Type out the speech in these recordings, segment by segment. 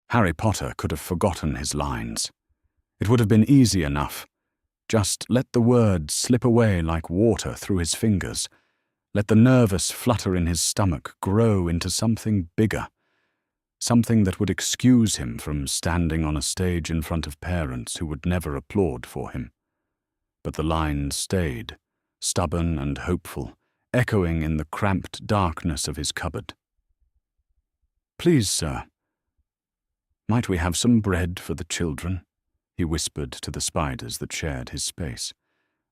Harry Potter could have forgotten his lines. It would have been easy enough. Just let the words slip away like water through his fingers. Let the nervous flutter in his stomach grow into something bigger. Something that would excuse him from standing on a stage in front of parents who would never applaud for him. But the lines stayed, stubborn and hopeful, echoing in the cramped darkness of his cupboard. "Please, sir, might we have some bread for the children?" he whispered to the spiders that shared his space.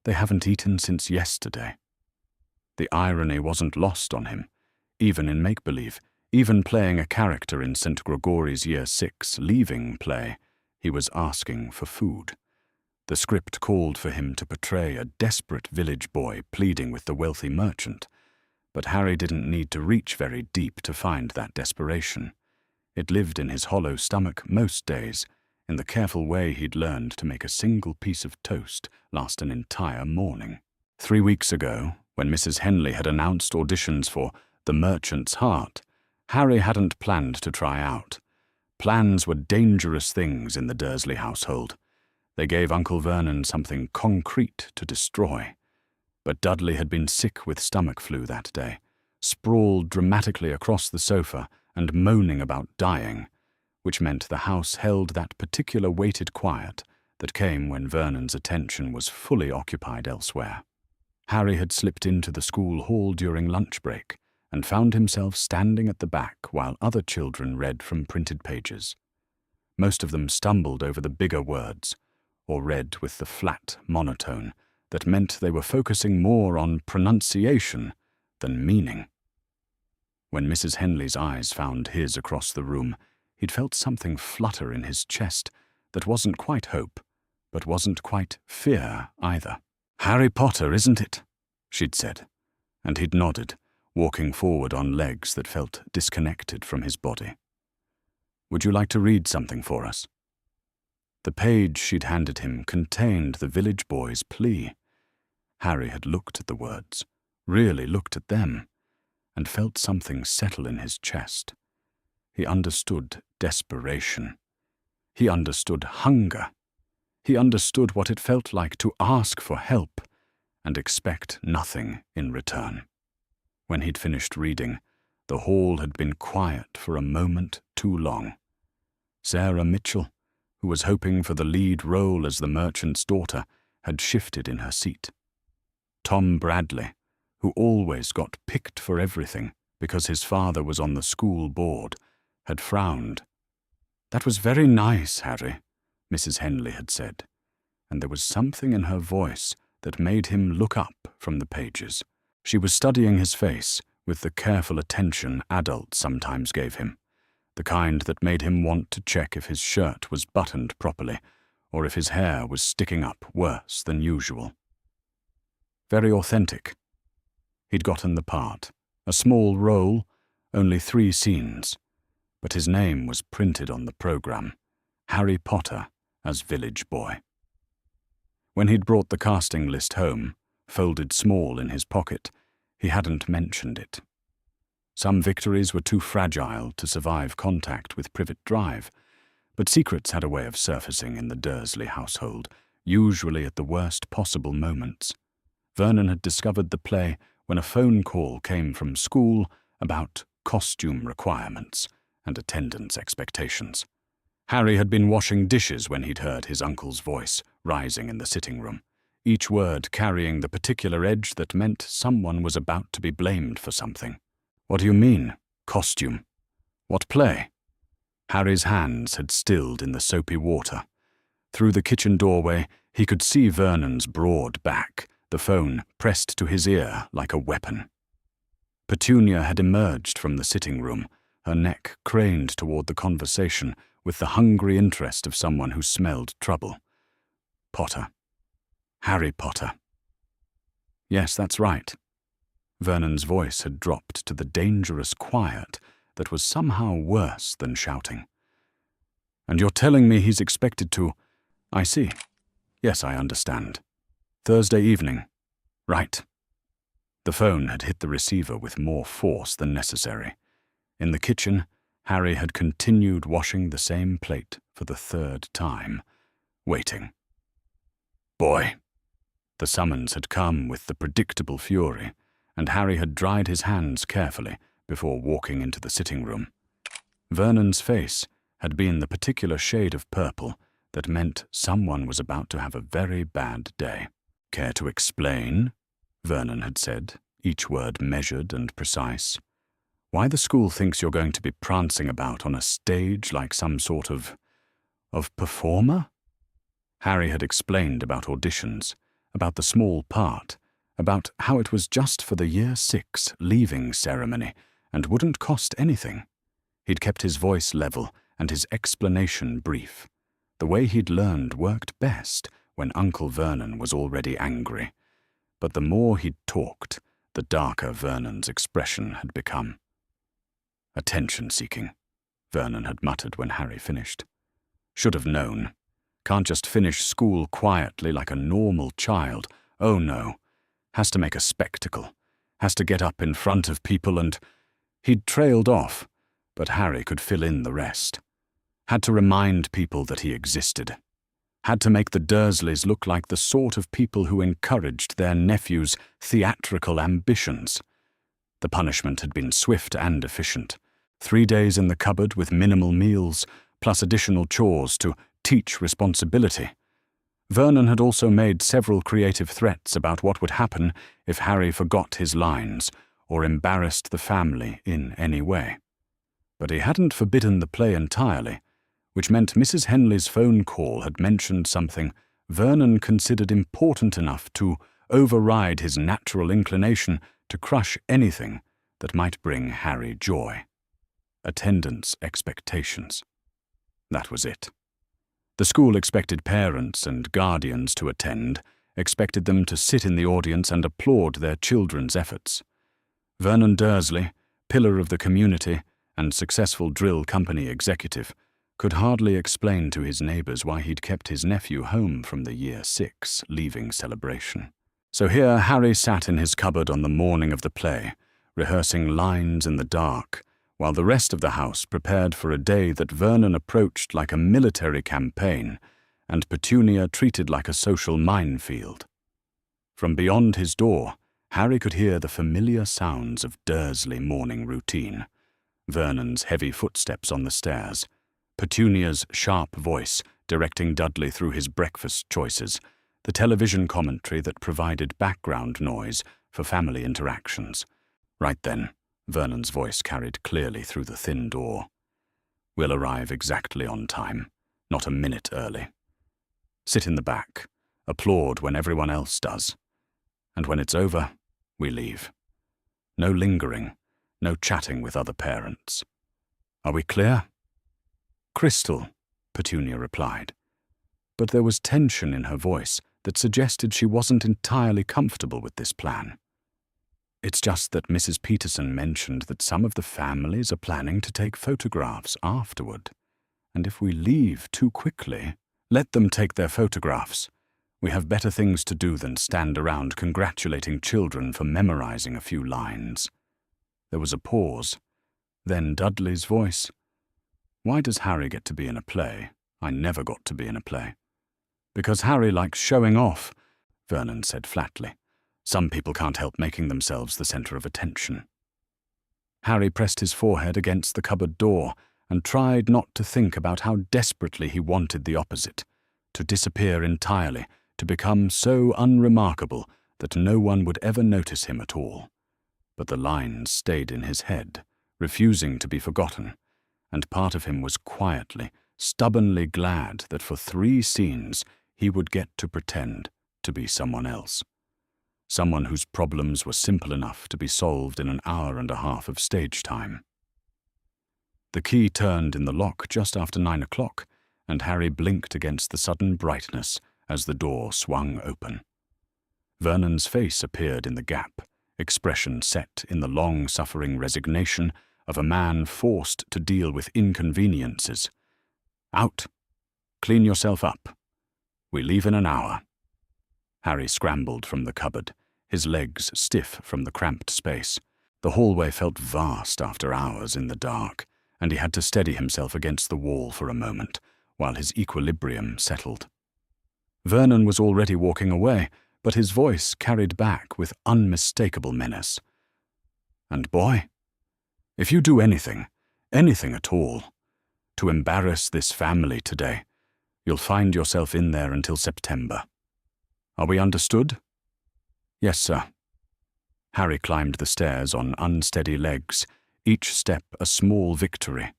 "They haven't eaten since yesterday." The irony wasn't lost on him, even in make-believe. Even playing a character in St. Gregory's Year 6 leaving play, he was asking for food. The script called for him to portray a desperate village boy pleading with the wealthy merchant, but Harry didn't need to reach very deep to find that desperation. It lived in his hollow stomach most days, in the careful way he'd learned to make a single piece of toast last an entire morning. 3 weeks ago, when Mrs. Henley had announced auditions for The Merchant's Heart, Harry hadn't planned to try out. Plans were dangerous things in the Dursley household. They gave Uncle Vernon something concrete to destroy. But Dudley had been sick with stomach flu that day, sprawled dramatically across the sofa and moaning about dying, which meant the house held that particular weighted quiet that came when Vernon's attention was fully occupied elsewhere. Harry had slipped into the school hall during lunch break and found himself standing at the back while other children read from printed pages. Most of them stumbled over the bigger words, or read with the flat monotone that meant they were focusing more on pronunciation than meaning. When Mrs. Henley's eyes found his across the room, he'd felt something flutter in his chest that wasn't quite hope, but wasn't quite fear either. "Harry Potter, isn't it?" she'd said, and he'd nodded, walking forward on legs that felt disconnected from his body. "Would you like to read something for us?" The page she'd handed him contained the village boy's plea. Harry had looked at the words, really looked at them, and felt something settle in his chest. He understood desperation. He understood hunger. He understood what it felt like to ask for help and expect nothing in return. When he'd finished reading, the hall had been quiet for a moment too long. Sarah Mitchell, who was hoping for the lead role as the merchant's daughter, had shifted in her seat. Tom Bradley, who always got picked for everything because his father was on the school board, had frowned. "That was very nice, Harry," Mrs. Henley had said, and there was something in her voice that made him look up from the pages. She was studying his face with the careful attention adults sometimes gave him, the kind that made him want to check if his shirt was buttoned properly or if his hair was sticking up worse than usual. Very authentic. He'd gotten the part, a small role, only 3 scenes, but his name was printed on the program, Harry Potter as village boy. When he'd brought the casting list home, folded small in his pocket, he hadn't mentioned it. Some victories were too fragile to survive contact with Privet Drive, but secrets had a way of surfacing in the Dursley household, usually at the worst possible moments. Vernon had discovered the play when a phone call came from school about costume requirements and attendance expectations. Harry had been washing dishes when he'd heard his uncle's voice rising in the sitting room, each word carrying the particular edge that meant someone was about to be blamed for something. "What do you mean, costume? What play?" Harry's hands had stilled in the soapy water. Through the kitchen doorway, he could see Vernon's broad back, the phone pressed to his ear like a weapon. Petunia had emerged from the sitting room, her neck craned toward the conversation with the hungry interest of someone who smelled trouble. "Potter. Harry Potter." "Yes, that's right." Vernon's voice had dropped to the dangerous quiet that was somehow worse than shouting. "And you're telling me he's expected to—" "I see. Yes, I understand. Thursday evening. Right." The phone had hit the receiver with more force than necessary. In the kitchen, Harry had continued washing the same plate for the third time, waiting. "Boy!" The summons had come with the predictable fury, and Harry had dried his hands carefully before walking into the sitting room. Vernon's face had been the particular shade of purple that meant someone was about to have a very bad day. "Care to explain?" Vernon had said, each word measured and precise. "Why the school thinks you're going to be prancing about on a stage like some sort of performer?" Harry had explained about auditions, about the small part, about how it was just for the Year 6 leaving ceremony and wouldn't cost anything. He'd kept his voice level and his explanation brief. The way he'd learned worked best when Uncle Vernon was already angry. But the more he'd talked, the darker Vernon's expression had become. "Attention-seeking," Vernon had muttered when Harry finished. "Should have known. Can't just finish school quietly like a normal child. Oh no. Has to make a spectacle. Has to get up in front of people and—" He'd trailed off, but Harry could fill in the rest. Had to remind people that he existed. Had to make the Dursleys look like the sort of people who encouraged their nephew's theatrical ambitions. The punishment had been swift and efficient. 3 days in the cupboard with minimal meals, plus additional chores to teach responsibility. Vernon had also made several creative threats about what would happen if Harry forgot his lines or embarrassed the family in any way. But he hadn't forbidden the play entirely, which meant Mrs. Henley's phone call had mentioned something Vernon considered important enough to override his natural inclination to crush anything that might bring Harry joy. Attendance expectations. That was it. The school expected parents and guardians to attend, expected them to sit in the audience and applaud their children's efforts. Vernon Dursley, pillar of the community and successful drill company executive, could hardly explain to his neighbours why he'd kept his nephew home from the Year 6 leaving celebration. So here Harry sat in his cupboard on the morning of the play, rehearsing lines in the dark, while the rest of the house prepared for a day that Vernon approached like a military campaign and Petunia treated like a social minefield. From beyond his door, Harry could hear the familiar sounds of Dursley morning routine, Vernon's heavy footsteps on the stairs, Petunia's sharp voice directing Dudley through his breakfast choices, the television commentary that provided background noise for family interactions. Right then, Vernon's voice carried clearly through the thin door. "We'll arrive exactly on time, not a minute early. Sit in the back, applaud when everyone else does. And when it's over, we leave. No lingering, no chatting with other parents. Are we clear?" "Crystal," Petunia replied. But there was tension in her voice that suggested she wasn't entirely comfortable with this plan. "It's just that Mrs. Peterson mentioned that some of the families are planning to take photographs afterward. And if we leave too quickly, let them take their photographs. We have better things to do than stand around congratulating children for memorizing a few lines." There was a pause. Then Dudley's voice. "Why does Harry get to be in a play? I never got to be in a play." "Because Harry likes showing off," Vernon said flatly. "Some people can't help making themselves the center of attention." Harry pressed his forehead against the cupboard door and tried not to think about how desperately he wanted the opposite, to disappear entirely, to become so unremarkable that no one would ever notice him at all. But the lines stayed in his head, refusing to be forgotten, and part of him was quietly, stubbornly glad that for 3 scenes he would get to pretend to be someone else. Someone whose problems were simple enough to be solved in an hour and a half of stage time. The key turned in the lock just after 9 o'clock, and Harry blinked against the sudden brightness as the door swung open. Vernon's face appeared in the gap, expression set in the long-suffering resignation of a man forced to deal with inconveniences. "Out! Clean yourself up. We leave in an hour." Harry scrambled from the cupboard, his legs stiff from the cramped space. The hallway felt vast after hours in the dark, and he had to steady himself against the wall for a moment, while his equilibrium settled. Vernon was already walking away, but his voice carried back with unmistakable menace. "And boy, if you do anything at all, to embarrass this family today, you'll find yourself in there until September. Are we understood?" "Yes, sir." Harry climbed the stairs on unsteady legs, each step a small victory.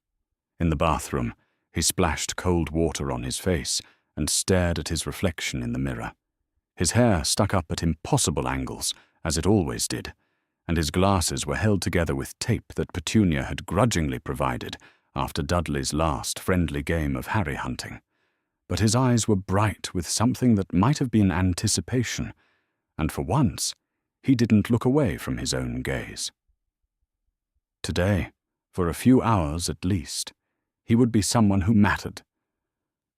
In the bathroom, he splashed cold water on his face and stared at his reflection in the mirror. His hair stuck up at impossible angles, as it always did, and his glasses were held together with tape that Petunia had grudgingly provided after Dudley's last friendly game of Harry hunting. But his eyes were bright with something that might have been anticipation, and for once, he didn't look away from his own gaze. Today, for a few hours at least, he would be someone who mattered.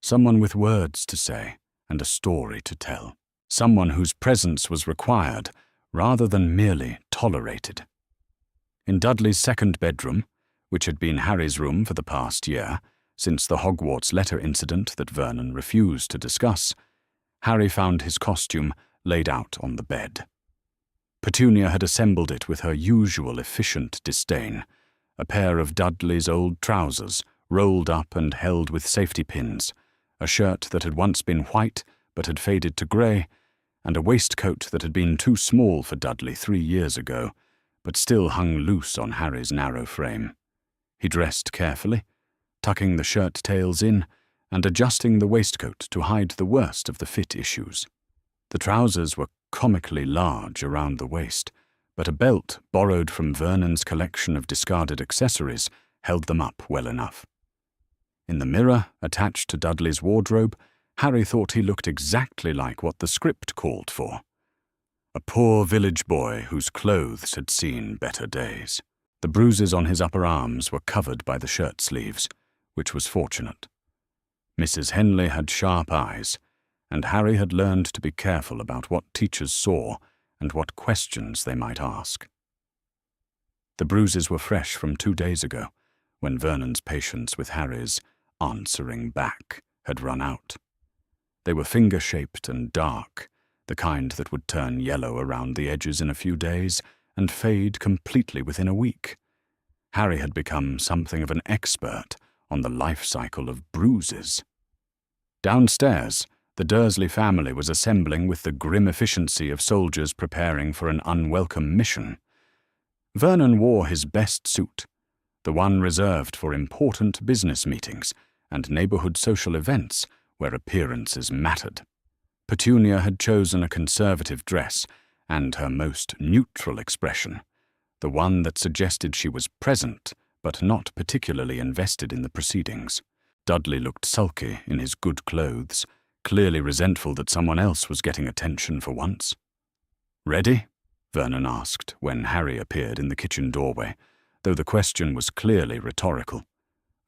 Someone with words to say and a story to tell. Someone whose presence was required rather than merely tolerated. In Dudley's second bedroom, which had been Harry's room for the past year, since the Hogwarts letter incident that Vernon refused to discuss, Harry found his costume laid out on the bed. Petunia had assembled it with her usual efficient disdain, a pair of Dudley's old trousers rolled up and held with safety pins, a shirt that had once been white but had faded to grey, and a waistcoat that had been too small for Dudley 3 years ago, but still hung loose on Harry's narrow frame. He dressed carefully, tucking the shirt tails in and adjusting the waistcoat to hide the worst of the fit issues. The trousers were comically large around the waist, but a belt borrowed from Vernon's collection of discarded accessories held them up well enough. In the mirror attached to Dudley's wardrobe, Harry thought he looked exactly like what the script called for. A poor village boy whose clothes had seen better days. The bruises on his upper arms were covered by the shirt sleeves, which was fortunate. Mrs. Henley had sharp eyes, and Harry had learned to be careful about what teachers saw and what questions they might ask. The bruises were fresh from 2 days ago, when Vernon's patience with Harry's answering back had run out. They were finger-shaped and dark, the kind that would turn yellow around the edges in a few days and fade completely within a week. Harry had become something of an expert on the life cycle of bruises. Downstairs, the Dursley family was assembling with the grim efficiency of soldiers preparing for an unwelcome mission. Vernon wore his best suit, the one reserved for important business meetings and neighborhood social events where appearances mattered. Petunia had chosen a conservative dress and her most neutral expression, the one that suggested she was present but not particularly invested in the proceedings. Dudley looked sulky in his good clothes, clearly resentful that someone else was getting attention for once. "Ready?" Vernon asked when Harry appeared in the kitchen doorway, though the question was clearly rhetorical.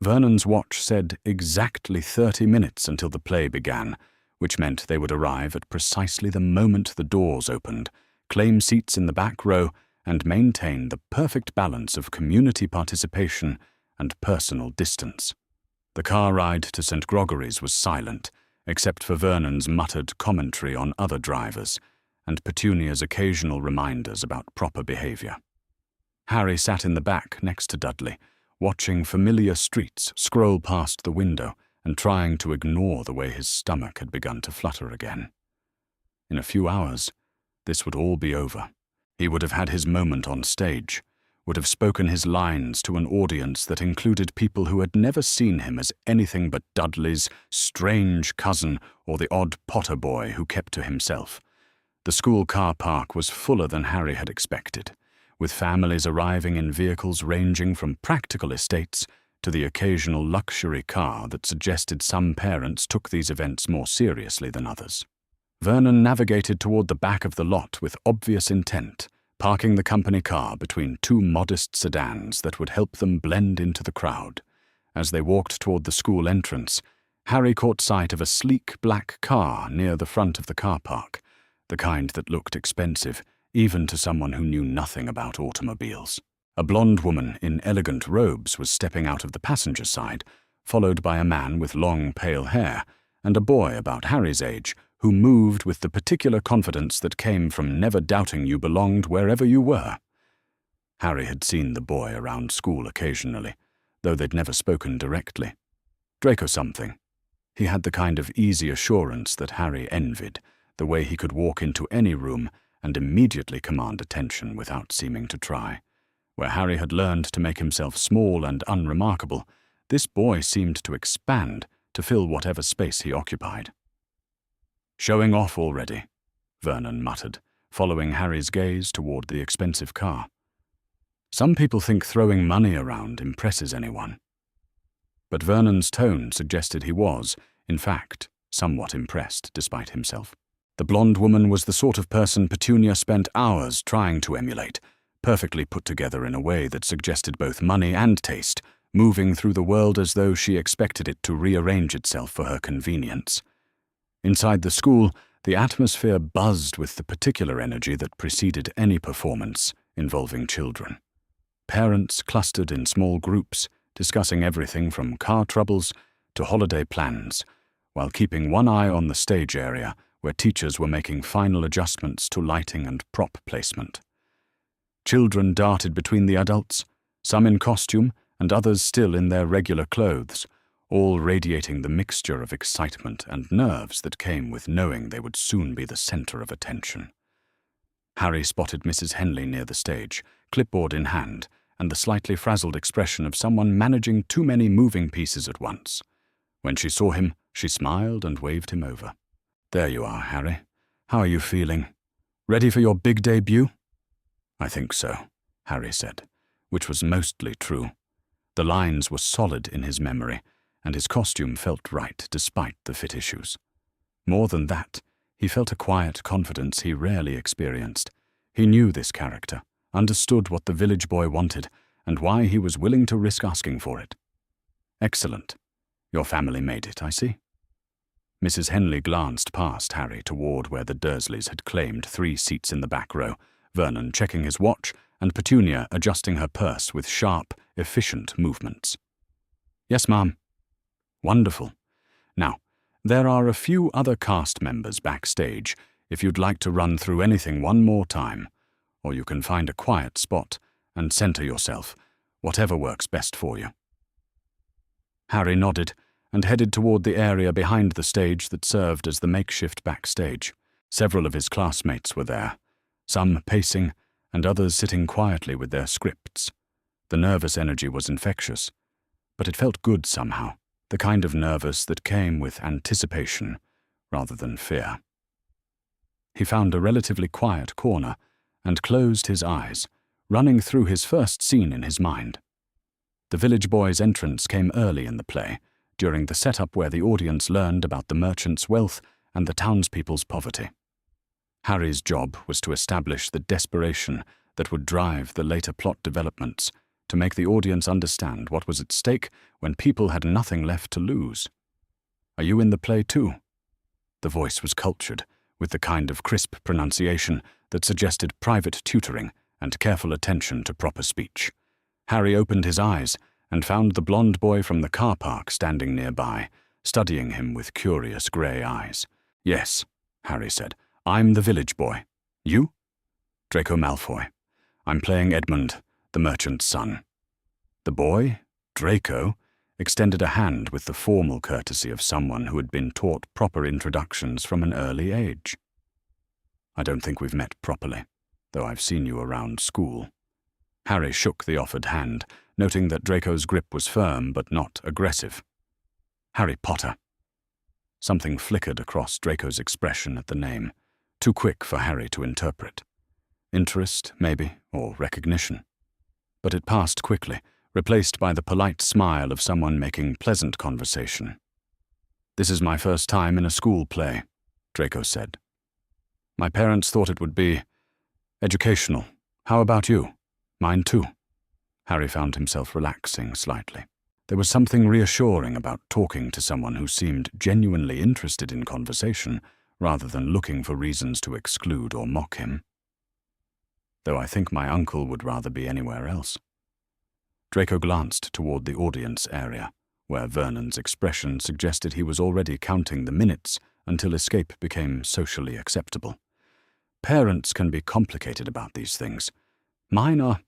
Vernon's watch said exactly 30 minutes until the play began, which meant they would arrive at precisely the moment the doors opened, claim seats in the back row, and maintain the perfect balance of community participation and personal distance. The car ride to St. Gregory's was silent, except for Vernon's muttered commentary on other drivers, and Petunia's occasional reminders about proper behavior. Harry sat in the back next to Dudley, watching familiar streets scroll past the window and trying to ignore the way his stomach had begun to flutter again. In a few hours, this would all be over. He would have had his moment on stage, would have spoken his lines to an audience that included people who had never seen him as anything but Dudley's strange cousin or the odd Potter boy who kept to himself. The school car park was fuller than Harry had expected, with families arriving in vehicles ranging from practical estates to the occasional luxury car that suggested some parents took these events more seriously than others. Vernon navigated toward the back of the lot with obvious intent, parking the company car between 2 modest sedans that would help them blend into the crowd. As they walked toward the school entrance, Harry caught sight of a sleek black car near the front of the car park, the kind that looked expensive even to someone who knew nothing about automobiles. A blonde woman in elegant robes was stepping out of the passenger side, followed by a man with long, pale hair, and a boy about Harry's age who moved with the particular confidence that came from never doubting you belonged wherever you were. Harry had seen the boy around school occasionally, though they'd never spoken directly. Draco something. He had the kind of easy assurance that Harry envied, the way he could walk into any room and immediately command attention without seeming to try. Where Harry had learned to make himself small and unremarkable, this boy seemed to expand to fill whatever space he occupied. "Showing off already," Vernon muttered, following Harry's gaze toward the expensive car. "Some people think throwing money around impresses anyone." But Vernon's tone suggested he was, in fact, somewhat impressed despite himself. The blonde woman was the sort of person Petunia spent hours trying to emulate, perfectly put together in a way that suggested both money and taste, moving through the world as though she expected it to rearrange itself for her convenience. Inside the school, the atmosphere buzzed with the particular energy that preceded any performance involving children. Parents clustered in small groups, discussing everything from car troubles to holiday plans, while keeping one eye on the stage area where teachers were making final adjustments to lighting and prop placement. Children darted between the adults, some in costume and others still in their regular clothes, all radiating the mixture of excitement and nerves that came with knowing they would soon be the center of attention. Harry spotted Mrs. Henley near the stage, clipboard in hand, and the slightly frazzled expression of someone managing too many moving pieces at once. When she saw him, she smiled and waved him over. "There you are, Harry. How are you feeling? Ready for your big debut?" "I think so," Harry said, which was mostly true. The lines were solid in his memory, and his costume felt right despite the fit issues. More than that, he felt a quiet confidence he rarely experienced. He knew this character, understood what the village boy wanted, and why he was willing to risk asking for it. "Excellent. Your family made it, I see." Mrs. Henley glanced past Harry toward where the Dursleys had claimed 3 seats in the back row, Vernon checking his watch and Petunia adjusting her purse with sharp, efficient movements. "Yes, ma'am." "Wonderful. Now, there are a few other cast members backstage if you'd like to run through anything one more time, or you can find a quiet spot and center yourself, whatever works best for you." Harry nodded and headed toward the area behind the stage that served as the makeshift backstage. Several of his classmates were there, some pacing and others sitting quietly with their scripts. The nervous energy was infectious, but it felt good somehow, the kind of nervous that came with anticipation rather than fear. He found a relatively quiet corner and closed his eyes, running through his first scene in his mind. The village boy's entrance came early in the play, during the setup where the audience learned about the merchant's wealth and the townspeople's poverty. Harry's job was to establish the desperation that would drive the later plot developments, to make the audience understand what was at stake when people had nothing left to lose. "Are you in the play too?" The voice was cultured, with the kind of crisp pronunciation that suggested private tutoring and careful attention to proper speech. Harry opened his eyes and found the blonde boy from the car park standing nearby, studying him with curious grey eyes. "Yes," Harry said, "I'm the village boy. You?" "Draco Malfoy. I'm playing Edmund, the merchant's son." The boy, Draco, extended a hand with the formal courtesy of someone who had been taught proper introductions from an early age. "I don't think we've met properly, though I've seen you around school." Harry shook the offered hand, noting that Draco's grip was firm but not aggressive. "Harry Potter." Something flickered across Draco's expression at the name, too quick for Harry to interpret. Interest, maybe, or recognition. But it passed quickly, replaced by the polite smile of someone making pleasant conversation. "This is my first time in a school play," Draco said. "My parents thought it would be educational. How about you?" "Mine too." Harry found himself relaxing slightly. There was something reassuring about talking to someone who seemed genuinely interested in conversation, rather than looking for reasons to exclude or mock him. though I think my uncle would rather be anywhere else." Draco glanced toward the audience area, where Vernon's expression suggested he was already counting the minutes until escape became socially acceptable. Parents can be complicated about these things. Mine are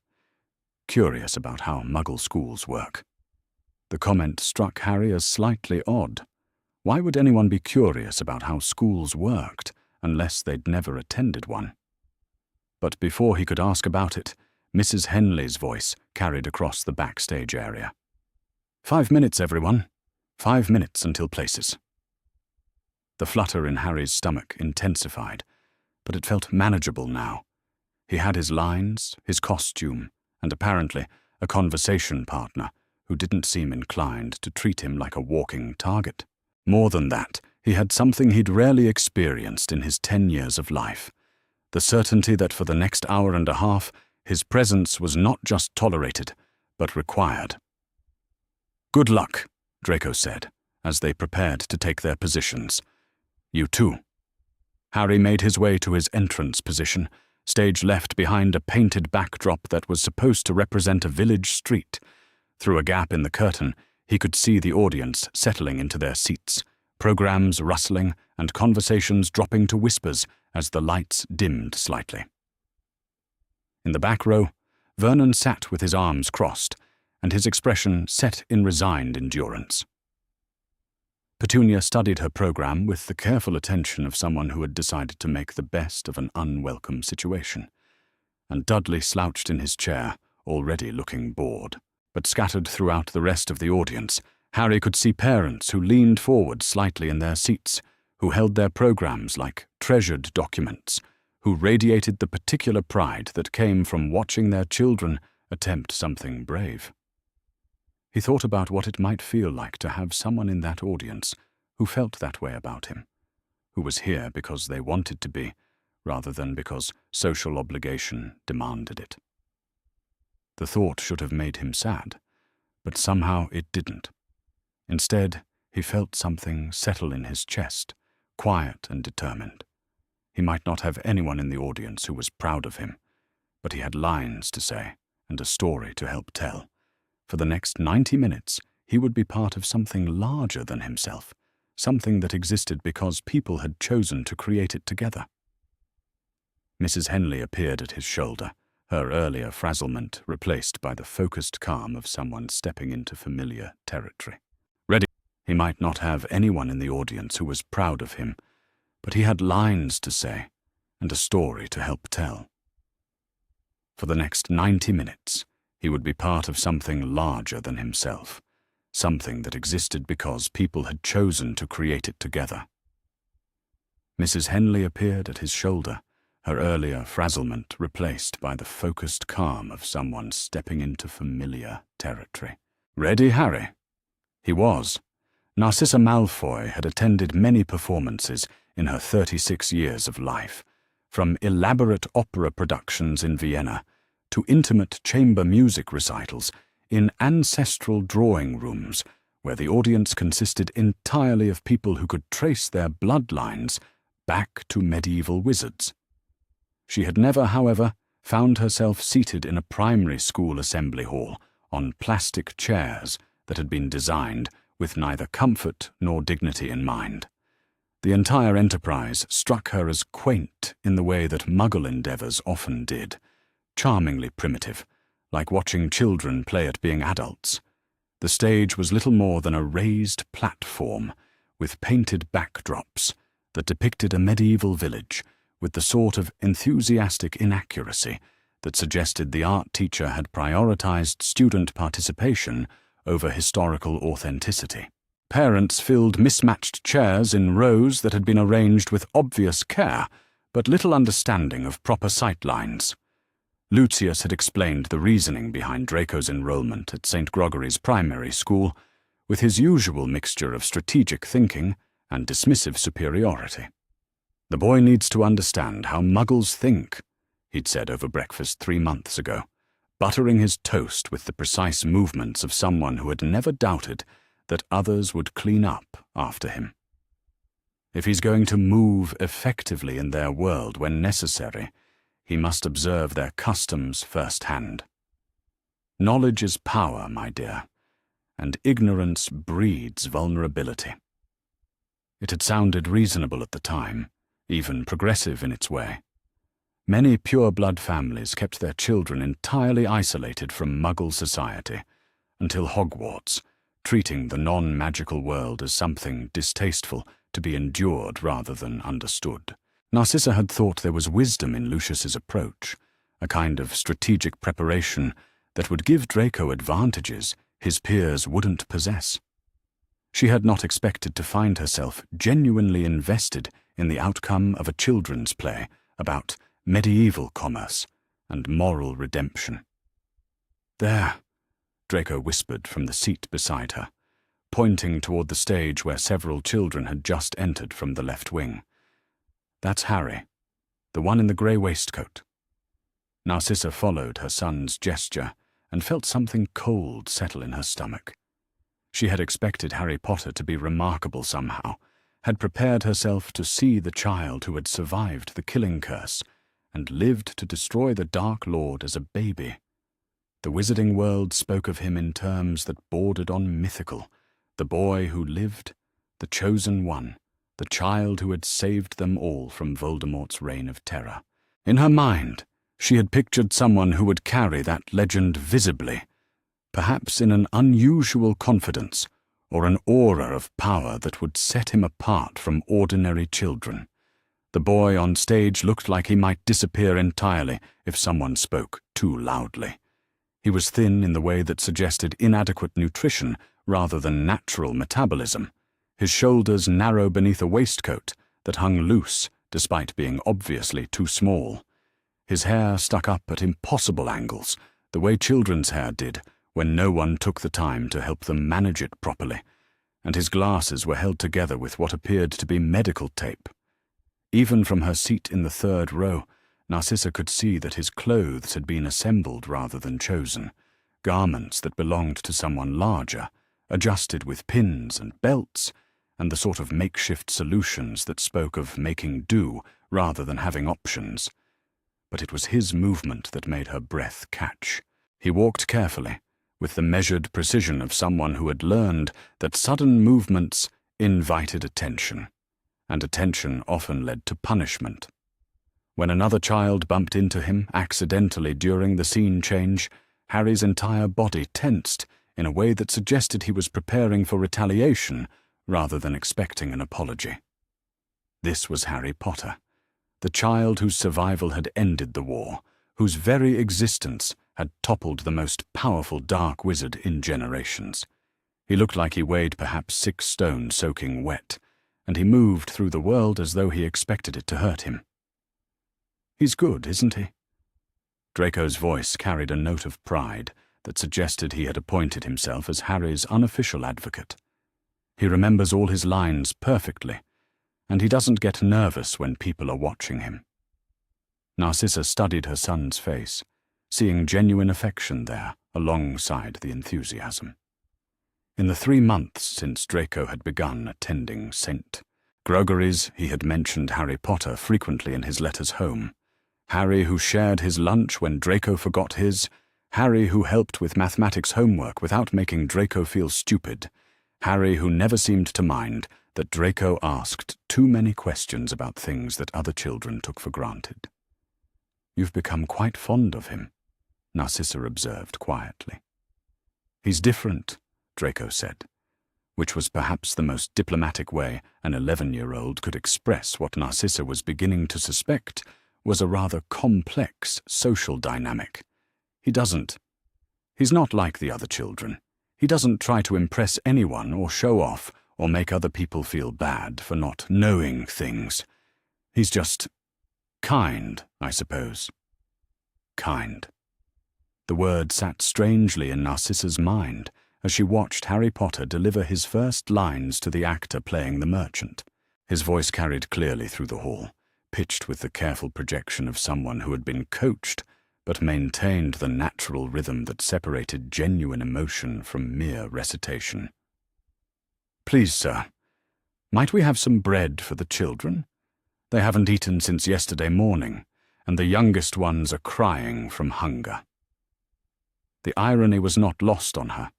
curious about how Muggle schools work. The comment struck Harry as slightly odd. Why would anyone be curious about how schools worked unless they'd never attended one? But before he could ask about it, Mrs. Henley's voice carried across the backstage area. 5 minutes, everyone. 5 minutes until places." The flutter in Harry's stomach intensified, but it felt manageable now. He had his lines, his costume, and apparently a conversation partner who didn't seem inclined to treat him like a walking target. More than that, he had something he'd rarely experienced in his 10 years of life: the certainty that for the next hour and a half, his presence was not just tolerated, but required. "Good luck," Draco said, as they prepared to take their positions. "You too." Harry made his way to his entrance position, stage left behind a painted backdrop that was supposed to represent a village street. Through a gap in the curtain, he could see the audience settling into their seats, programs rustling and conversations dropping to whispers as the lights dimmed slightly. In the back row, Vernon sat with his arms crossed, and his expression set in resigned endurance. Petunia studied her program with the careful attention of someone who had decided to make the best of an unwelcome situation, and Dudley slouched in his chair, already looking bored. But scattered throughout the rest of the audience, Harry could see parents who leaned forward slightly in their seats, who held their programs like treasured documents, who radiated the particular pride that came from watching their children attempt something brave. He thought about what it might feel like to have someone in that audience who felt that way about him, who was here because they wanted to be, rather than because social obligation demanded it. The thought should have made him sad, but somehow it didn't. Instead, he felt something settle in his chest, quiet and determined. He might not have anyone in the audience who was proud of him, but he had lines to say and a story to help tell. For the next 90 minutes, he would be part of something larger than himself, something that existed because people had chosen to create it together. Mrs. Henley appeared at his shoulder, her earlier frazzlement replaced by the focused calm of someone stepping into familiar territory. Ready. He might not have anyone in the audience who was proud of him, but he had lines to say and a story to help tell. For the next 90 minutes, he would be part of something larger than himself, something that existed because people had chosen to create it together. Mrs. Henley appeared at his shoulder, her earlier frazzlement replaced by the focused calm of someone stepping into familiar territory. Ready, Harry? He was. Narcissa Malfoy had attended many performances in her 36 years of life, from elaborate opera productions in Vienna to intimate chamber music recitals in ancestral drawing rooms where the audience consisted entirely of people who could trace their bloodlines back to medieval wizards. She had never, however, found herself seated in a primary school assembly hall on plastic chairs that had been designed with neither comfort nor dignity in mind. The entire enterprise struck her as quaint in the way that Muggle endeavours often did, charmingly primitive, like watching children play at being adults. The stage was little more than a raised platform with painted backdrops that depicted a medieval village with the sort of enthusiastic inaccuracy that suggested the art teacher had prioritized student participation over historical authenticity. Parents filled mismatched chairs in rows that had been arranged with obvious care, but little understanding of proper sightlines. Lucius had explained the reasoning behind Draco's enrollment at St. Gregory's primary school with his usual mixture of strategic thinking and dismissive superiority. "The boy needs to understand how Muggles think," he'd said over breakfast 3 months ago, buttering his toast with the precise movements of someone who had never doubted that others would clean up after him. If he's going to move effectively in their world when necessary, he must observe their customs firsthand. Knowledge is power, my dear, and ignorance breeds vulnerability. It had sounded reasonable at the time, even progressive in its way. Many pure-blood families kept their children entirely isolated from Muggle society, until Hogwarts, treating the non-magical world as something distasteful to be endured rather than understood. Narcissa had thought there was wisdom in Lucius's approach, a kind of strategic preparation that would give Draco advantages his peers wouldn't possess. She had not expected to find herself genuinely invested in the outcome of a children's play about medieval commerce and moral redemption. "There," Draco whispered from the seat beside her, pointing toward the stage where several children had just entered from the left wing. "That's Harry, the one in the grey waistcoat." Narcissa followed her son's gesture and felt something cold settle in her stomach. She had expected Harry Potter to be remarkable somehow, had prepared herself to see the child who had survived the killing curse and lived to destroy the Dark Lord as a baby. The wizarding world spoke of him in terms that bordered on mythical, the boy who lived, the chosen one, the child who had saved them all from Voldemort's reign of terror. In her mind, she had pictured someone who would carry that legend visibly, perhaps in an unusual confidence or an aura of power that would set him apart from ordinary children. The boy on stage looked like he might disappear entirely if someone spoke too loudly. He was thin in the way that suggested inadequate nutrition rather than natural metabolism, his shoulders narrow beneath a waistcoat that hung loose despite being obviously too small. His hair stuck up at impossible angles, the way children's hair did when no one took the time to help them manage it properly, and his glasses were held together with what appeared to be medical tape. Even from her seat in the third row, Narcissa could see that his clothes had been assembled rather than chosen, garments that belonged to someone larger, adjusted with pins and belts, and the sort of makeshift solutions that spoke of making do rather than having options. But it was his movement that made her breath catch. He walked carefully, with the measured precision of someone who had learned that sudden movements invited attention, and attention often led to punishment. When another child bumped into him accidentally during the scene change, Harry's entire body tensed in a way that suggested he was preparing for retaliation rather than expecting an apology. This was Harry Potter, the child whose survival had ended the war, whose very existence had toppled the most powerful dark wizard in generations. He looked like he weighed perhaps 6 stone soaking wet, and he moved through the world as though he expected it to hurt him. "He's good, isn't he?" Draco's voice carried a note of pride that suggested he had appointed himself as Harry's unofficial advocate. He remembers all his lines perfectly, and he doesn't get nervous when people are watching him. Narcissa studied her son's face, seeing genuine affection there alongside the enthusiasm. In the 3 months since Draco had begun attending St. Gregory's, he had mentioned Harry Potter frequently in his letters home. Harry who shared his lunch when Draco forgot his, Harry who helped with mathematics homework without making Draco feel stupid, Harry who never seemed to mind that Draco asked too many questions about things that other children took for granted. "You've become quite fond of him," Narcissa observed quietly. "He's different," Draco said, which was perhaps the most diplomatic way an 11-year-old could express what Narcissa was beginning to suspect was a rather complex social dynamic. He's not like the other children. He doesn't try to impress anyone or show off or make other people feel bad for not knowing things. He's just kind, I suppose. Kind. The word sat strangely in Narcissa's mind as she watched Harry Potter deliver his first lines to the actor playing the merchant. His voice carried clearly through the hall, pitched with the careful projection of someone who had been coached but maintained the natural rhythm that separated genuine emotion from mere recitation. "Please, sir, might we have some bread for the children? They haven't eaten since yesterday morning, and the youngest ones are crying from hunger. The irony was not lost on her.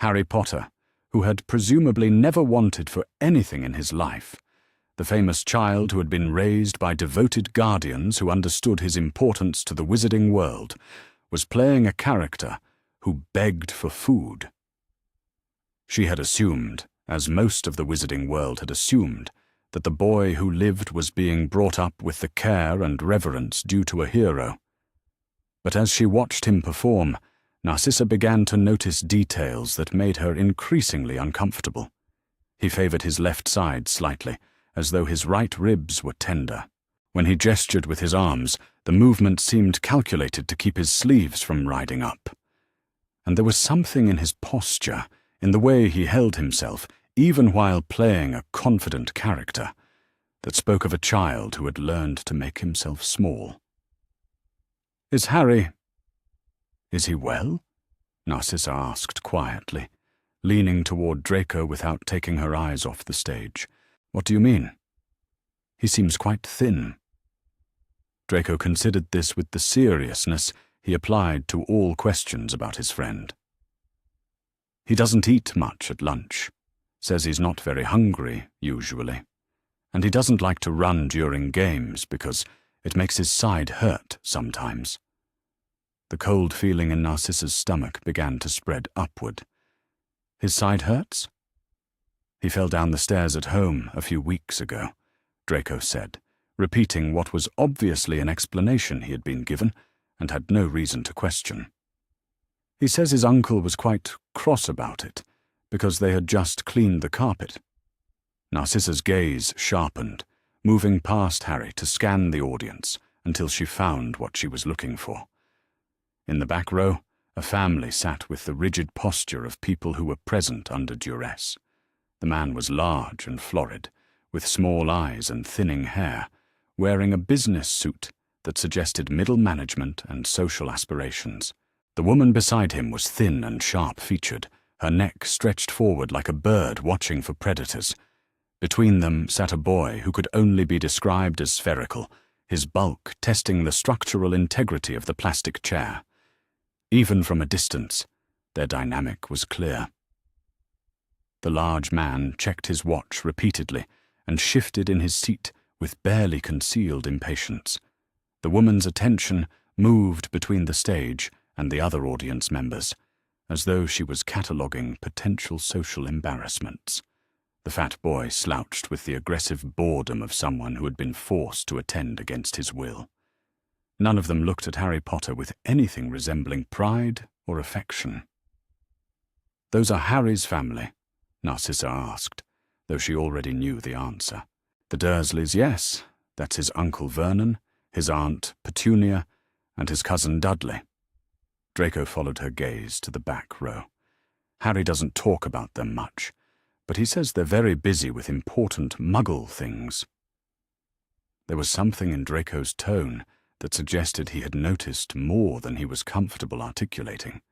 Harry Potter, who had presumably never wanted for anything in his life, the famous child who had been raised by devoted guardians who understood his importance to the wizarding world, was playing a character who begged for food. She had assumed, as most of the wizarding world had assumed, that the boy who lived was being brought up with the care and reverence due to a hero. But as she watched him perform, Narcissa began to notice details that made her increasingly uncomfortable. He favored his left side slightly, as though his right ribs were tender. When he gestured with his arms, the movement seemed calculated to keep his sleeves from riding up. And there was something in his posture, in the way he held himself, even while playing a confident character, that spoke of a child who had learned to make himself small. Is he well?" Narcissa asked quietly, leaning toward Draco without taking her eyes off the stage. "What do you mean?" "He seems quite thin." Draco considered this with the seriousness he applied to all questions about his friend. "He doesn't eat much at lunch, says he's not very hungry, usually, and he doesn't like to run during games because it makes his side hurt sometimes." The cold feeling in Narcissa's stomach began to spread upward. "His side hurts?" "He fell down the stairs at home a few weeks ago," Draco said, repeating what was obviously an explanation he had been given and had no reason to question. "He says his uncle was quite cross about it, because they had just cleaned the carpet." Narcissa's gaze sharpened, moving past Harry to scan the audience until she found what she was looking for. In the back row, a family sat with the rigid posture of people who were present under duress. The man was large and florid, with small eyes and thinning hair, wearing a business suit that suggested middle management and social aspirations. The woman beside him was thin and sharp-featured, her neck stretched forward like a bird watching for predators. Between them sat a boy who could only be described as spherical, his bulk testing the structural integrity of the plastic chair. Even from a distance, their dynamic was clear. The large man checked his watch repeatedly and shifted in his seat with barely concealed impatience. The woman's attention moved between the stage and the other audience members, as though she was cataloguing potential social embarrassments. The fat boy slouched with the aggressive boredom of someone who had been forced to attend against his will. None of them looked at Harry Potter with anything resembling pride or affection. "Those are Harry's family?" Narcissa asked, though she already knew the answer. "The Dursleys, yes. That's his uncle Vernon, his aunt Petunia, and his cousin Dudley." Draco followed her gaze to the back row. "Harry doesn't talk about them much, but he says they're very busy with important Muggle things." There was something in Draco's tone that suggested he had noticed more than he was comfortable articulating.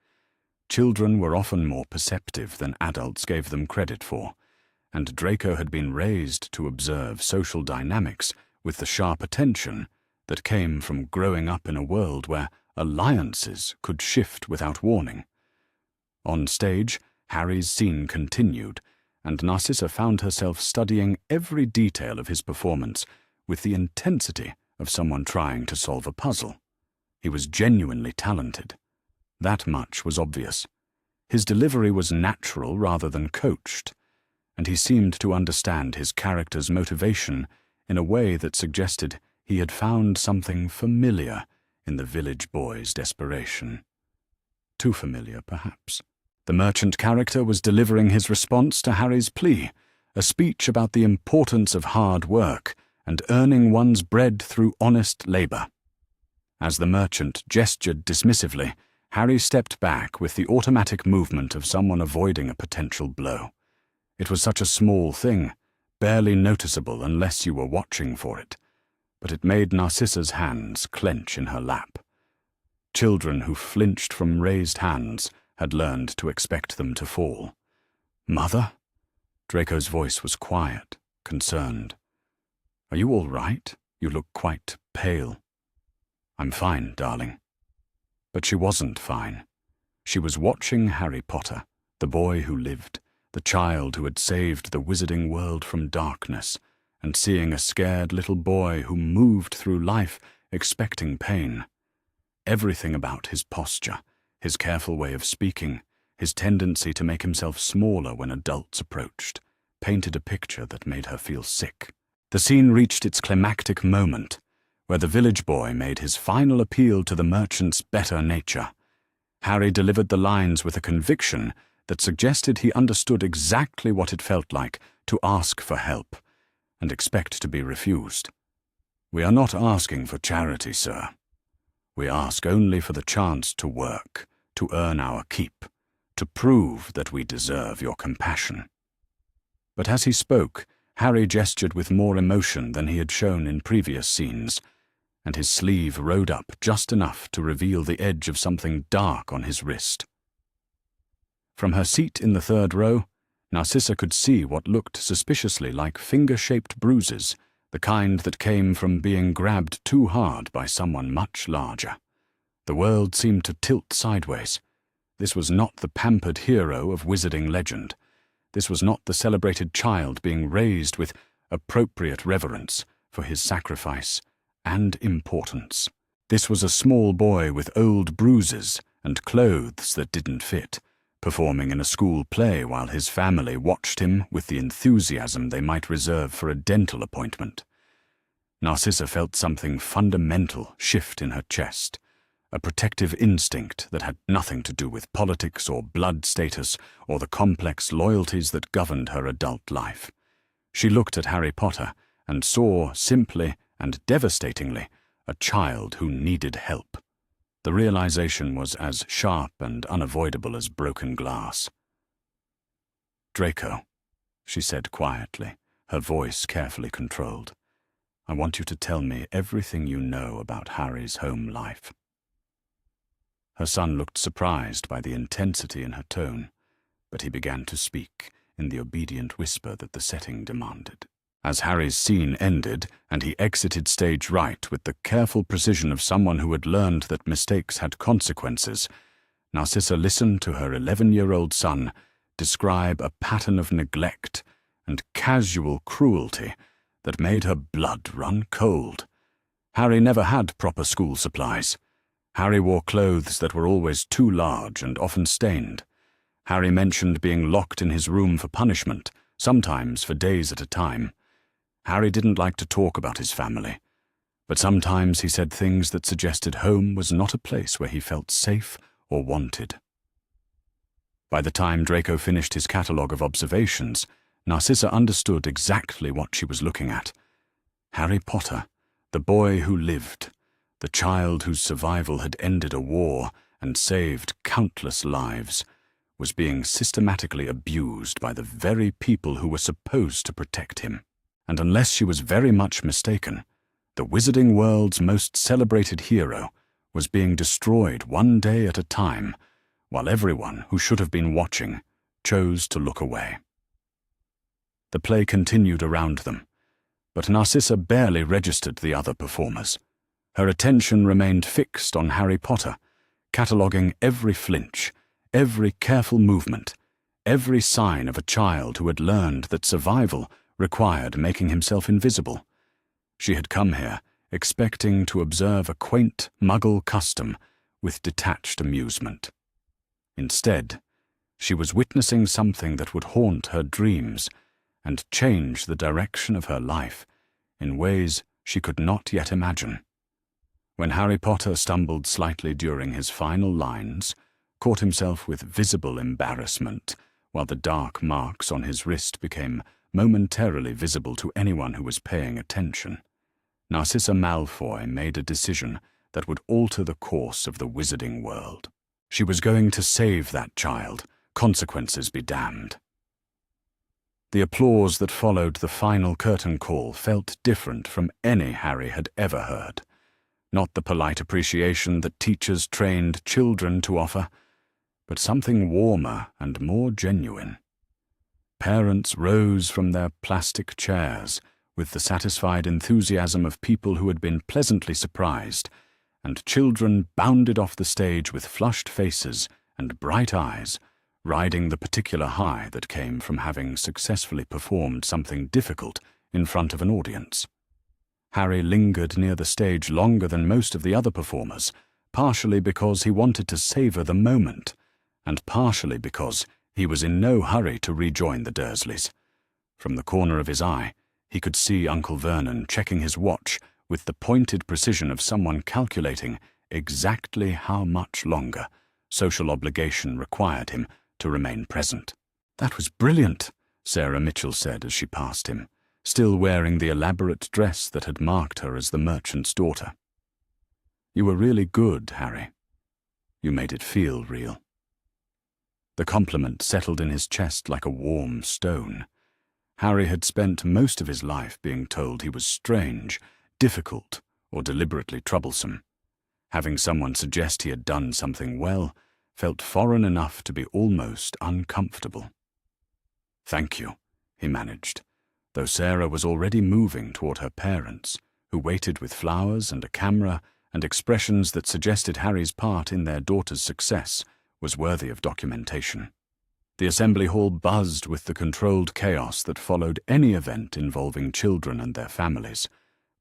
Children were often more perceptive than adults gave them credit for, and Draco had been raised to observe social dynamics with the sharp attention that came from growing up in a world where alliances could shift without warning. On stage, Harry's scene continued, and Narcissa found herself studying every detail of his performance with the intensity of someone trying to solve a puzzle. He was genuinely talented. That much was obvious. His delivery was natural rather than coached, and he seemed to understand his character's motivation in a way that suggested he had found something familiar in the village boy's desperation. Too familiar, perhaps. The merchant character was delivering his response to Harry's plea, a speech about the importance of hard work and earning one's bread through honest labor. As the merchant gestured dismissively, Harry stepped back with the automatic movement of someone avoiding a potential blow. It was such a small thing, barely noticeable unless you were watching for it, but it made Narcissa's hands clench in her lap. Children who flinched from raised hands had learned to expect them to fall. "Mother?" Draco's voice was quiet, concerned. "Are you all right? You look quite pale." "I'm fine, darling." But she wasn't fine. She was watching Harry Potter, the boy who lived, the child who had saved the wizarding world from darkness, and seeing a scared little boy who moved through life expecting pain. Everything about his posture, his careful way of speaking, his tendency to make himself smaller when adults approached, painted a picture that made her feel sick. The scene reached its climactic moment, where the village boy made his final appeal to the merchant's better nature. Harry delivered the lines with a conviction that suggested he understood exactly what it felt like to ask for help and expect to be refused. "We are not asking for charity, sir. We ask only for the chance to work, to earn our keep, to prove that we deserve your compassion." But as he spoke, Harry gestured with more emotion than he had shown in previous scenes, and his sleeve rode up just enough to reveal the edge of something dark on his wrist. From her seat in the third row, Narcissa could see what looked suspiciously like finger-shaped bruises, the kind that came from being grabbed too hard by someone much larger. The world seemed to tilt sideways. This was not the pampered hero of wizarding legend. This was not the celebrated child being raised with appropriate reverence for his sacrifice and importance. This was a small boy with old bruises and clothes that didn't fit, performing in a school play while his family watched him with the enthusiasm they might reserve for a dental appointment. Narcissa felt something fundamental shift in her chest, a protective instinct that had nothing to do with politics or blood status or the complex loyalties that governed her adult life. She looked at Harry Potter and saw, simply and devastatingly, a child who needed help. The realization was as sharp and unavoidable as broken glass. "Draco," she said quietly, her voice carefully controlled, "I want you to tell me everything you know about Harry's home life." Her son looked surprised by the intensity in her tone, but he began to speak in the obedient whisper that the setting demanded. As Harry's scene ended and he exited stage right with the careful precision of someone who had learned that mistakes had consequences, Narcissa listened to her 11-year-old son describe a pattern of neglect and casual cruelty that made her blood run cold. Harry never had proper school supplies. Harry wore clothes that were always too large and often stained. Harry mentioned being locked in his room for punishment, sometimes for days at a time. Harry didn't like to talk about his family, but sometimes he said things that suggested home was not a place where he felt safe or wanted. By the time Draco finished his catalogue of observations, Narcissa understood exactly what she was looking at. Harry Potter, the boy who lived, the child whose survival had ended a war and saved countless lives, was being systematically abused by the very people who were supposed to protect him. And unless she was very much mistaken, the wizarding world's most celebrated hero was being destroyed one day at a time, while everyone who should have been watching chose to look away. The play continued around them, but Narcissa barely registered the other performers. Her attention remained fixed on Harry Potter, cataloguing every flinch, every careful movement, every sign of a child who had learned that survival required making himself invisible. She had come here expecting to observe a quaint Muggle custom with detached amusement. Instead, she was witnessing something that would haunt her dreams and change the direction of her life in ways she could not yet imagine. When Harry Potter stumbled slightly during his final lines, caught himself with visible embarrassment, while the dark marks on his wrist became momentarily visible to anyone who was paying attention, Narcissa Malfoy made a decision that would alter the course of the wizarding world. She was going to save that child, consequences be damned. The applause that followed the final curtain call felt different from any Harry had ever heard. Not the polite appreciation that teachers trained children to offer, but something warmer and more genuine. Parents rose from their plastic chairs with the satisfied enthusiasm of people who had been pleasantly surprised and children bounded off the stage with flushed faces and bright eyes, riding the particular high that came from having successfully performed something difficult in front of an audience. Harry lingered near the stage longer than most of the other performers, partially because he wanted to savor the moment, and partially because he was in no hurry to rejoin the Dursleys. From the corner of his eye, he could see Uncle Vernon checking his watch with the pointed precision of someone calculating exactly how much longer social obligation required him to remain present. "That was brilliant," Sarah Mitchell said as she passed him, still wearing the elaborate dress that had marked her as the merchant's daughter. "You were really good, Harry. You made it feel real." The compliment settled in his chest like a warm stone. Harry had spent most of his life being told he was strange, difficult, or deliberately troublesome. Having someone suggest he had done something well felt foreign enough to be almost uncomfortable. "Thank you," he managed, though Sarah was already moving toward her parents, who waited with flowers and a camera and expressions that suggested Harry's part in their daughter's success was worthy of documentation. The assembly hall buzzed with the controlled chaos that followed any event involving children and their families.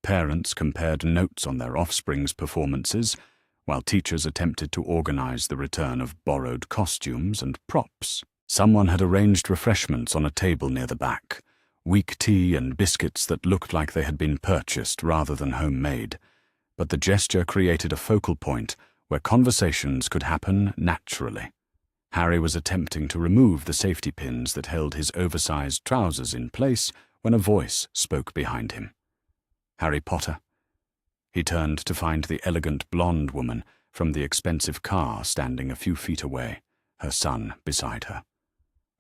Parents compared notes on their offspring's performances, while teachers attempted to organize the return of borrowed costumes and props. Someone had arranged refreshments on a table near the back, weak tea and biscuits that looked like they had been purchased rather than homemade, but the gesture created a focal point where conversations could happen naturally. Harry was attempting to remove the safety pins that held his oversized trousers in place when a voice spoke behind him. "Harry Potter." He turned to find the elegant blonde woman from the expensive car standing a few feet away, her son beside her.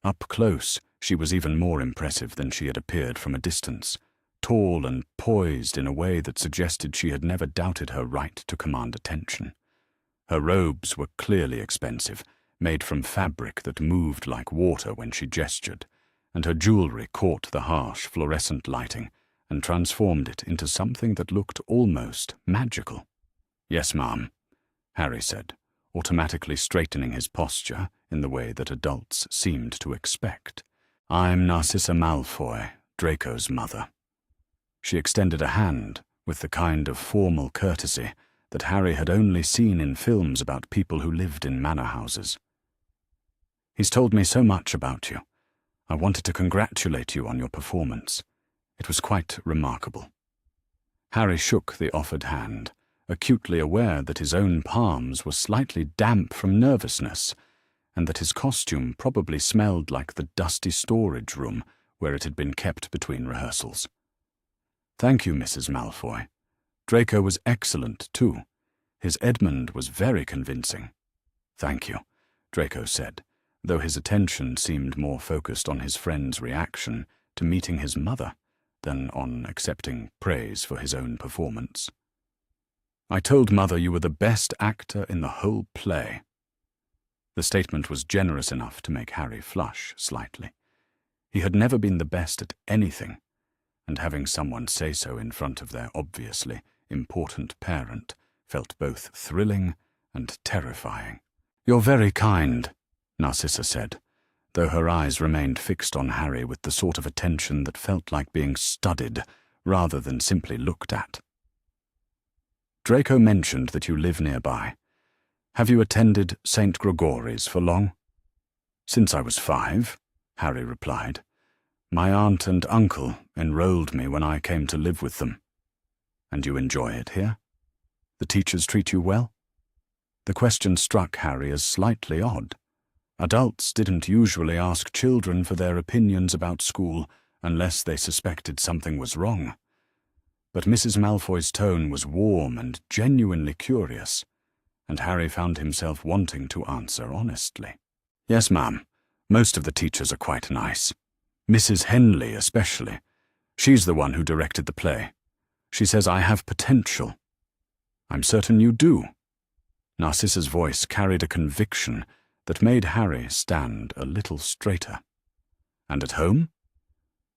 Up close, she was even more impressive than she had appeared from a distance, tall and poised in a way that suggested she had never doubted her right to command attention. Her robes were clearly expensive, made from fabric that moved like water when she gestured, and her jewelry caught the harsh fluorescent lighting and transformed it into something that looked almost magical. "Yes, ma'am," Harry said, automatically straightening his posture in the way that adults seemed to expect. "I'm Narcissa Malfoy, Draco's mother." She extended a hand with the kind of formal courtesy that Harry had only seen in films about people who lived in manor houses. "He's told me so much about you. I wanted to congratulate you on your performance. It was quite remarkable." Harry shook the offered hand, acutely aware that his own palms were slightly damp from nervousness, and that his costume probably smelled like the dusty storage room where it had been kept between rehearsals. "Thank you, Mrs. Malfoy. Draco was excellent, too. His Edmund was very convincing." "Thank you," Draco said, though his attention seemed more focused on his friend's reaction to meeting his mother than on accepting praise for his own performance. "I told Mother you were the best actor in the whole play." The statement was generous enough to make Harry flush slightly. He had never been the best at anything, and having someone say so in front of their obviously important parent felt both thrilling and terrifying. "You're very kind," Narcissa said, though her eyes remained fixed on Harry with the sort of attention that felt like being studied rather than simply looked at. "Draco mentioned that you live nearby. Have you attended St. Gregory's for long?" "Since I was 5, Harry replied. "My aunt and uncle enrolled me when I came to live with them." "And you enjoy it here? The teachers treat you well?" The question struck Harry as slightly odd. Adults didn't usually ask children for their opinions about school unless they suspected something was wrong. But Mrs. Malfoy's tone was warm and genuinely curious, and Harry found himself wanting to answer honestly. "Yes, ma'am. Most of the teachers are quite nice. Mrs. Henley especially. She's the one who directed the play. She says I have potential." "I'm certain you do." Narcissa's voice carried a conviction that made Harry stand a little straighter. "And at home?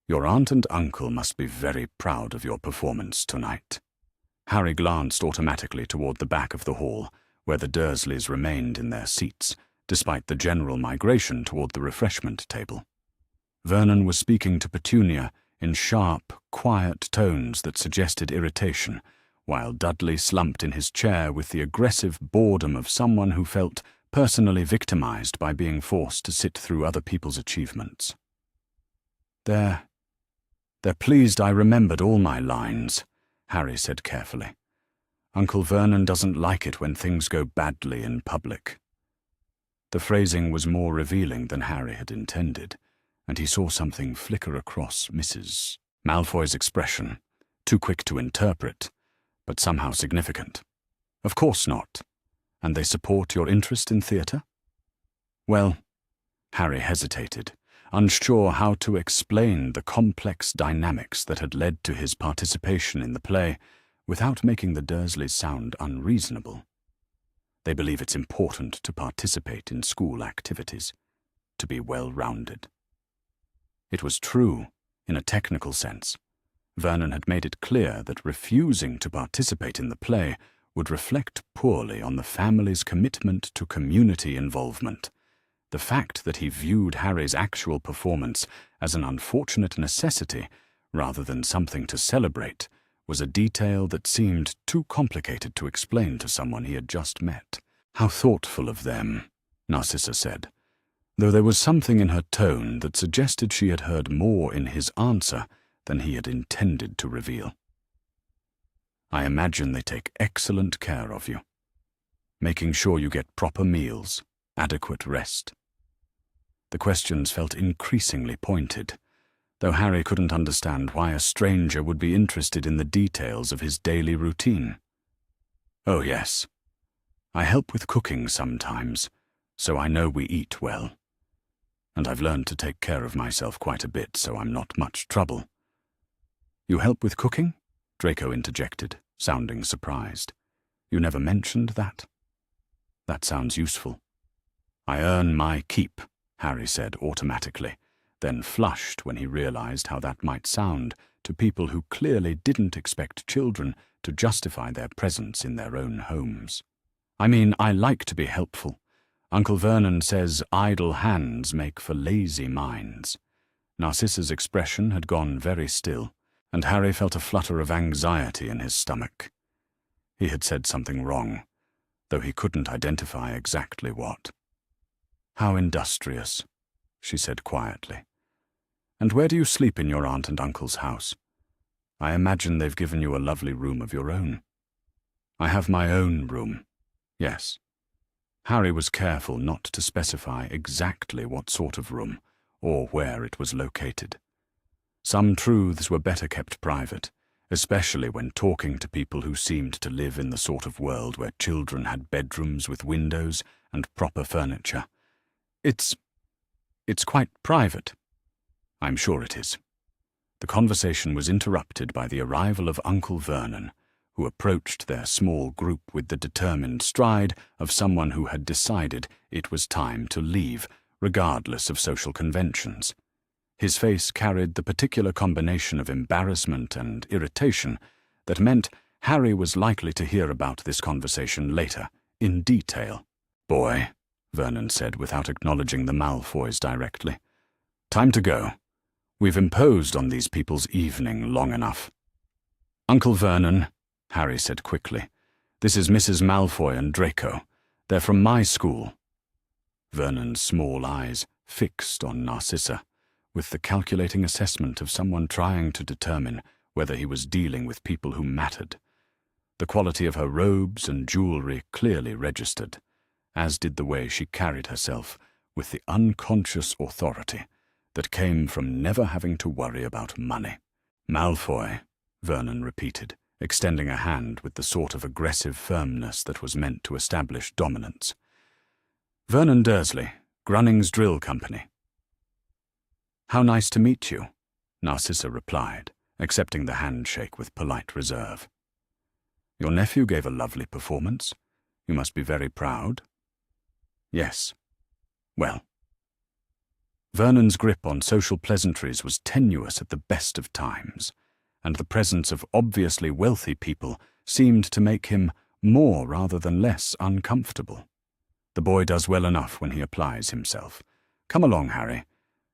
Your aunt and uncle must be very proud of your performance tonight." Harry glanced automatically toward the back of the hall, where the Dursleys remained in their seats, despite the general migration toward the refreshment table. Vernon was speaking to Petunia in sharp, quiet tones that suggested irritation, while Dudley slumped in his chair with the aggressive boredom of someone who felt personally victimized by being forced to sit through other people's achievements. They're pleased I remembered all my lines, Harry said carefully. Uncle Vernon doesn't like it when things go badly in public. The phrasing was more revealing than Harry had intended, and he saw something flicker across Mrs. Malfoy's expression, too quick to interpret, but somehow significant. Of course not. And they support your interest in theatre? Well, Harry hesitated, unsure how to explain the complex dynamics that had led to his participation in the play without making the Dursleys sound unreasonable. They believe it's important to participate in school activities, to be well-rounded. It was true, in a technical sense. Vernon had made it clear that refusing to participate in the play would reflect poorly on the family's commitment to community involvement. The fact that he viewed Harry's actual performance as an unfortunate necessity rather than something to celebrate was a detail that seemed too complicated to explain to someone he had just met. How thoughtful of them, Narcissa said, though there was something in her tone that suggested she had heard more in his answer than he had intended to reveal. I imagine they take excellent care of you, making sure you get proper meals, adequate rest. The questions felt increasingly pointed, though Harry couldn't understand why a stranger would be interested in the details of his daily routine. Oh yes, I help with cooking sometimes, so I know we eat well. And I've learned to take care of myself quite a bit, so I'm not much trouble. You help with cooking? Draco interjected, sounding surprised. You never mentioned that? That sounds useful. I earn my keep, Harry said automatically, then flushed when he realized how that might sound to people who clearly didn't expect children to justify their presence in their own homes. I mean, I like to be helpful. Uncle Vernon says idle hands make for lazy minds. Narcissa's expression had gone very still, and Harry felt a flutter of anxiety in his stomach. He had said something wrong, though he couldn't identify exactly what. How industrious, she said quietly. And where do you sleep in your aunt and uncle's house? I imagine they've given you a lovely room of your own. I have my own room, yes. Harry was careful not to specify exactly what sort of room, or where it was located. Some truths were better kept private, especially when talking to people who seemed to live in the sort of world where children had bedrooms with windows and proper furniture. It's quite private. I'm sure it is. The conversation was interrupted by the arrival of Uncle Vernon, who approached their small group with the determined stride of someone who had decided it was time to leave, regardless of social conventions. His face carried the particular combination of embarrassment and irritation that meant Harry was likely to hear about this conversation later, in detail. Boy, Vernon said without acknowledging the Malfoys directly. Time to go. We've imposed on these people's evening long enough. Uncle Vernon, Harry said quickly, this is Mrs. Malfoy and Draco. They're from my school. Vernon's small eyes fixed on Narcissa, with the calculating assessment of someone trying to determine whether he was dealing with people who mattered. The quality of her robes and jewelry clearly registered, as did the way she carried herself with the unconscious authority that came from never having to worry about money. Malfoy, Vernon repeated, extending a hand with the sort of aggressive firmness that was meant to establish dominance. Vernon Dursley, Grunning's Drill Company. How nice to meet you, Narcissa replied, accepting the handshake with polite reserve. Your nephew gave a lovely performance. You must be very proud. Yes. Well. Vernon's grip on social pleasantries was tenuous at the best of times, and the presence of obviously wealthy people seemed to make him more rather than less uncomfortable. The boy does well enough when he applies himself. Come along, Harry.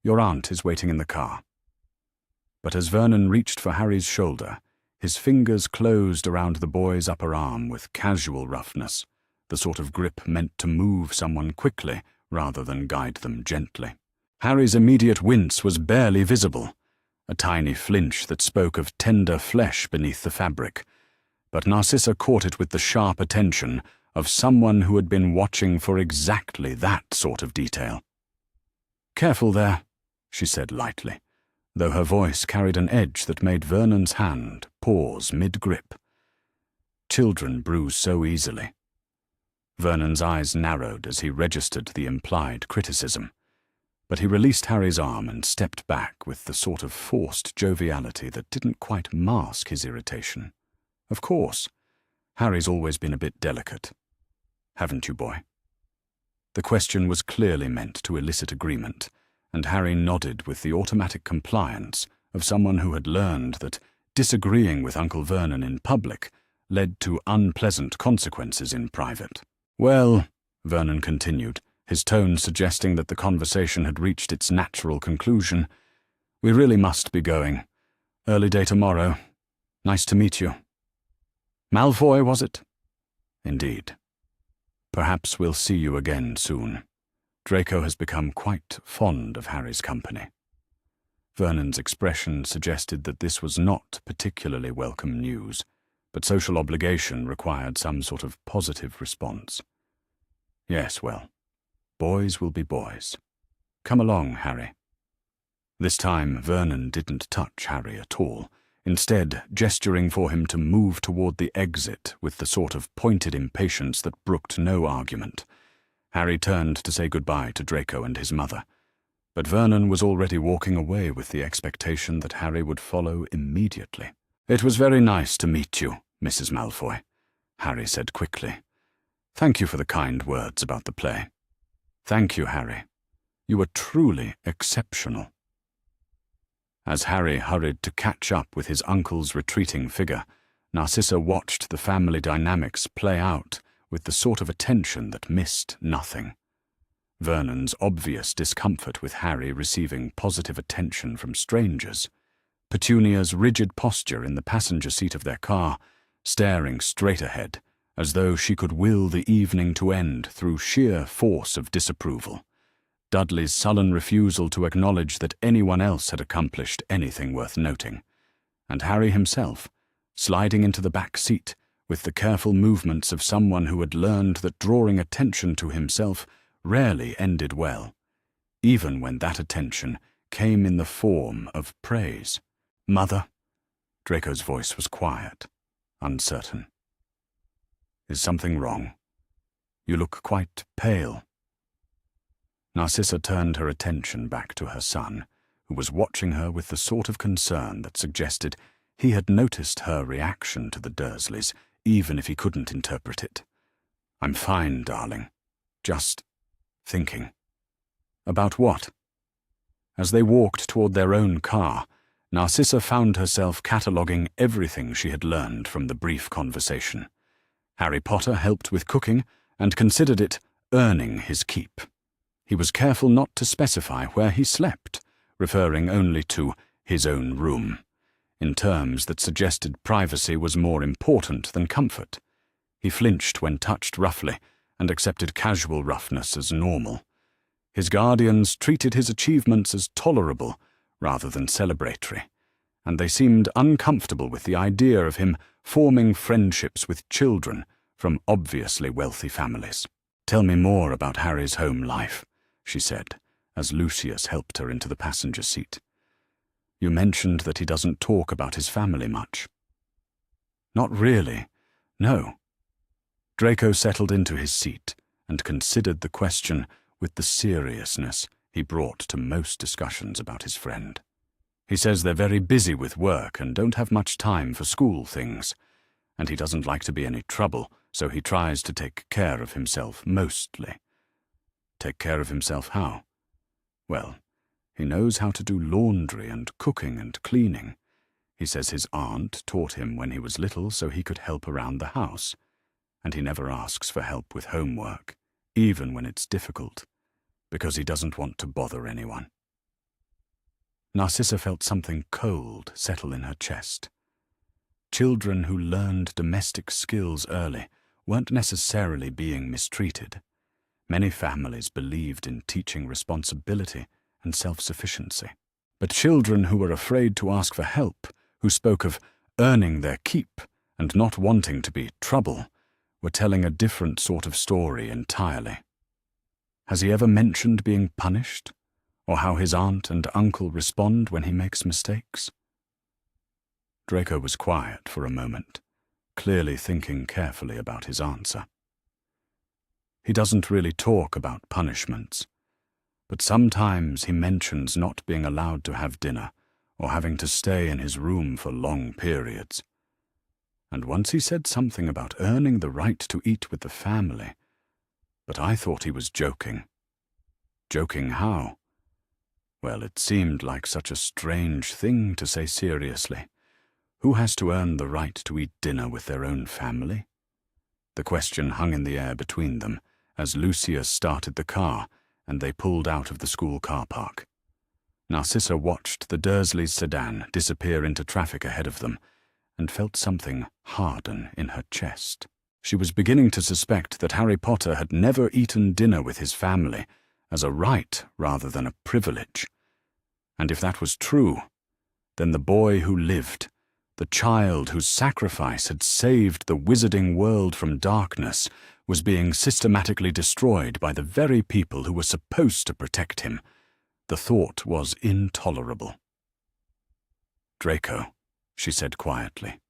Your aunt is waiting in the car. But as Vernon reached for Harry's shoulder, his fingers closed around the boy's upper arm with casual roughness, the sort of grip meant to move someone quickly rather than guide them gently. Harry's immediate wince was barely visible, a tiny flinch that spoke of tender flesh beneath the fabric, but Narcissa caught it with the sharp attention of someone who had been watching for exactly that sort of detail. "Careful there," she said lightly, though her voice carried an edge that made Vernon's hand pause mid-grip. Children bruise so easily. Vernon's eyes narrowed as he registered the implied criticism, but he released Harry's arm and stepped back with the sort of forced joviality that didn't quite mask his irritation. Of course, Harry's always been a bit delicate. Haven't you, boy? The question was clearly meant to elicit agreement, and Harry nodded with the automatic compliance of someone who had learned that disagreeing with Uncle Vernon in public led to unpleasant consequences in private. "Well," Vernon continued, his tone suggesting that the conversation had reached its natural conclusion, "we really must be going. Early day tomorrow. Nice to meet you." "Malfoy, was it?" "Indeed. Perhaps we'll see you again soon. Draco has become quite fond of Harry's company." Vernon's expression suggested that this was not particularly welcome news, but social obligation required some sort of positive response. "Yes, well, boys will be boys. Come along, Harry." This time Vernon didn't touch Harry at all, instead gesturing for him to move toward the exit with the sort of pointed impatience that brooked no argument. Harry turned to say goodbye to Draco and his mother, but Vernon was already walking away with the expectation that Harry would follow immediately. "It was very nice to meet you, Mrs. Malfoy," Harry said quickly. "Thank you for the kind words about the play." "Thank you, Harry. You were truly exceptional." As Harry hurried to catch up with his uncle's retreating figure, Narcissa watched the family dynamics play out with the sort of attention that missed nothing. Vernon's obvious discomfort with Harry receiving positive attention from strangers, Petunia's rigid posture in the passenger seat of their car, staring straight ahead, as though she could will the evening to end through sheer force of disapproval, Dudley's sullen refusal to acknowledge that anyone else had accomplished anything worth noting, and Harry himself, sliding into the back seat with the careful movements of someone who had learned that drawing attention to himself rarely ended well, even when that attention came in the form of praise. "Mother?" Draco's voice was quiet, uncertain. "Is something wrong? You look quite pale." Narcissa turned her attention back to her son, who was watching her with the sort of concern that suggested he had noticed her reaction to the Dursleys, even if he couldn't interpret it. "I'm fine, darling. Just thinking." "About what?" As they walked toward their own car, Narcissa found herself cataloguing everything she had learned from the brief conversation. Harry Potter helped with cooking and considered it earning his keep. He was careful not to specify where he slept, referring only to his own room, in terms that suggested privacy was more important than comfort. He flinched when touched roughly and accepted casual roughness as normal. His guardians treated his achievements as tolerable rather than celebratory, and they seemed uncomfortable with the idea of him forming friendships with children from obviously wealthy families. "Tell me more about Harry's home life," she said, as Lucius helped her into the passenger seat. "You mentioned that he doesn't talk about his family much." "Not really, no." Draco settled into his seat and considered the question with the seriousness he brought to most discussions about his friend. "He says they're very busy with work and don't have much time for school things, and he doesn't like to be any trouble, so he tries to take care of himself mostly." "Take care of himself how?" "Well, he knows how to do laundry and cooking and cleaning. He says his aunt taught him when he was little so he could help around the house, and he never asks for help with homework, even when it's difficult, because he doesn't want to bother anyone. Narcissa felt something cold settle in her chest. Children who learned domestic skills early weren't necessarily being mistreated. Many families believed in teaching responsibility and self-sufficiency. But children who were afraid to ask for help, who spoke of earning their keep and not wanting to be trouble, were telling a different sort of story entirely. Has he ever mentioned being punished, or how his aunt and uncle respond when he makes mistakes? Draco was quiet for a moment, clearly thinking carefully about his answer. He doesn't really talk about punishments, but sometimes he mentions not being allowed to have dinner or having to stay in his room for long periods. And once he said something about earning the right to eat with the family, but I thought he was joking. Joking how? Well, it seemed like such a strange thing to say seriously. Who has to earn the right to eat dinner with their own family? The question hung in the air between them as Lucius started the car and they pulled out of the school car park. Narcissa watched the Dursleys' sedan disappear into traffic ahead of them and felt something harden in her chest. She was beginning to suspect that Harry Potter had never eaten dinner with his family as a right rather than a privilege. And if that was true, then the boy who lived, the child whose sacrifice had saved the wizarding world from darkness, was being systematically destroyed by the very people who were supposed to protect him. The thought was intolerable. "Draco," she said quietly,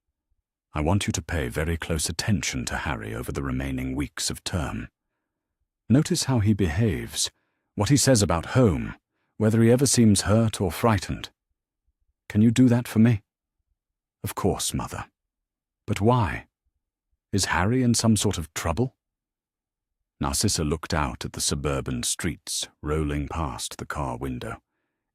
"I want you to pay very close attention to Harry over the remaining weeks of term. Notice how he behaves, what he says about home, whether he ever seems hurt or frightened. Can you do that for me?" "Of course, Mother. But why? Is Harry in some sort of trouble?" Narcissa looked out at the suburban streets rolling past the car window,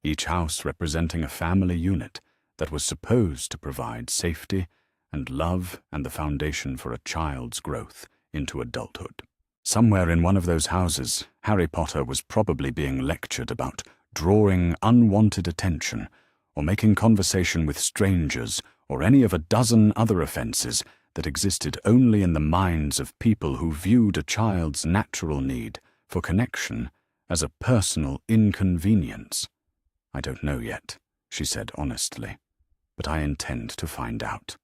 each house representing a family unit that was supposed to provide safety and love and the foundation for a child's growth into adulthood. Somewhere in one of those houses, Harry Potter was probably being lectured about drawing unwanted attention or making conversation with strangers or any of a dozen other offenses that existed only in the minds of people who viewed a child's natural need for connection as a personal inconvenience. "I don't know yet," she said honestly, "but I intend to find out."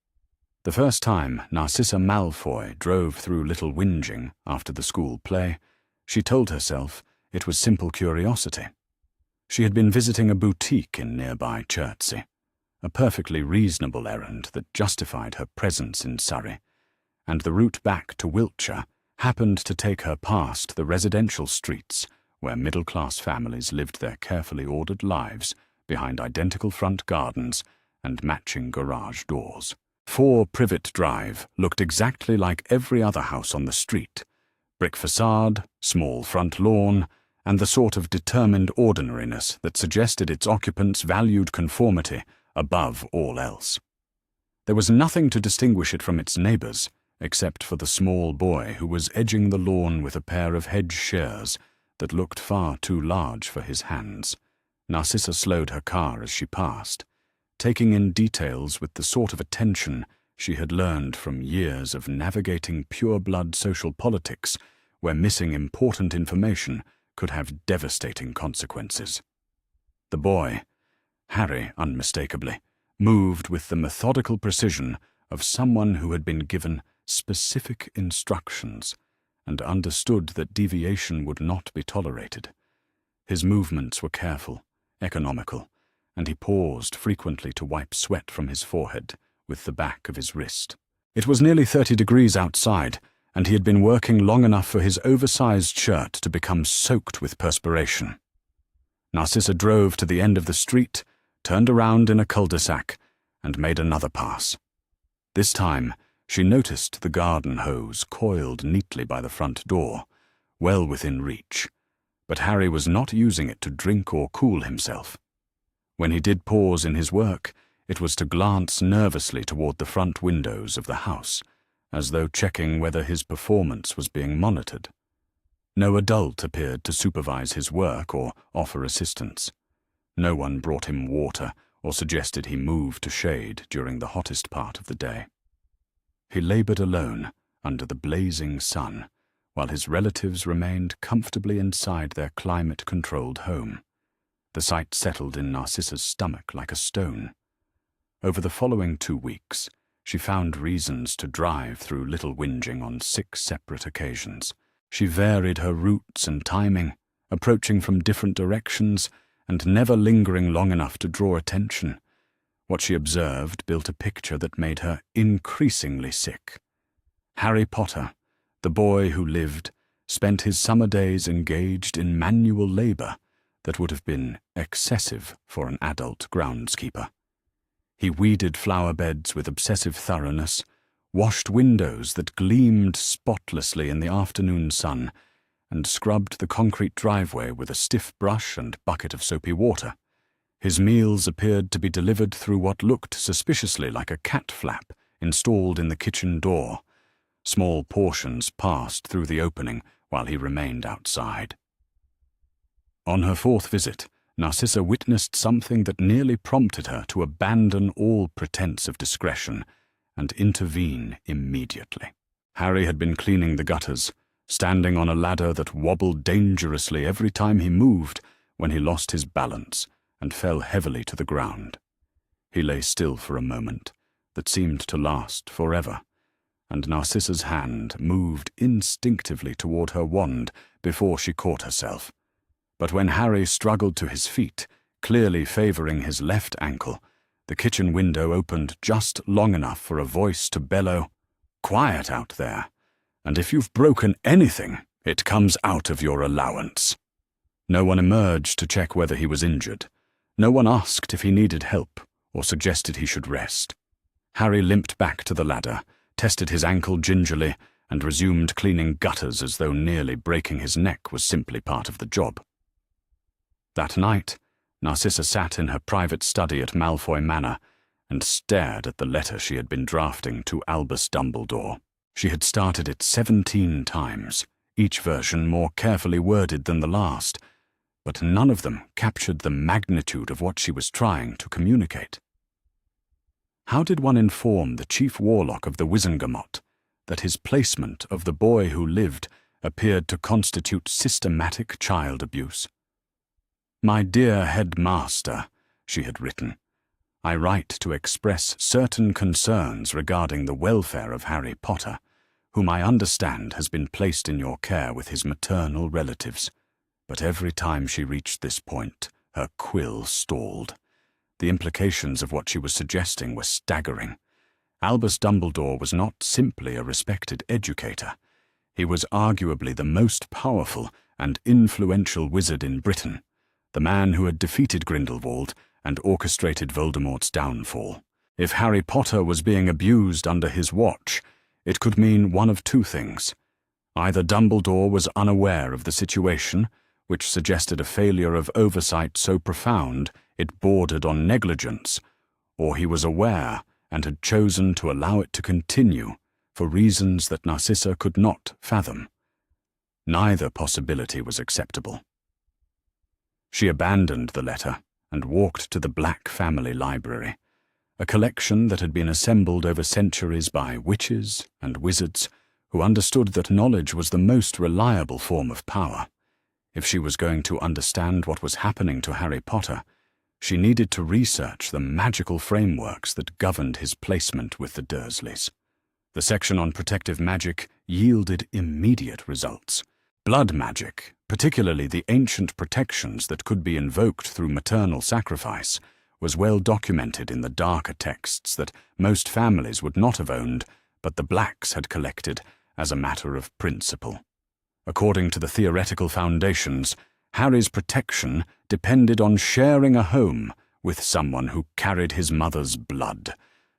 The first time Narcissa Malfoy drove through Little Whinging after the school play, she told herself it was simple curiosity. She had been visiting a boutique in nearby Chertsey, a perfectly reasonable errand that justified her presence in Surrey, and the route back to Wiltshire happened to take her past the residential streets where middle-class families lived their carefully ordered lives behind identical front gardens and matching garage doors. 4 Privet Drive looked exactly like every other house on the street: brick facade, small front lawn, and the sort of determined ordinariness that suggested its occupants valued conformity above all else. There was nothing to distinguish it from its neighbours, except for the small boy who was edging the lawn with a pair of hedge shears that looked far too large for his hands. Narcissa slowed her car as she passed, taking in details with the sort of attention she had learned from years of navigating pure-blood social politics where missing important information could have devastating consequences. The boy, Harry unmistakably, moved with the methodical precision of someone who had been given specific instructions and understood that deviation would not be tolerated. His movements were careful, economical, and he paused frequently to wipe sweat from his forehead with the back of his wrist. It was nearly 30 degrees outside, and he had been working long enough for his oversized shirt to become soaked with perspiration. Narcissa drove to the end of the street, turned around in a cul-de-sac, and made another pass. This time, she noticed the garden hose coiled neatly by the front door, well within reach, but Harry was not using it to drink or cool himself. When he did pause in his work, It was to glance nervously toward the front windows of the house, as though checking whether his performance was being monitored. No adult appeared to supervise his work or offer assistance. No one brought him water or suggested he move to shade during the hottest part of the day. He labored alone under the blazing sun, while his relatives remained comfortably inside their climate-controlled home. The sight settled in Narcissa's stomach like a stone. Over the following 2 weeks, she found reasons to drive through Little Whinging on 6 separate occasions. She varied her routes and timing, approaching from different directions and never lingering long enough to draw attention. What she observed built a picture that made her increasingly sick. Harry Potter, the boy who lived, spent his summer days engaged in manual labor that would have been excessive for an adult groundskeeper. He weeded flower beds with obsessive thoroughness, washed windows that gleamed spotlessly in the afternoon sun, and scrubbed the concrete driveway with a stiff brush and bucket of soapy water. His meals appeared to be delivered through what looked suspiciously like a cat flap installed in the kitchen door. Small portions passed through the opening while he remained outside. On her 4th visit, Narcissa witnessed something that nearly prompted her to abandon all pretense of discretion and intervene immediately. Harry had been cleaning the gutters, standing on a ladder that wobbled dangerously every time he moved when he lost his balance and fell heavily to the ground. He lay still for a moment that seemed to last forever, and Narcissa's hand moved instinctively toward her wand before she caught herself. But when Harry struggled to his feet, clearly favoring his left ankle, the kitchen window opened just long enough for a voice to bellow, "Quiet out there, and if you've broken anything, it comes out of your allowance." No one emerged to check whether he was injured. No one asked if he needed help or suggested he should rest. Harry limped back to the ladder, tested his ankle gingerly, and resumed cleaning gutters as though nearly breaking his neck was simply part of the job. That night, Narcissa sat in her private study at Malfoy Manor and stared at the letter she had been drafting to Albus Dumbledore. She had started it 17 times, each version more carefully worded than the last, but none of them captured the magnitude of what she was trying to communicate. How did one inform the chief warlock of the Wizengamot that his placement of the boy who lived appeared to constitute systematic child abuse? "My dear headmaster," she had written, "I write to express certain concerns regarding the welfare of Harry Potter, whom I understand has been placed in your care with his maternal relatives." But every time she reached this point, her quill stalled. The implications of what she was suggesting were staggering. Albus Dumbledore was not simply a respected educator. He was arguably the most powerful and influential wizard in Britain, the man who had defeated Grindelwald and orchestrated Voldemort's downfall. If Harry Potter was being abused under his watch, it could mean one of 2 things. Either Dumbledore was unaware of the situation, which suggested a failure of oversight so profound it bordered on negligence, or he was aware and had chosen to allow it to continue for reasons that Narcissa could not fathom. Neither possibility was acceptable. She abandoned the letter and walked to the Black Family Library, a collection that had been assembled over centuries by witches and wizards who understood that knowledge was the most reliable form of power. If she was going to understand what was happening to Harry Potter, she needed to research the magical frameworks that governed his placement with the Dursleys. The section on protective magic yielded immediate results. Blood magic, particularly the ancient protections that could be invoked through maternal sacrifice, was well documented in the darker texts that most families would not have owned, but the Blacks had collected as a matter of principle. According to the theoretical foundations, Harry's protection depended on sharing a home with someone who carried his mother's blood,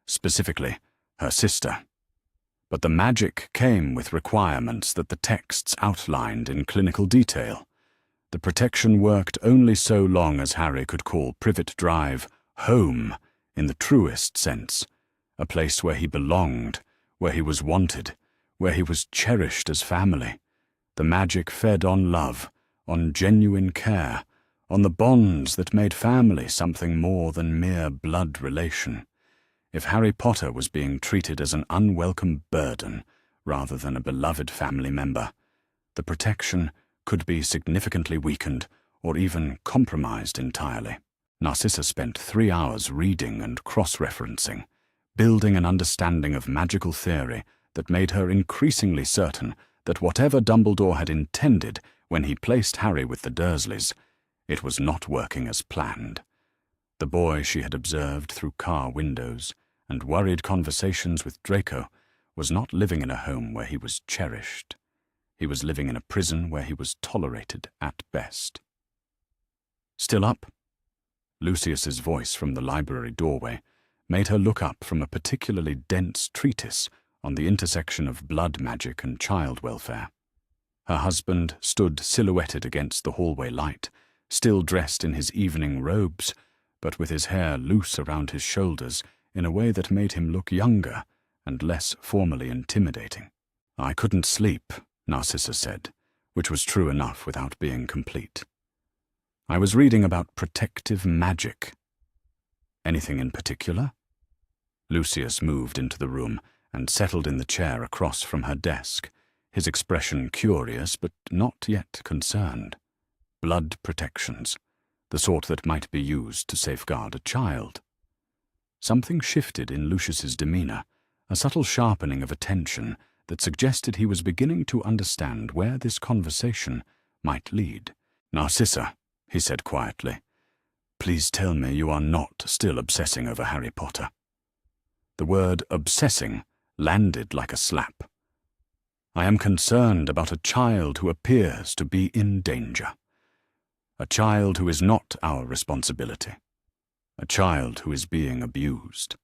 specifically her sister. But the magic came with requirements that the texts outlined in clinical detail. The protection worked only so long as Harry could call Privet Drive home in the truest sense, a place where he belonged, where he was wanted, where he was cherished as family. The magic fed on love, on genuine care, on the bonds that made family something more than mere blood relation. If Harry Potter was being treated as an unwelcome burden rather than a beloved family member, the protection could be significantly weakened or even compromised entirely. Narcissa spent 3 hours reading and cross-referencing, building an understanding of magical theory that made her increasingly certain that whatever Dumbledore had intended when he placed Harry with the Dursleys, it was not working as planned. The boy she had observed through car windows and worried conversations with Draco was not living in a home where he was cherished. He was living in a prison where he was tolerated at best. "Still up?" Lucius's voice from the library doorway made her look up from a particularly dense treatise on the intersection of blood magic and child welfare. Her husband stood silhouetted against the hallway light, still dressed in his evening robes, but with his hair loose around his shoulders in a way that made him look younger and less formally intimidating. "I couldn't sleep," Narcissa said, which was true enough without being complete. "I was reading about protective magic." "Anything in particular?" Lucius moved into the room and settled in the chair across from her desk, his expression curious but not yet concerned. "Blood protections, the sort that might be used to safeguard a child." Something shifted in Lucius's demeanor, a subtle sharpening of attention that suggested he was beginning to understand where this conversation might lead. "Narcissa," he said quietly, "please tell me you are not still obsessing over Harry Potter." The word obsessing landed like a slap. "I am concerned about a child who appears to be in danger. A child who is not our responsibility. A child who is being abused."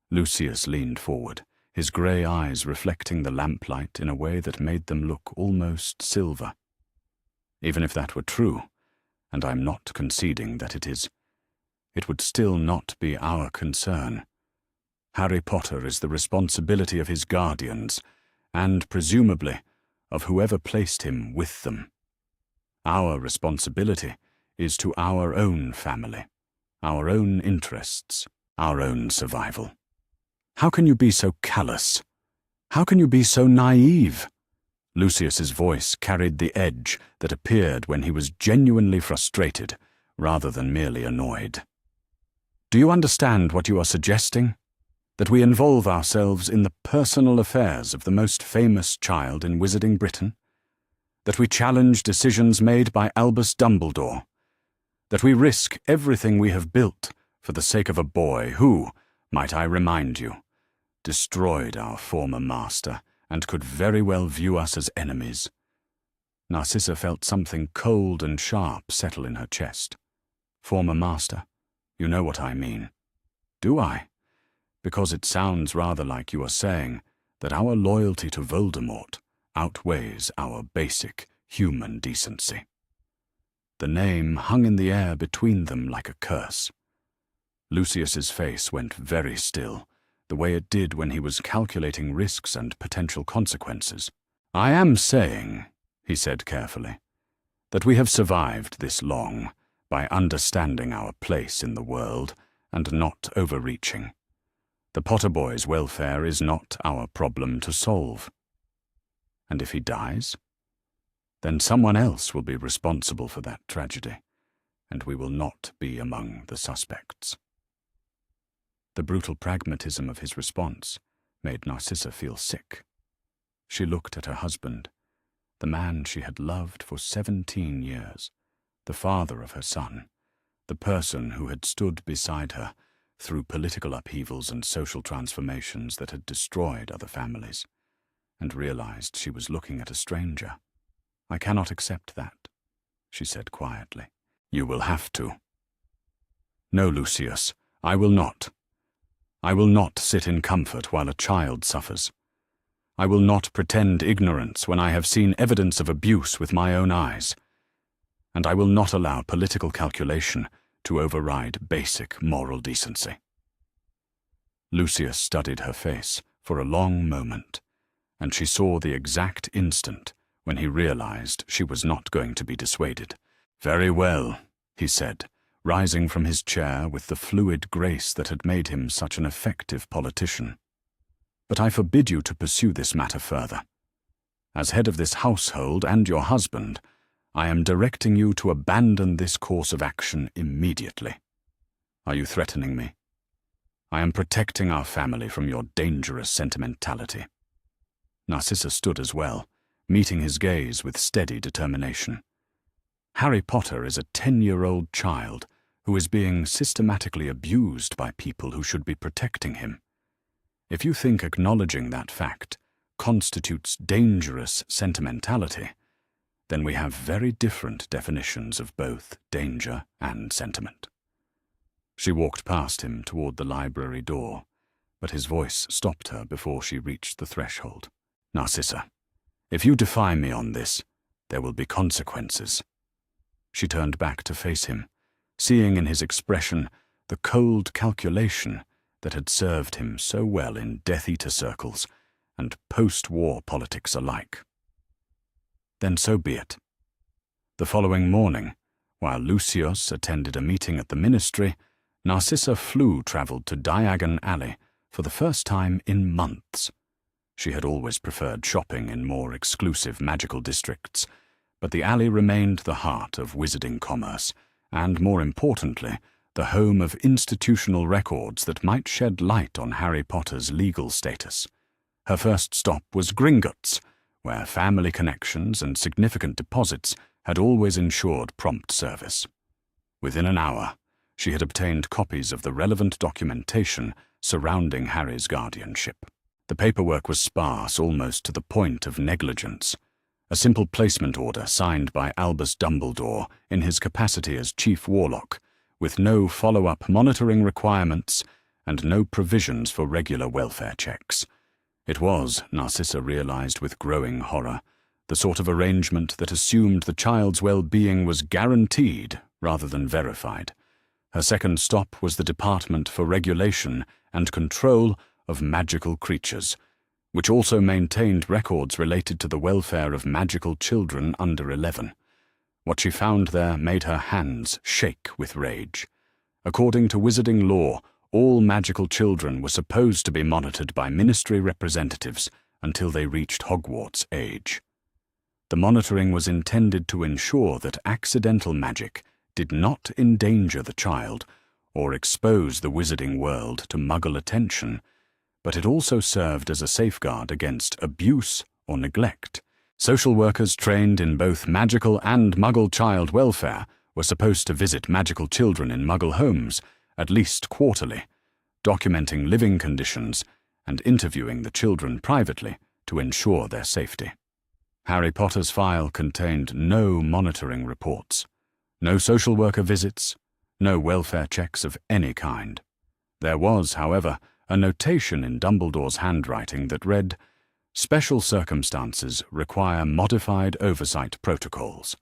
Lucius leaned forward, his grey eyes reflecting the lamplight in a way that made them look almost silver. "Even if that were true, and I'm not conceding that it is, it would still not be our concern. Harry Potter is the responsibility of his guardians, and presumably of whoever placed him with them. Our responsibility is to our own family, our own interests, our own survival." "How can you be so callous? How can you be so naive?" Lucius's voice carried the edge that appeared when he was genuinely frustrated rather than merely annoyed. "Do you understand what you are suggesting? That we involve ourselves in the personal affairs of the most famous child in Wizarding Britain? That we challenge decisions made by Albus Dumbledore? That we risk everything we have built for the sake of a boy who, might I remind you, destroyed our former master and could very well view us as enemies?" Narcissa felt something cold and sharp settle in her chest. "Former master? You know what I mean." "Do I? Because it sounds rather like you are saying that our loyalty to Voldemort outweighs our basic human decency." The name hung in the air between them like a curse. Lucius's face went very still, the way it did when he was calculating risks and potential consequences. "I am saying," he said carefully, "that we have survived this long by understanding our place in the world and not overreaching. The Potter boy's welfare is not our problem to solve. And if he dies, then someone else will be responsible for that tragedy, and we will not be among the suspects." The brutal pragmatism of his response made Narcissa feel sick. She looked at her husband, the man she had loved for 17 years, the father of her son, the person who had stood beside her through political upheavals and social transformations that had destroyed other families, and realized she was looking at a stranger. "I cannot accept that," she said quietly. "You will have to." "No, Lucius, I will not. I will not sit in comfort while a child suffers. I will not pretend ignorance when I have seen evidence of abuse with my own eyes. And I will not allow political calculation to override basic moral decency." Lucius studied her face for a long moment, and she saw the exact instant when he realized she was not going to be dissuaded. "Very well," he said, rising from his chair with the fluid grace that had made him such an effective politician. "But I forbid you to pursue this matter further. As head of this household and your husband, I am directing you to abandon this course of action immediately. Are you threatening me? I am protecting our family from your dangerous sentimentality." Narcissa stood as well, meeting his gaze with steady determination. Harry Potter is a 10-year-old child who is being systematically abused by people who should be protecting him. If you think acknowledging that fact constitutes dangerous sentimentality, then we have very different definitions of both danger and sentiment. She walked past him toward the library door, but his voice stopped her before she reached the threshold. "Narcissa, if you defy me on this, there will be consequences." She turned back to face him, seeing in his expression the cold calculation that had served him so well in Death Eater circles and post-war politics alike. Then so be it. The following morning, while Lucius attended a meeting at the ministry, Narcissa traveled to Diagon Alley for the first time in months. She had always preferred shopping in more exclusive magical districts, but the alley remained the heart of wizarding commerce, and more importantly, the home of institutional records that might shed light on Harry Potter's legal status. Her first stop was Gringotts, where family connections and significant deposits had always ensured prompt service. Within an hour, she had obtained copies of the relevant documentation surrounding Harry's guardianship. The paperwork was sparse almost to the point of negligence. A simple placement order signed by Albus Dumbledore in his capacity as Chief Warlock, with no follow-up monitoring requirements and no provisions for regular welfare checks. It was, Narcissa realized with growing horror, the sort of arrangement that assumed the child's well-being was guaranteed rather than verified. Her second stop was the Department for Regulation and Control of Magical Creatures, which also maintained records related to the welfare of magical children under 11. What she found there made her hands shake with rage. According to wizarding law, all magical children were supposed to be monitored by ministry representatives until they reached Hogwarts age. The monitoring was intended to ensure that accidental magic did not endanger the child or expose the wizarding world to Muggle attention, but it also served as a safeguard against abuse or neglect. Social workers trained in both magical and Muggle child welfare were supposed to visit magical children in Muggle homes at least quarterly, documenting living conditions and interviewing the children privately to ensure their safety. Harry Potter's file contained no monitoring reports, no social worker visits, no welfare checks of any kind. There was, however, a notation in Dumbledore's handwriting that read, "Special circumstances require modified oversight protocols.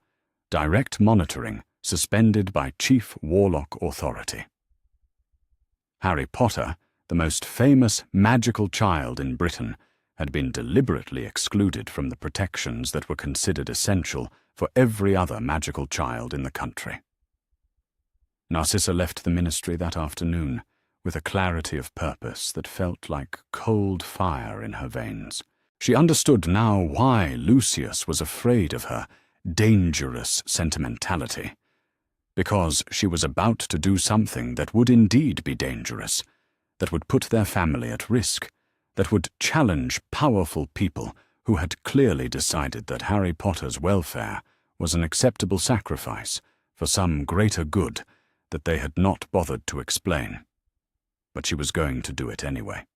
Direct monitoring suspended by Chief Warlock authority." Harry Potter, the most famous magical child in Britain, had been deliberately excluded from the protections that were considered essential for every other magical child in the country. Narcissa left the ministry that afternoon with a clarity of purpose that felt like cold fire in her veins. She understood now why Lucius was afraid of her dangerous sentimentality. Because she was about to do something that would indeed be dangerous, that would put their family at risk, that would challenge powerful people who had clearly decided that Harry Potter's welfare was an acceptable sacrifice for some greater good that they had not bothered to explain. But she was going to do it anyway.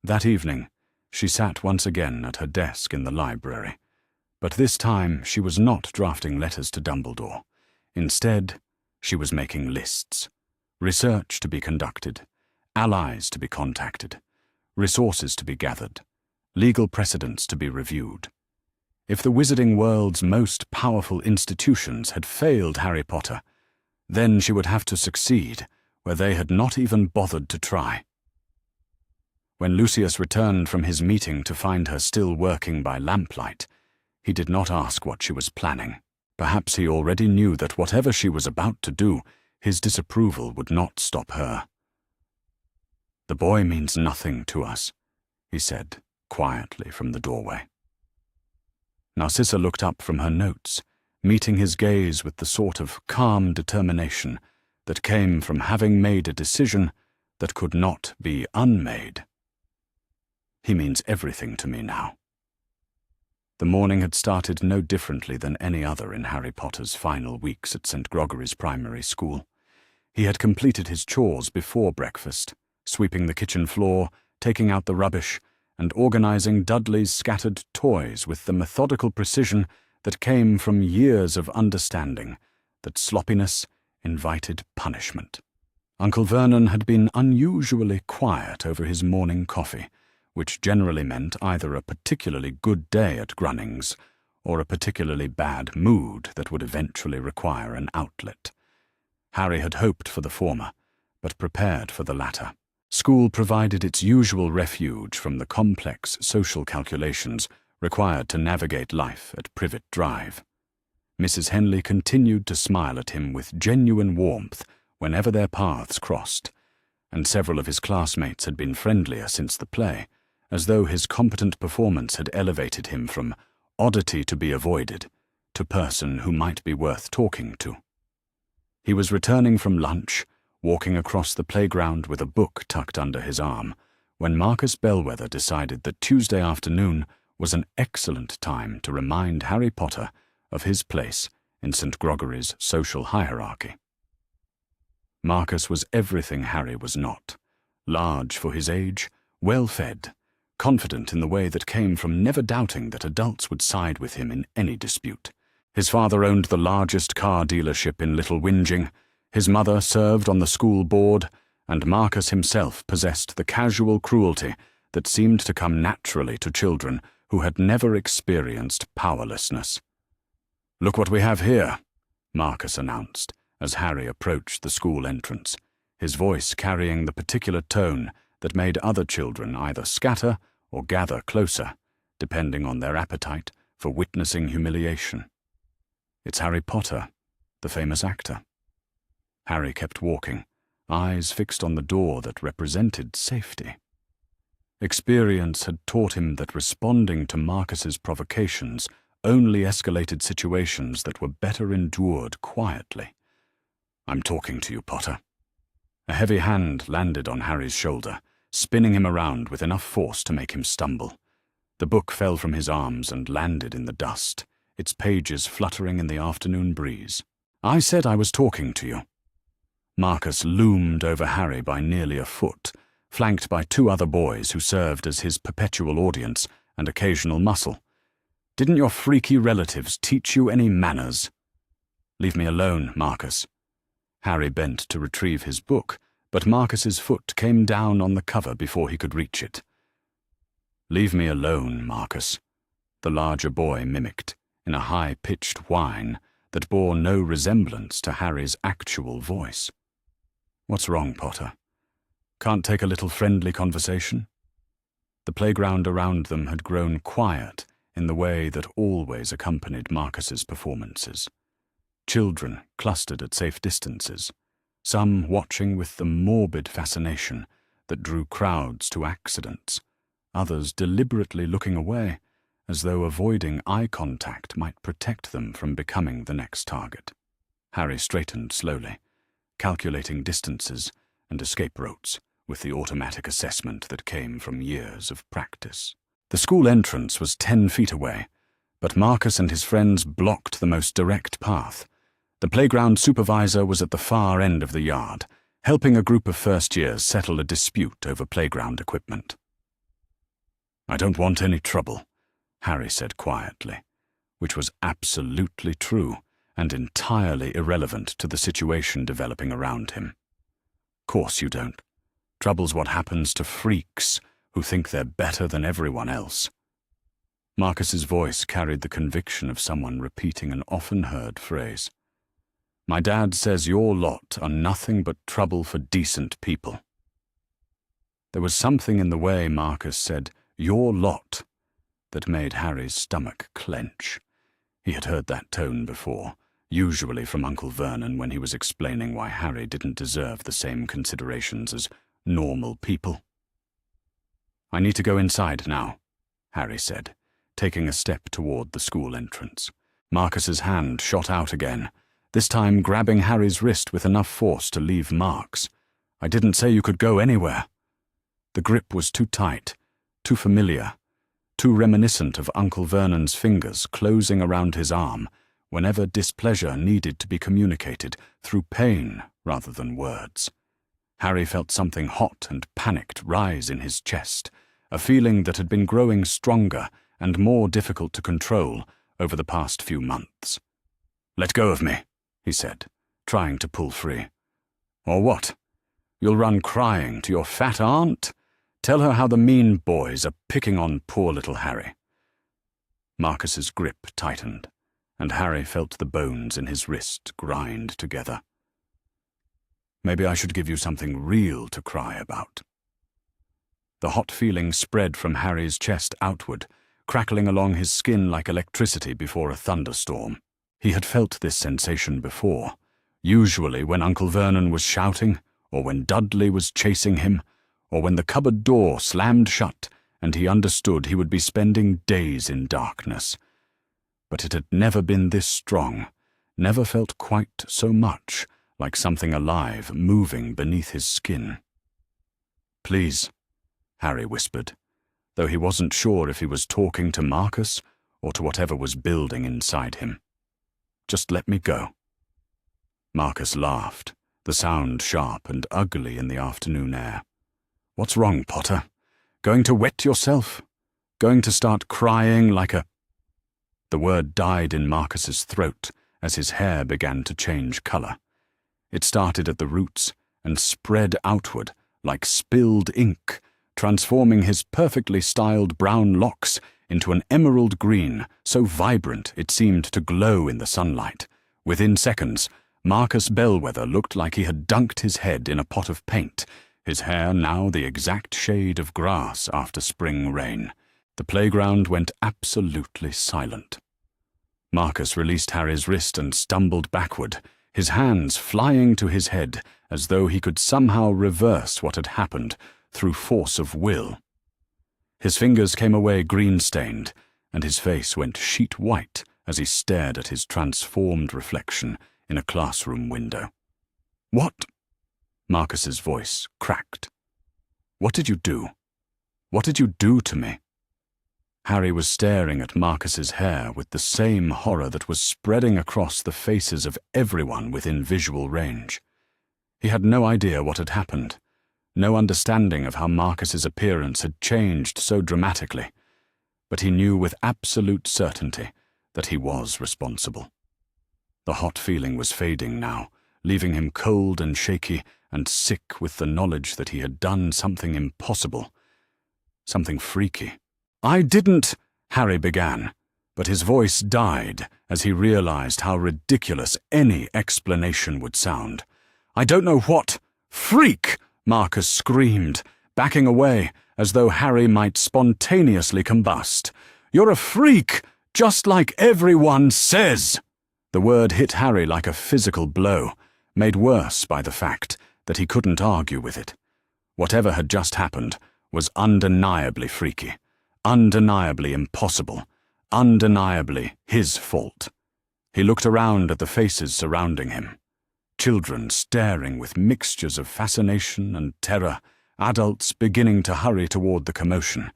That evening, she sat once again at her desk in the library, but this time she was not drafting letters to Dumbledore. Instead, she was making lists, research to be conducted, allies to be contacted, resources to be gathered, legal precedents to be reviewed. If the wizarding world's most powerful institutions had failed Harry Potter, then she would have to succeed where they had not even bothered to try. When Lucius returned from his meeting to find her still working by lamplight, he did not ask what she was planning. Perhaps he already knew that whatever she was about to do, his disapproval would not stop her. "The boy means nothing to us," he said quietly from the doorway. Narcissa looked up from her notes, meeting his gaze with the sort of calm determination that came from having made a decision that could not be unmade. "He means everything to me now." The morning had started no differently than any other in Harry Potter's final weeks at St. Gregory's primary school. He had completed his chores before breakfast, sweeping the kitchen floor, taking out the rubbish, and organizing Dudley's scattered toys with the methodical precision that came from years of understanding that sloppiness invited punishment. Uncle Vernon had been unusually quiet over his morning coffee, which generally meant either a particularly good day at Grunning's or a particularly bad mood that would eventually require an outlet. Harry had hoped for the former, but prepared for the latter. School provided its usual refuge from the complex social calculations required to navigate life at Privet Drive. Mrs. Henley continued to smile at him with genuine warmth whenever their paths crossed, and several of his classmates had been friendlier since the play, as though his competent performance had elevated him from oddity to be avoided to person who might be worth talking to. He was returning from lunch, walking across the playground with a book tucked under his arm, when Marcus Bellwether decided that Tuesday afternoon was an excellent time to remind Harry Potter of his place in St. Gregory's social hierarchy. Marcus was everything Harry was not: large for his age, well-fed, confident in the way that came from never doubting that adults would side with him in any dispute. His father owned the largest car dealership in Little Whinging, his mother served on the school board, and Marcus himself possessed the casual cruelty that seemed to come naturally to children who had never experienced powerlessness. "Look what we have here," Marcus announced as Harry approached the school entrance, his voice carrying the particular tone that made other children either scatter or gather closer, depending on their appetite for witnessing humiliation. "It's Harry Potter, the famous actor." Harry kept walking, eyes fixed on the door that represented safety. Experience had taught him that responding to Marcus's provocations only escalated situations that were better endured quietly. "I'm talking to you, Potter." A heavy hand landed on Harry's shoulder, spinning him around with enough force to make him stumble. The book fell from his arms and landed in the dust, its pages fluttering in the afternoon breeze. "I said I was talking to you." Marcus loomed over Harry by nearly a foot, flanked by two other boys who served as his perpetual audience and occasional muscle. "Didn't your freaky relatives teach you any manners?" "Leave me alone, Marcus." Harry bent to retrieve his book, but Marcus's foot came down on the cover before he could reach it. "Leave me alone, Marcus," the larger boy mimicked, in a high-pitched whine that bore no resemblance to Harry's actual voice. "What's wrong, Potter? Can't take a little friendly conversation?" The playground around them had grown quiet in the way that always accompanied Marcus's performances. Children clustered at safe distances, some watching with the morbid fascination that drew crowds to accidents, others deliberately looking away, as though avoiding eye contact might protect them from becoming the next target. Harry straightened slowly, calculating distances and escape routes with the automatic assessment that came from years of practice. The school entrance was 10 feet away, but Marcus and his friends blocked the most direct path. The playground supervisor was at the far end of the yard, helping a group of first-years settle a dispute over playground equipment. "I don't want any trouble," Harry said quietly, which was absolutely true and entirely irrelevant to the situation developing around him. "Course you don't. Trouble's what happens to freaks who think they're better than everyone else." Marcus's voice carried the conviction of someone repeating an often-heard phrase. "My dad says your lot are nothing but trouble for decent people." There was something in the way Marcus said, "your lot," that made Harry's stomach clench. He had heard that tone before, usually from Uncle Vernon when he was explaining why Harry didn't deserve the same considerations as normal people. "I need to go inside now," Harry said, taking a step toward the school entrance. Marcus's hand shot out again, this time grabbing Harry's wrist with enough force to leave marks. "I didn't say you could go anywhere." The grip was too tight, too familiar, too reminiscent of Uncle Vernon's fingers closing around his arm whenever displeasure needed to be communicated through pain rather than words. Harry felt something hot and panicked rise in his chest, a feeling that had been growing stronger and more difficult to control over the past few months. "Let go of me," he said, trying to pull free. "Or what? You'll run crying to your fat aunt? Tell her how the mean boys are picking on poor little Harry." Marcus's grip tightened, and Harry felt the bones in his wrist grind together. "Maybe I should give you something real to cry about." The hot feeling spread from Harry's chest outward, crackling along his skin like electricity before a thunderstorm. He had felt this sensation before, usually when Uncle Vernon was shouting, or when Dudley was chasing him, or when the cupboard door slammed shut and he understood he would be spending days in darkness. But it had never been this strong, never felt quite so much like something alive moving beneath his skin. "Please," Harry whispered, though he wasn't sure if he was talking to Marcus or to whatever was building inside him. "Just let me go." Marcus laughed, the sound sharp and ugly in the afternoon air. "What's wrong, Potter? Going to wet yourself? Going to start crying like a—" The word died in Marcus's throat as his hair began to change color. It started at the roots and spread outward like spilled ink, transforming his perfectly styled brown locks into an emerald green so vibrant it seemed to glow in the sunlight. Within seconds, Marcus Bellwether looked like he had dunked his head in a pot of paint, his hair now the exact shade of grass after spring rain. The playground went absolutely silent. Marcus released Harry's wrist and stumbled backward, his hands flying to his head as though he could somehow reverse what had happened through force of will. His fingers came away green-stained, and his face went sheet white as he stared at his transformed reflection in a classroom window. "What?" Marcus's voice cracked. "What did you do? What did you do to me?" Harry was staring at Marcus's hair with the same horror that was spreading across the faces of everyone within visual range. He had no idea what had happened, no understanding of how Marcus's appearance had changed so dramatically, but he knew with absolute certainty that he was responsible. The hot feeling was fading now, leaving him cold and shaky and sick with the knowledge that he had done something impossible, something freaky. "I didn't," Harry began, but his voice died as he realized how ridiculous any explanation would sound. "I don't know what—" "Freak!" Marcus screamed, backing away as though Harry might spontaneously combust. "You're a freak, just like everyone says!" The word hit Harry like a physical blow, made worse by the fact that he couldn't argue with it. Whatever had just happened was undeniably freaky, undeniably impossible, undeniably his fault. He looked around at the faces surrounding him. Children staring with mixtures of fascination and terror, adults beginning to hurry toward the commotion,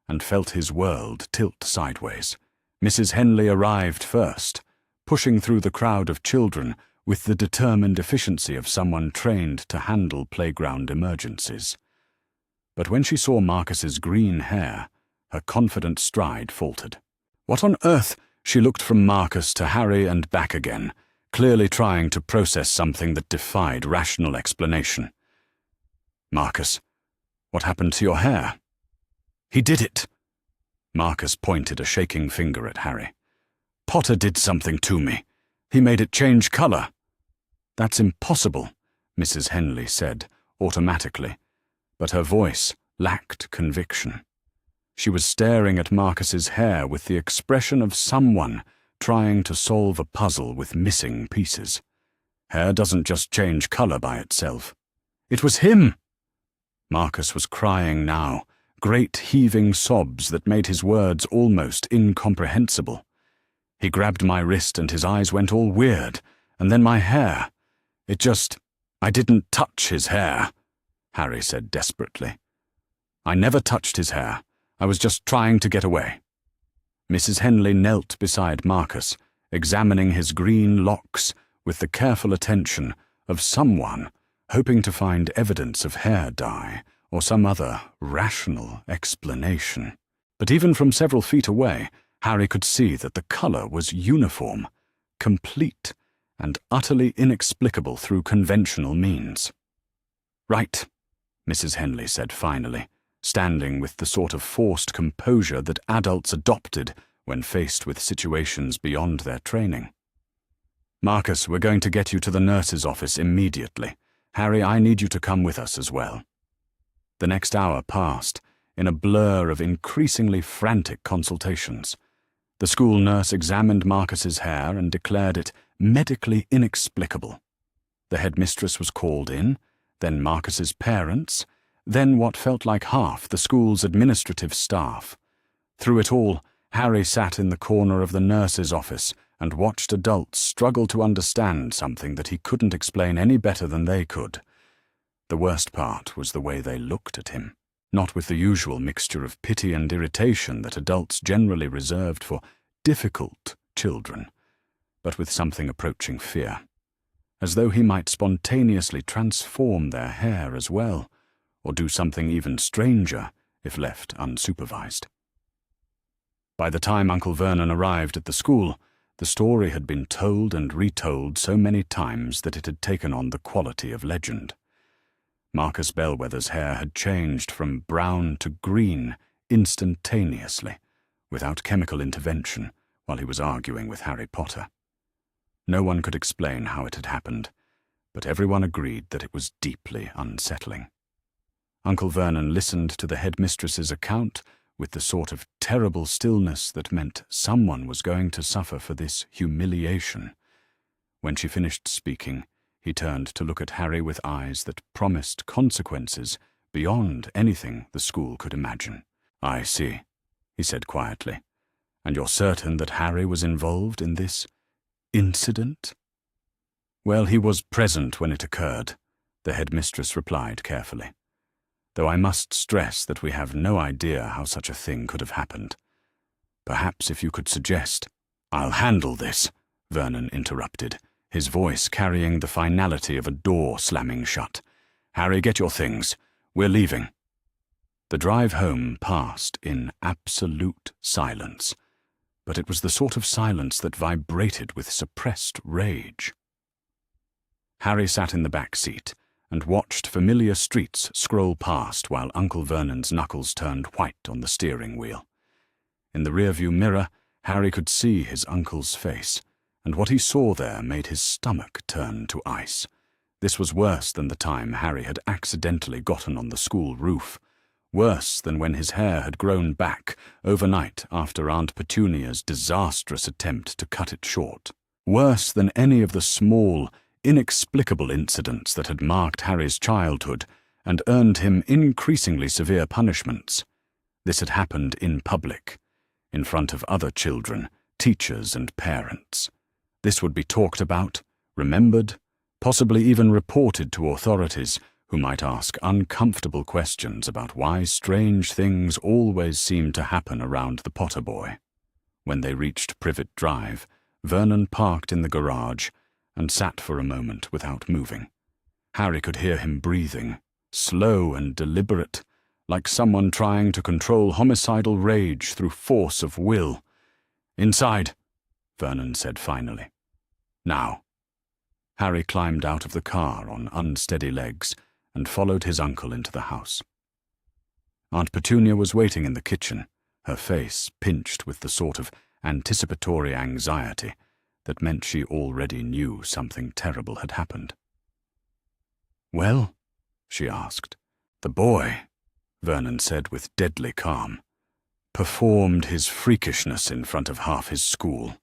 and felt his world tilt sideways. Mrs. Henley arrived first, pushing through the crowd of children with the determined efficiency of someone trained to handle playground emergencies. But when she saw Marcus's green hair, her confident stride faltered. "What on earth?" She looked from Marcus to Harry and back again, clearly trying to process something that defied rational explanation. "Marcus, what happened to your hair?" "He did it." Marcus pointed a shaking finger at Harry. "Potter did something to me. He made it change color." "That's impossible," Mrs. Henley said, automatically. but her voice lacked conviction. She was staring at Marcus's hair with the expression of someone trying to solve a puzzle with missing pieces. Hair doesn't just change color by itself. It was him! Marcus was crying now, great heaving sobs that made his words almost incomprehensible. He grabbed my wrist and his eyes went all weird, and then my hair. I didn't touch his hair, Harry said desperately. I never touched his hair. I was just trying to get away. Mrs. Henley knelt beside Marcus, examining his green locks with the careful attention of someone hoping to find evidence of hair dye or some other rational explanation. But even from several feet away, Harry could see that the color was uniform, complete, and utterly inexplicable through conventional means. Right, Mrs. Henley said finally, standing with the sort of forced composure that adults adopted when faced with situations beyond their training. Marcus, we're going to get you to the nurse's office immediately. Harry, I need you to come with us as well. The next hour passed in a blur of increasingly frantic consultations. The school nurse examined Marcus's hair and declared it medically inexplicable. The headmistress was called in, then Marcus's parents, then what felt like half the school's administrative staff. Through it all, Harry sat in the corner of the nurse's office and watched adults struggle to understand something that he couldn't explain any better than they could. The worst part was the way they looked at him, not with the usual mixture of pity and irritation that adults generally reserved for difficult children, but with something approaching fear, as though he might spontaneously transform their hair as well, or do something even stranger if left unsupervised. By the time Uncle Vernon arrived at the school, the story had been told and retold so many times that it had taken on the quality of legend. Marcus Bellwether's hair had changed from brown to green instantaneously, without chemical intervention, while he was arguing with Harry Potter. No one could explain how it had happened, but everyone agreed that it was deeply unsettling. Uncle Vernon listened to the headmistress's account with the sort of terrible stillness that meant someone was going to suffer for this humiliation. When she finished speaking, he turned to look at Harry with eyes that promised consequences beyond anything the school could imagine. I see, he said quietly. And you're certain that Harry was involved in this incident? Well, he was present when it occurred, the headmistress replied carefully. Though I must stress that we have no idea how such a thing could have happened. Perhaps if you could suggest— I'll handle this, Vernon interrupted, his voice carrying the finality of a door slamming shut. Harry, get your things. We're leaving. The drive home passed in absolute silence, but it was the sort of silence that vibrated with suppressed rage. Harry sat in the back seat and watched familiar streets scroll past while Uncle Vernon's knuckles turned white on the steering wheel. In the rearview mirror, Harry could see his uncle's face, and what he saw there made his stomach turn to ice. This was worse than the time Harry had accidentally gotten on the school roof, worse than when his hair had grown back overnight after Aunt Petunia's disastrous attempt to cut it short, worse than any of the small, inexplicable incidents that had marked Harry's childhood and earned him increasingly severe punishments. This had happened in public, in front of other children, teachers and parents. This would be talked about, remembered, possibly even reported to authorities who might ask uncomfortable questions about why strange things always seemed to happen around the Potter boy. When they reached Privet Drive, Vernon parked in the garage and sat for a moment without moving. Harry could hear him breathing, slow and deliberate, like someone trying to control homicidal rage through force of will. Inside, Vernon said finally. Now. Harry climbed out of the car on unsteady legs and followed his uncle into the house. Aunt Petunia was waiting in the kitchen, her face pinched with the sort of anticipatory anxiety that meant she already knew something terrible had happened. "Well?" she asked, The boy, Vernon said with deadly calm, performed his freakishness in front of half his school,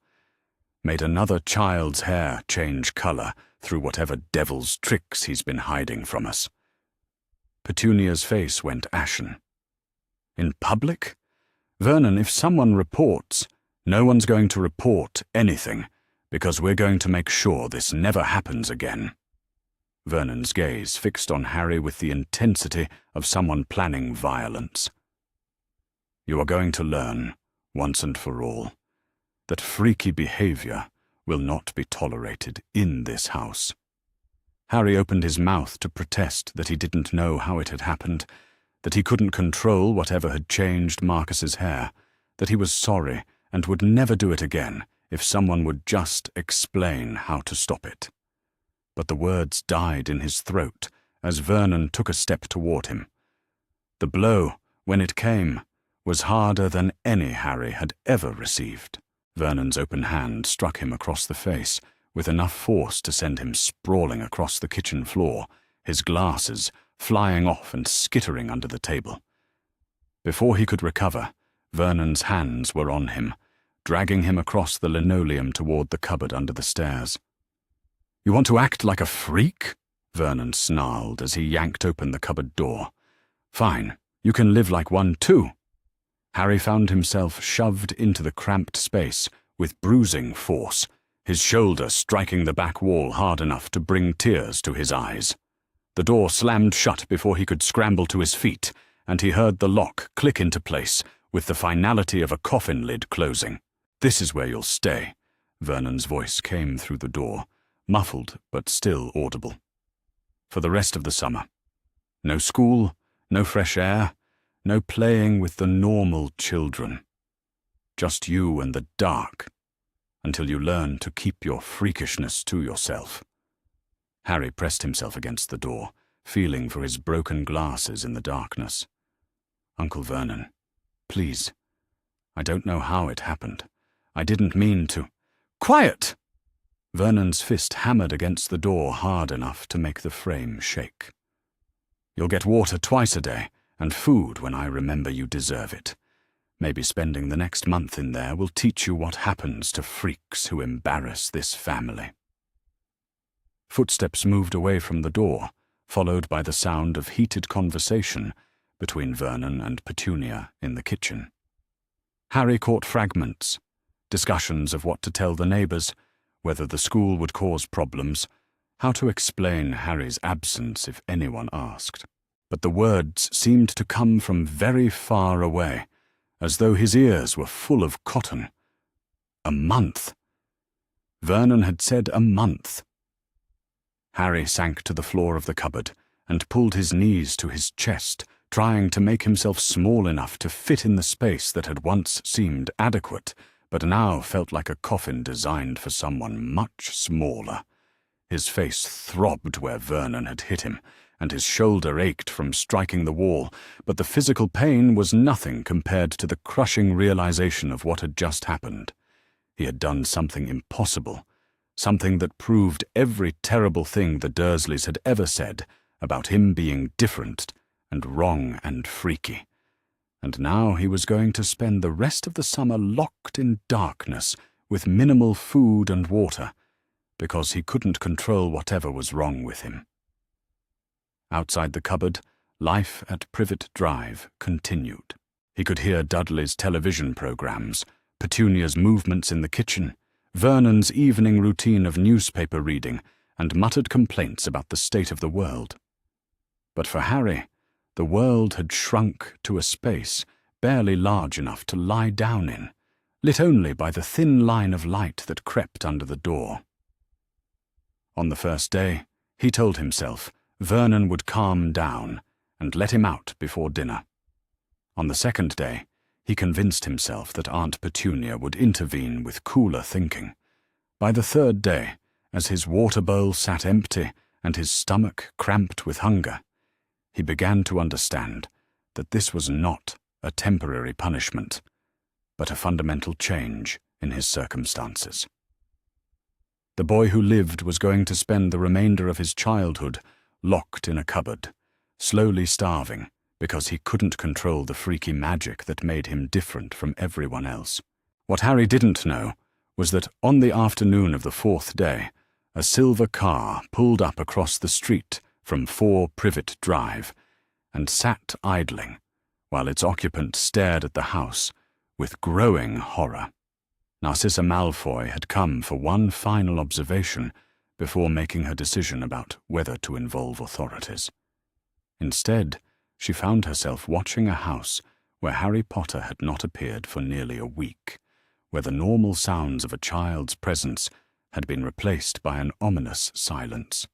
made another child's hair change colour through whatever devil's tricks he's been hiding from us. Petunia's face went ashen. In public? Vernon, if someone reports, no one's going to report anything, because we're going to make sure this never happens again. Vernon's gaze fixed on Harry with the intensity of someone planning violence. You are going to learn, once and for all, that freaky behaviour will not be tolerated in this house. Harry opened his mouth to protest that he didn't know how it had happened, that he couldn't control whatever had changed Marcus's hair, that he was sorry and would never do it again if someone would just explain how to stop it. But the words died in his throat as Vernon took a step toward him. The blow, when it came, was harder than any Harry had ever received. Vernon's open hand struck him across the face with enough force to send him sprawling across the kitchen floor, his glasses flying off and skittering under the table. Before he could recover, Vernon's hands were on him, dragging him across the linoleum toward the cupboard under the stairs. You want to act like a freak? Vernon snarled as he yanked open the cupboard door. Fine, you can live like one too. Harry found himself shoved into the cramped space with bruising force, his shoulder striking the back wall hard enough to bring tears to his eyes. The door slammed shut before he could scramble to his feet, and he heard the lock click into place with the finality of a coffin lid closing. This is where you'll stay, Vernon's voice came through the door, muffled but still audible. For the rest of the summer. No school, no fresh air, no playing with the normal children. Just you and the dark, until you learn to keep your freakishness to yourself. Harry pressed himself against the door, feeling for his broken glasses in the darkness. Uncle Vernon, please. I don't know how it happened. I didn't mean to. Quiet! Vernon's fist hammered against the door hard enough to make the frame shake. You'll get water twice a day, and food when I remember you deserve it. Maybe spending the next month in there will teach you what happens to freaks who embarrass this family. Footsteps moved away from the door, followed by the sound of heated conversation between Vernon and Petunia in the kitchen. Harry caught fragments, discussions of what to tell the neighbours, whether the school would cause problems, how to explain Harry's absence if anyone asked. But the words seemed to come from very far away, as though his ears were full of cotton. A month. Vernon had said a month. Harry sank to the floor of the cupboard and pulled his knees to his chest, trying to make himself small enough to fit in the space that had once seemed adequate, but now felt like a coffin designed for someone much smaller. His face throbbed where Vernon had hit him, and his shoulder ached from striking the wall, but the physical pain was nothing compared to the crushing realization of what had just happened. He had done something impossible, something that proved every terrible thing the Dursleys had ever said about him being different and wrong and freaky. And now he was going to spend the rest of the summer locked in darkness with minimal food and water, because he couldn't control whatever was wrong with him. Outside the cupboard, life at Privet Drive continued. He could hear Dudley's television programs, Petunia's movements in the kitchen, Vernon's evening routine of newspaper reading, and muttered complaints about the state of the world. But for Harry, the world had shrunk to a space barely large enough to lie down in, lit only by the thin line of light that crept under the door. On the first day, he told himself Vernon would calm down and let him out before dinner. On the second day, he convinced himself that Aunt Petunia would intervene with cooler thinking. By the third day, as his water bowl sat empty and his stomach cramped with hunger, he began to understand that this was not a temporary punishment, but a fundamental change in his circumstances. The boy who lived was going to spend the remainder of his childhood locked in a cupboard, slowly starving because he couldn't control the freaky magic that made him different from everyone else. What Harry didn't know was that on the afternoon of the 4th day, a silver car pulled up across the street from 4 Privet Drive and sat idling while its occupant stared at the house with growing horror. Narcissa Malfoy had come for one final observation before making her decision about whether to involve authorities. Instead, she found herself watching a house where Harry Potter had not appeared for nearly a week, where the normal sounds of a child's presence had been replaced by an ominous silence.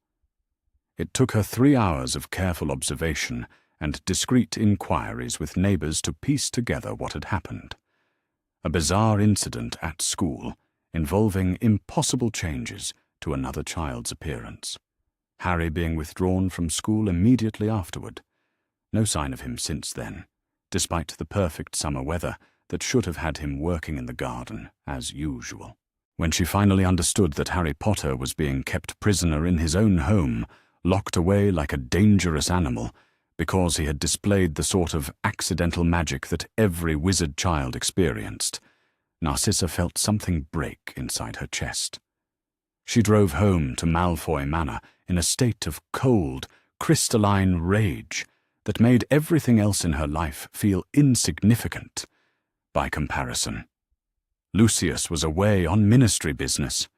It took her 3 hours of careful observation and discreet inquiries with neighbors to piece together what had happened. A bizarre incident at school involving impossible changes to another child's appearance. Harry being withdrawn from school immediately afterward. No sign of him since then, despite the perfect summer weather that should have had him working in the garden as usual. When she finally understood that Harry Potter was being kept prisoner in his own home, locked away like a dangerous animal, because he had displayed the sort of accidental magic that every wizard child experienced, Narcissa felt something break inside her chest. She drove home to Malfoy Manor in a state of cold, crystalline rage that made everything else in her life feel insignificant by comparison. Lucius was away on ministry business.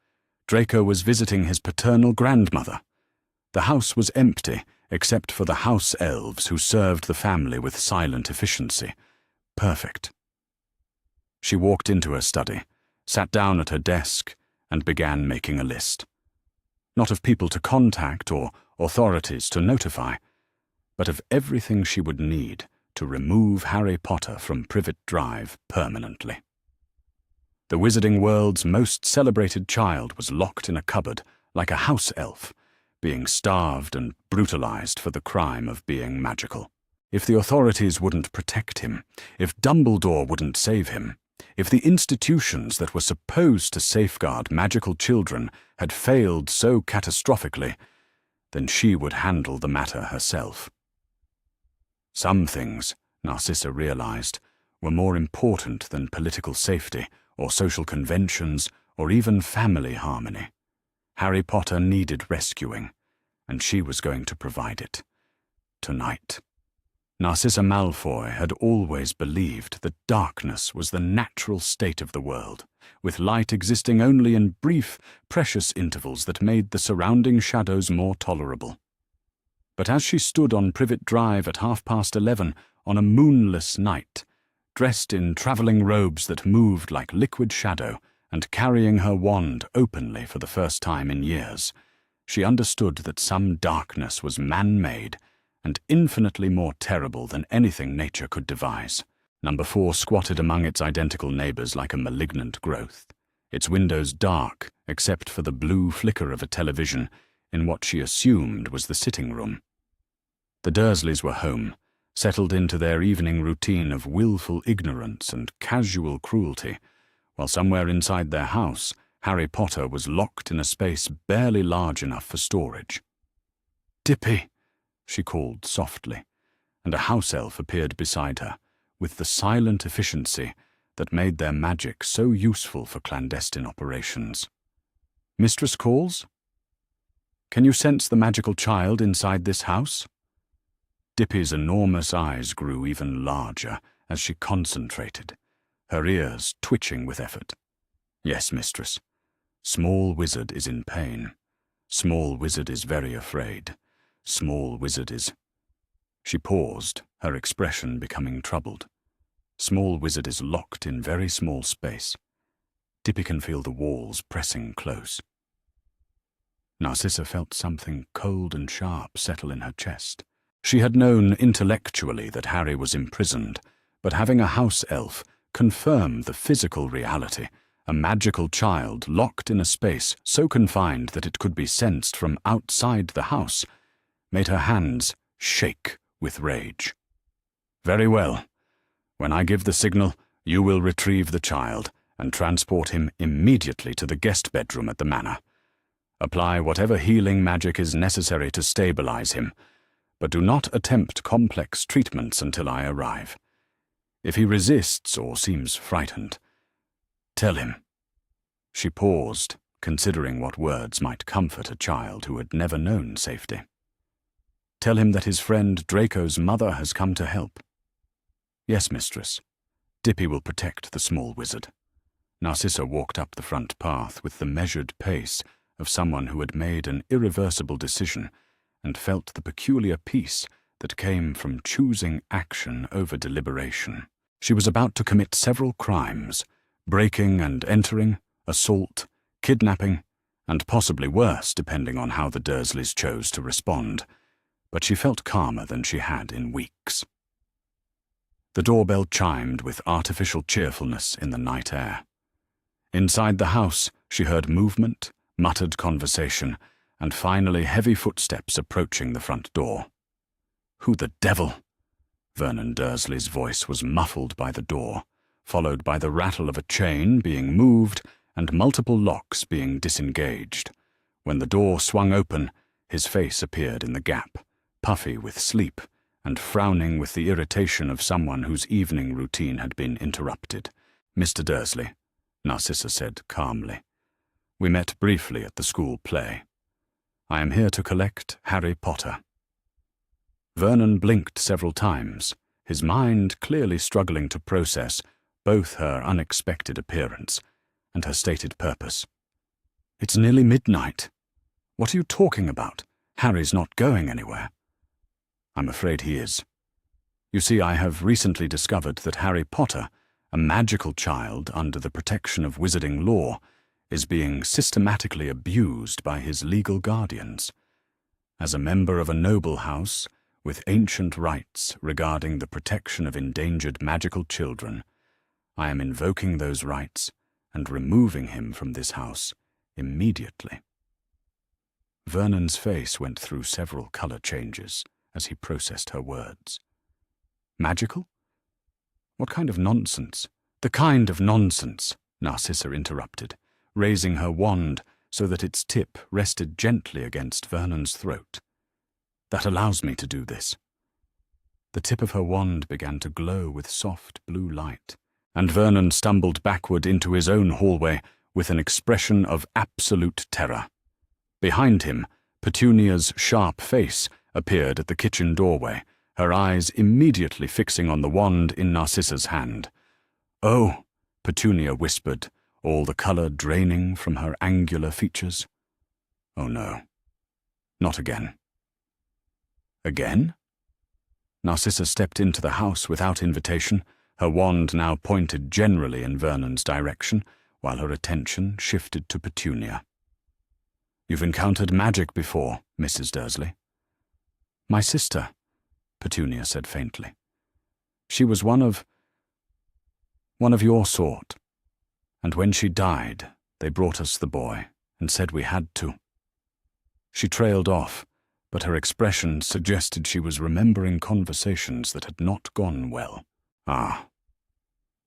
Draco was visiting his paternal grandmother. The house was empty, except for the house elves who served the family with silent efficiency. Perfect. She walked into her study, sat down at her desk, and began making a list. Not of people to contact or authorities to notify, but of everything she would need to remove Harry Potter from Privet Drive permanently. The wizarding world's most celebrated child was locked in a cupboard like a house elf, being starved and brutalized for the crime of being magical. If the authorities wouldn't protect him, if Dumbledore wouldn't save him, if the institutions that were supposed to safeguard magical children had failed so catastrophically, then she would handle the matter herself. Some things, Narcissa realized, were more important than political safety or social conventions or even family harmony. Harry Potter needed rescuing, and she was going to provide it. Tonight. Narcissa Malfoy had always believed that darkness was the natural state of the world, with light existing only in brief, precious intervals that made the surrounding shadows more tolerable. But as she stood on Privet Drive at 11:30 on a moonless night, dressed in travelling robes that moved like liquid shadow, and carrying her wand openly for the first time in years, she understood that some darkness was man-made and infinitely more terrible than anything nature could devise. Number 4 squatted among its identical neighbors like a malignant growth, its windows dark except for the blue flicker of a television in what she assumed was the sitting room. The Dursleys were home, settled into their evening routine of willful ignorance and casual cruelty, while somewhere inside their house, Harry Potter was locked in a space barely large enough for storage. "Dippy," she called softly, and a house elf appeared beside her, with the silent efficiency that made their magic so useful for clandestine operations. "Mistress calls? Can you sense the magical child inside this house?" Dippy's enormous eyes grew even larger as she concentrated, her ears twitching with effort. "Yes, mistress. Small wizard is in pain. Small wizard is very afraid. Small wizard is—" She paused, her expression becoming troubled. "Small wizard is locked in very small space. Dippy can feel the walls pressing close." Narcissa felt something cold and sharp settle in her chest. She had known intellectually that Harry was imprisoned, but having a house elf confirm the physical reality, a magical child locked in a space so confined that it could be sensed from outside the house, made her hands shake with rage. "Very well. When I give the signal, you will retrieve the child and transport him immediately to the guest bedroom at the manor. Apply whatever healing magic is necessary to stabilize him, but do not attempt complex treatments until I arrive. If he resists or seems frightened, tell him." She paused, considering what words might comfort a child who had never known safety. "Tell him that his friend Draco's mother has come to help." "Yes, mistress. Dippy will protect the small wizard." Narcissa walked up the front path with the measured pace of someone who had made an irreversible decision and felt the peculiar peace that came from choosing action over deliberation. She was about to commit several crimes: breaking and entering, assault, kidnapping, and possibly worse depending on how the Dursleys chose to respond, but she felt calmer than she had in weeks. The doorbell chimed with artificial cheerfulness in the night air. Inside the house, she heard movement, muttered conversation, and finally heavy footsteps approaching the front door. "Who the devil?" Vernon Dursley's voice was muffled by the door, followed by the rattle of a chain being moved and multiple locks being disengaged. When the door swung open, his face appeared in the gap, puffy with sleep and frowning with the irritation of someone whose evening routine had been interrupted. "Mr. Dursley," Narcissa said calmly. "We met briefly at the school play. I am here to collect Harry Potter." Vernon blinked several times, his mind clearly struggling to process both her unexpected appearance and her stated purpose. "It's nearly midnight. What are you talking about? Harry's not going anywhere." "I'm afraid he is. You see, I have recently discovered that Harry Potter, a magical child under the protection of wizarding law, is being systematically abused by his legal guardians. As a member of a noble house with ancient rights regarding the protection of endangered magical children, I am invoking those rights and removing him from this house immediately." Vernon's face went through several color changes as he processed her words. "Magical? What kind of nonsense?" "The kind of nonsense," Narcissa interrupted, raising her wand so that its tip rested gently against Vernon's throat. "That allows me to do this." The tip of her wand began to glow with soft blue light, and Vernon stumbled backward into his own hallway with an expression of absolute terror. Behind him, Petunia's sharp face appeared at the kitchen doorway, her eyes immediately fixing on the wand in Narcissa's hand. "Oh," Petunia whispered, all the color draining from her angular features. "Oh no, not again." "Again?" Narcissa stepped into the house without invitation, her wand now pointed generally in Vernon's direction, while her attention shifted to Petunia. "You've encountered magic before, Mrs. Dursley." "My sister," Petunia said faintly. "She was one of your sort. And when she died, they brought us the boy and said we had to." She trailed off, but her expression suggested she was remembering conversations that had not gone well. Ah.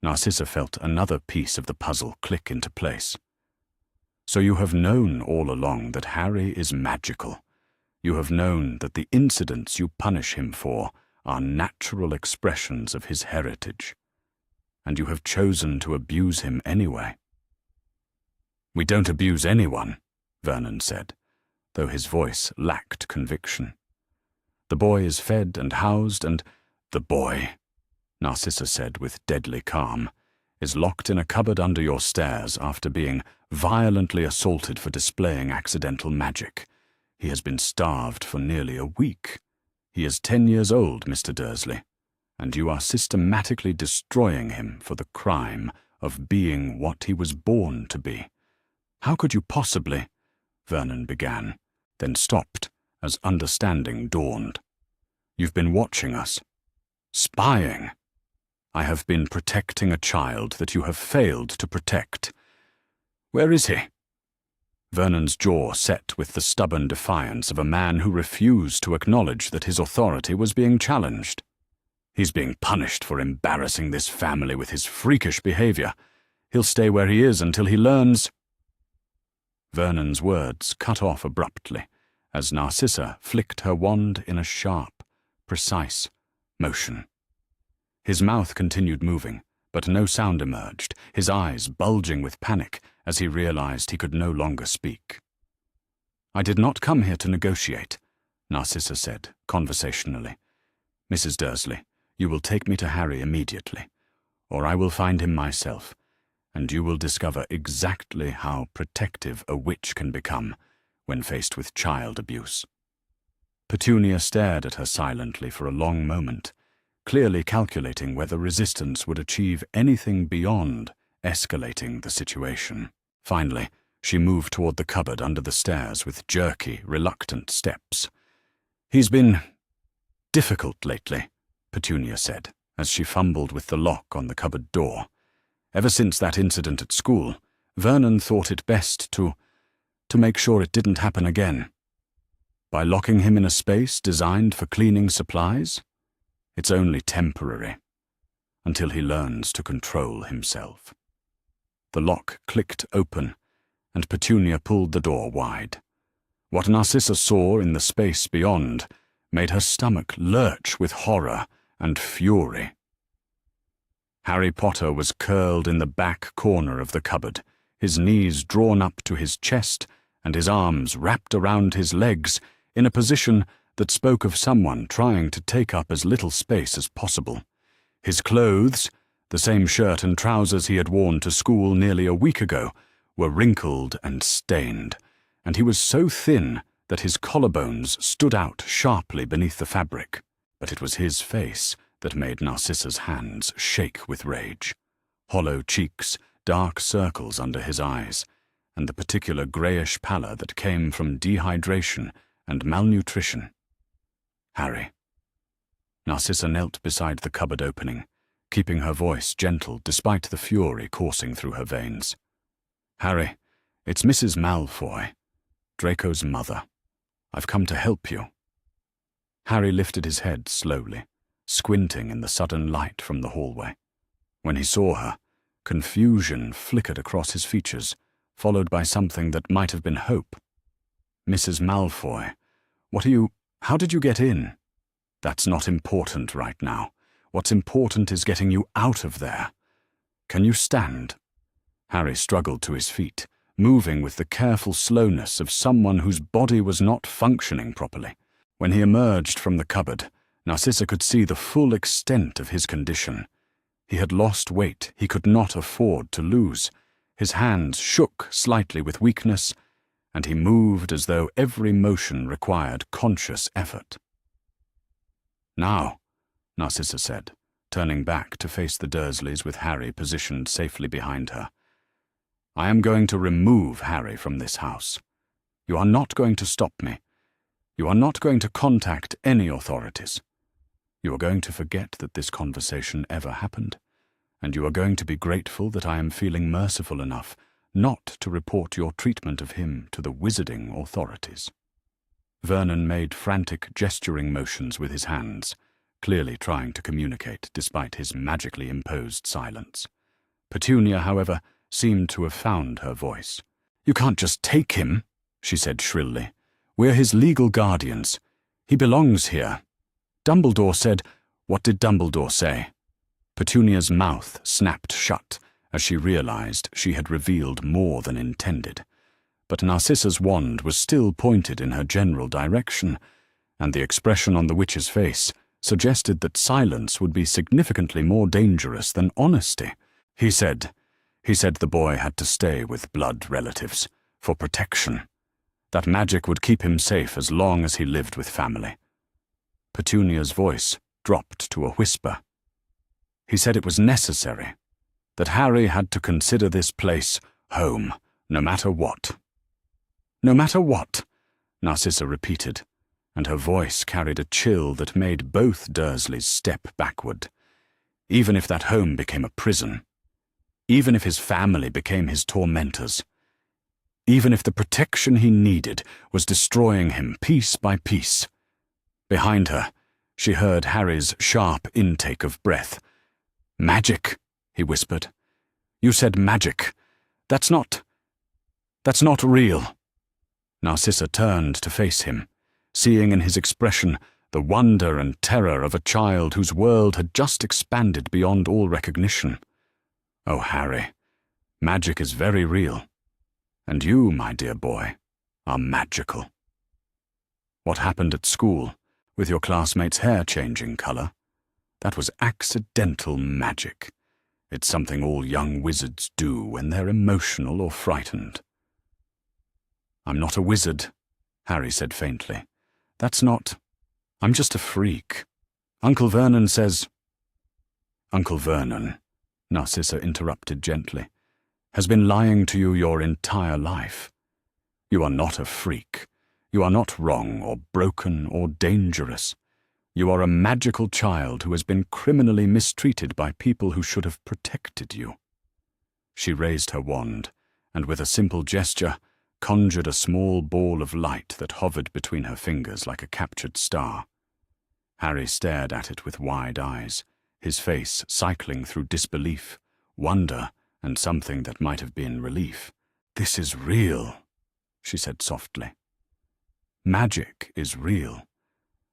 Narcissa felt another piece of the puzzle click into place. "So you have known all along that Harry is magical. You have known that the incidents you punish him for are natural expressions of his heritage. And you have chosen to abuse him anyway." "We don't abuse anyone," Vernon said, though his voice lacked conviction. "The boy is fed and housed and—" "The boy," Narcissa said with deadly calm, "is locked in a cupboard under your stairs after being violently assaulted for displaying accidental magic. He has been starved for nearly a week. He is 10 years old, Mr. Dursley, and you are systematically destroying him for the crime of being what he was born to be." "How could you possibly—" Vernon began, then stopped as understanding dawned. "You've been watching us. Spying. I have been protecting a child that you have failed to protect. Where is he?" Vernon's jaw set with the stubborn defiance of a man who refused to acknowledge that his authority was being challenged. "He's being punished for embarrassing this family with his freakish behavior. He'll stay where he is until he learns—" Vernon's words cut off abruptly as Narcissa flicked her wand in a sharp, precise motion. His mouth continued moving, but no sound emerged, his eyes bulging with panic as he realized he could no longer speak. "I did not come here to negotiate," Narcissa said, conversationally. "Mrs. Dursley, you will take me to Harry immediately, or I will find him myself, and you will discover exactly how protective a witch can become when faced with child abuse." Petunia stared at her silently for a long moment, clearly calculating whether resistance would achieve anything beyond escalating the situation. Finally, she moved toward the cupboard under the stairs with jerky, reluctant steps. "He's been difficult lately," Petunia said, as she fumbled with the lock on the cupboard door. "Ever since that incident at school, Vernon thought it best to make sure it didn't happen again. By locking him in a space designed for cleaning supplies, it's only temporary, until he learns to control himself." The lock clicked open, and Petunia pulled the door wide. What Narcissa saw in the space beyond made her stomach lurch with horror and fury. Harry Potter was curled in the back corner of the cupboard, his knees drawn up to his chest and his arms wrapped around his legs in a position that spoke of someone trying to take up as little space as possible. His clothes, the same shirt and trousers he had worn to school nearly a week ago, were wrinkled and stained, and he was so thin that his collarbones stood out sharply beneath the fabric. But it was his face that made Narcissa's hands shake with rage. Hollow cheeks, dark circles under his eyes, and the particular greyish pallor that came from dehydration and malnutrition. "Harry." Narcissa knelt beside the cupboard opening, keeping her voice gentle despite the fury coursing through her veins. "Harry, it's Mrs. Malfoy, Draco's mother. I've come to help you." Harry lifted his head slowly, squinting in the sudden light from the hallway. When he saw her, confusion flickered across his features, followed by something that might have been hope. "Mrs. Malfoy, how did you get in?" "That's not important right now. What's important is getting you out of there. Can you stand?" Harry struggled to his feet, moving with the careful slowness of someone whose body was not functioning properly. When he emerged from the cupboard, Narcissa could see the full extent of his condition. He had lost weight he could not afford to lose. His hands shook slightly with weakness, and he moved as though every motion required conscious effort. "Now," Narcissa said, turning back to face the Dursleys with Harry positioned safely behind her. "I am going to remove Harry from this house. You are not going to stop me. You are not going to contact any authorities. You are going to forget that this conversation ever happened, and you are going to be grateful that I am feeling merciful enough not to report your treatment of him to the wizarding authorities." Vernon made frantic gesturing motions with his hands, clearly trying to communicate despite his magically imposed silence. Petunia, however, seemed to have found her voice. "You can't just take him," she said shrilly. "We're his legal guardians. He belongs here. Dumbledore said—" "What did Dumbledore say?" Petunia's mouth snapped shut as she realized she had revealed more than intended. But Narcissa's wand was still pointed in her general direction, and the expression on the witch's face suggested that silence would be significantly more dangerous than honesty. He said the boy had to stay with blood relatives, for protection. That magic would keep him safe as long as he lived with family. Petunia's voice dropped to a whisper. He said it was necessary, that Harry had to consider this place home, no matter what. "No matter what," Narcissa repeated, and her voice carried a chill that made both Dursleys step backward. Even if that home became a prison, even if his family became his tormentors, even if the protection he needed was destroying him piece by piece. Behind her, she heard Harry's sharp intake of breath. "Magic," he whispered. "You said magic. That's not real." Narcissa turned to face him, seeing in his expression the wonder and terror of a child whose world had just expanded beyond all recognition. Oh, Harry, magic is very real, and you, my dear boy, are magical. What happened at school, with your classmates' hair changing colour? That was accidental magic. It's something all young wizards do when they're emotional or frightened. I'm not a wizard, Harry said faintly. I'm just a freak. Uncle Vernon says... Uncle Vernon, Narcissa interrupted gently, has been lying to you your entire life. You are not a freak. You are not wrong or broken or dangerous. You are a magical child who has been criminally mistreated by people who should have protected you. She raised her wand, and with a simple gesture, conjured a small ball of light that hovered between her fingers like a captured star. Harry stared at it with wide eyes, his face cycling through disbelief, wonder, and something that might have been relief. "This is real," she said softly. "Magic is real,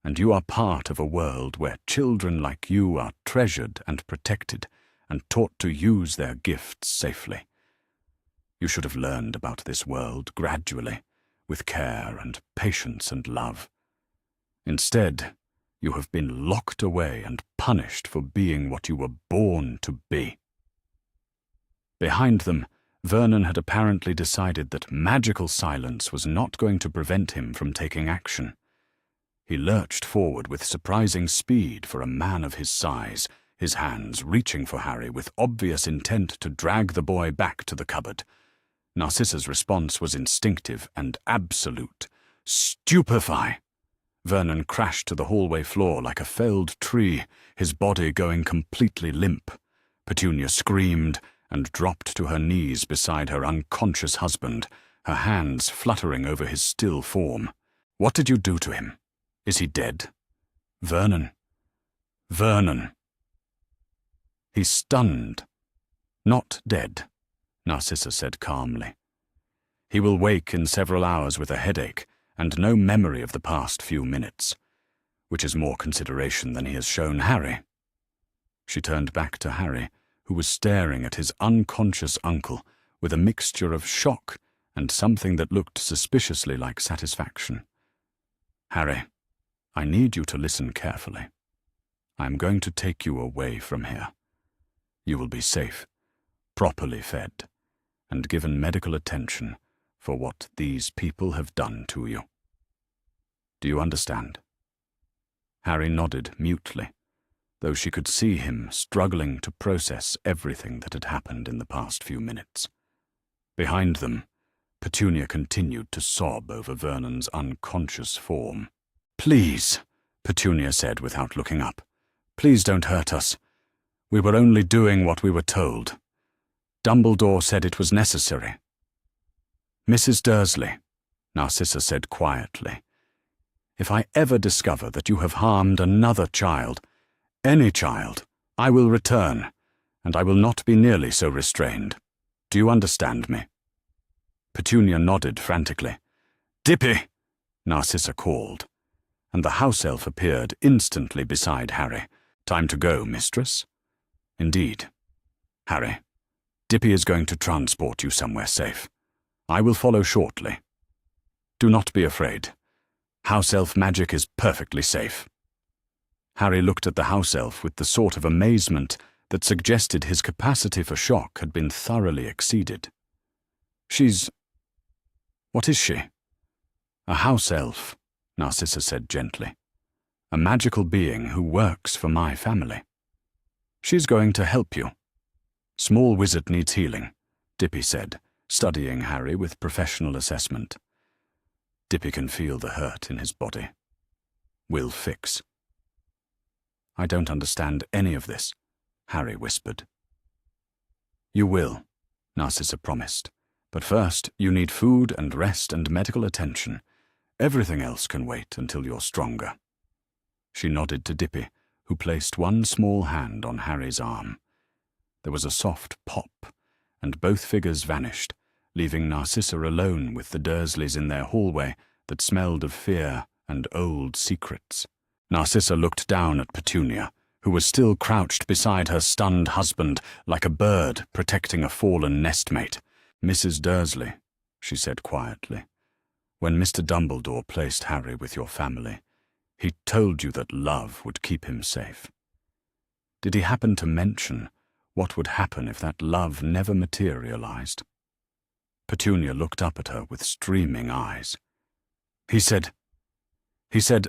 and you are part of a world where children like you are treasured and protected and taught to use their gifts safely. You should have learned about this world gradually, with care and patience and love. Instead, you have been locked away and punished for being what you were born to be." Behind them, Vernon had apparently decided that magical silence was not going to prevent him from taking action. He lurched forward with surprising speed for a man of his size, his hands reaching for Harry with obvious intent to drag the boy back to the cupboard. Narcissa's response was instinctive and absolute. "Stupefy!" Vernon crashed to the hallway floor like a felled tree, his body going completely limp. Petunia screamed and dropped to her knees beside her unconscious husband, her hands fluttering over his still form. "What did you do to him? Is he dead?" "Vernon. Vernon." "He's stunned. Not dead," Narcissa said calmly. "He will wake in several hours with a headache and no memory of the past few minutes, which is more consideration than he has shown Harry." She turned back to Harry, who was staring at his unconscious uncle with a mixture of shock and something that looked suspiciously like satisfaction. "Harry, I need you to listen carefully. I am going to take you away from here. You will be safe, properly fed, and given medical attention for what these people have done to you. Do you understand?" Harry nodded mutely, though she could see him struggling to process everything that had happened in the past few minutes. Behind them, Petunia continued to sob over Vernon's unconscious form. "Please," Petunia said without looking up, "please don't hurt us. We were only doing what we were told. Dumbledore said it was necessary." "Mrs. Dursley," Narcissa said quietly, "if I ever discover that you have harmed another child, any child, I will return, and I will not be nearly so restrained. Do you understand me?" Petunia nodded frantically. "Dippy!" Narcissa called, and the house elf appeared instantly beside Harry. "Time to go, mistress?" "Indeed. Harry, Dippy is going to transport you somewhere safe. I will follow shortly. Do not be afraid. House elf magic is perfectly safe." Harry looked at the house elf with the sort of amazement that suggested his capacity for shock had been thoroughly exceeded. What is she?" "A house elf," Narcissa said gently. "A magical being who works for my family. She's going to help you." "Small wizard needs healing," Dippy said, studying Harry with professional assessment. Dippy can feel the hurt in his body. "We'll fix." "I don't understand any of this," Harry whispered. "You will," Narcissa promised. "But first, you need food and rest and medical attention. Everything else can wait until you're stronger." She nodded to Dippy, who placed one small hand on Harry's arm. There was a soft pop, and both figures vanished, leaving Narcissa alone with the Dursleys in their hallway that smelled of fear and old secrets. Narcissa looked down at Petunia, who was still crouched beside her stunned husband like a bird protecting a fallen nestmate. "Mrs. Dursley," she said quietly, "when Mr. Dumbledore placed Harry with your family, he told you that love would keep him safe. Did he happen to mention what would happen if that love never materialized?" Petunia looked up at her with streaming eyes. He said,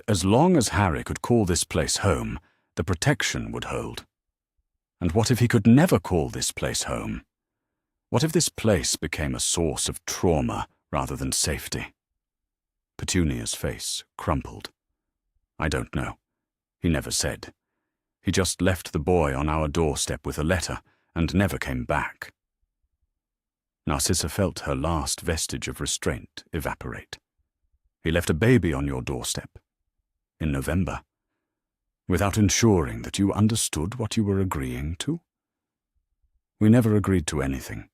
as long as Harry could call this place home, the protection would hold. And what if he could never call this place home? What if this place became a source of trauma rather than safety? Petunia's face crumpled. "I don't know. He never said. He just left the boy on our doorstep with a letter and never came back." Narcissa felt her last vestige of restraint evaporate. "He left a baby on your doorstep in November, without ensuring that you understood what you were agreeing to?" "We never agreed to anything,"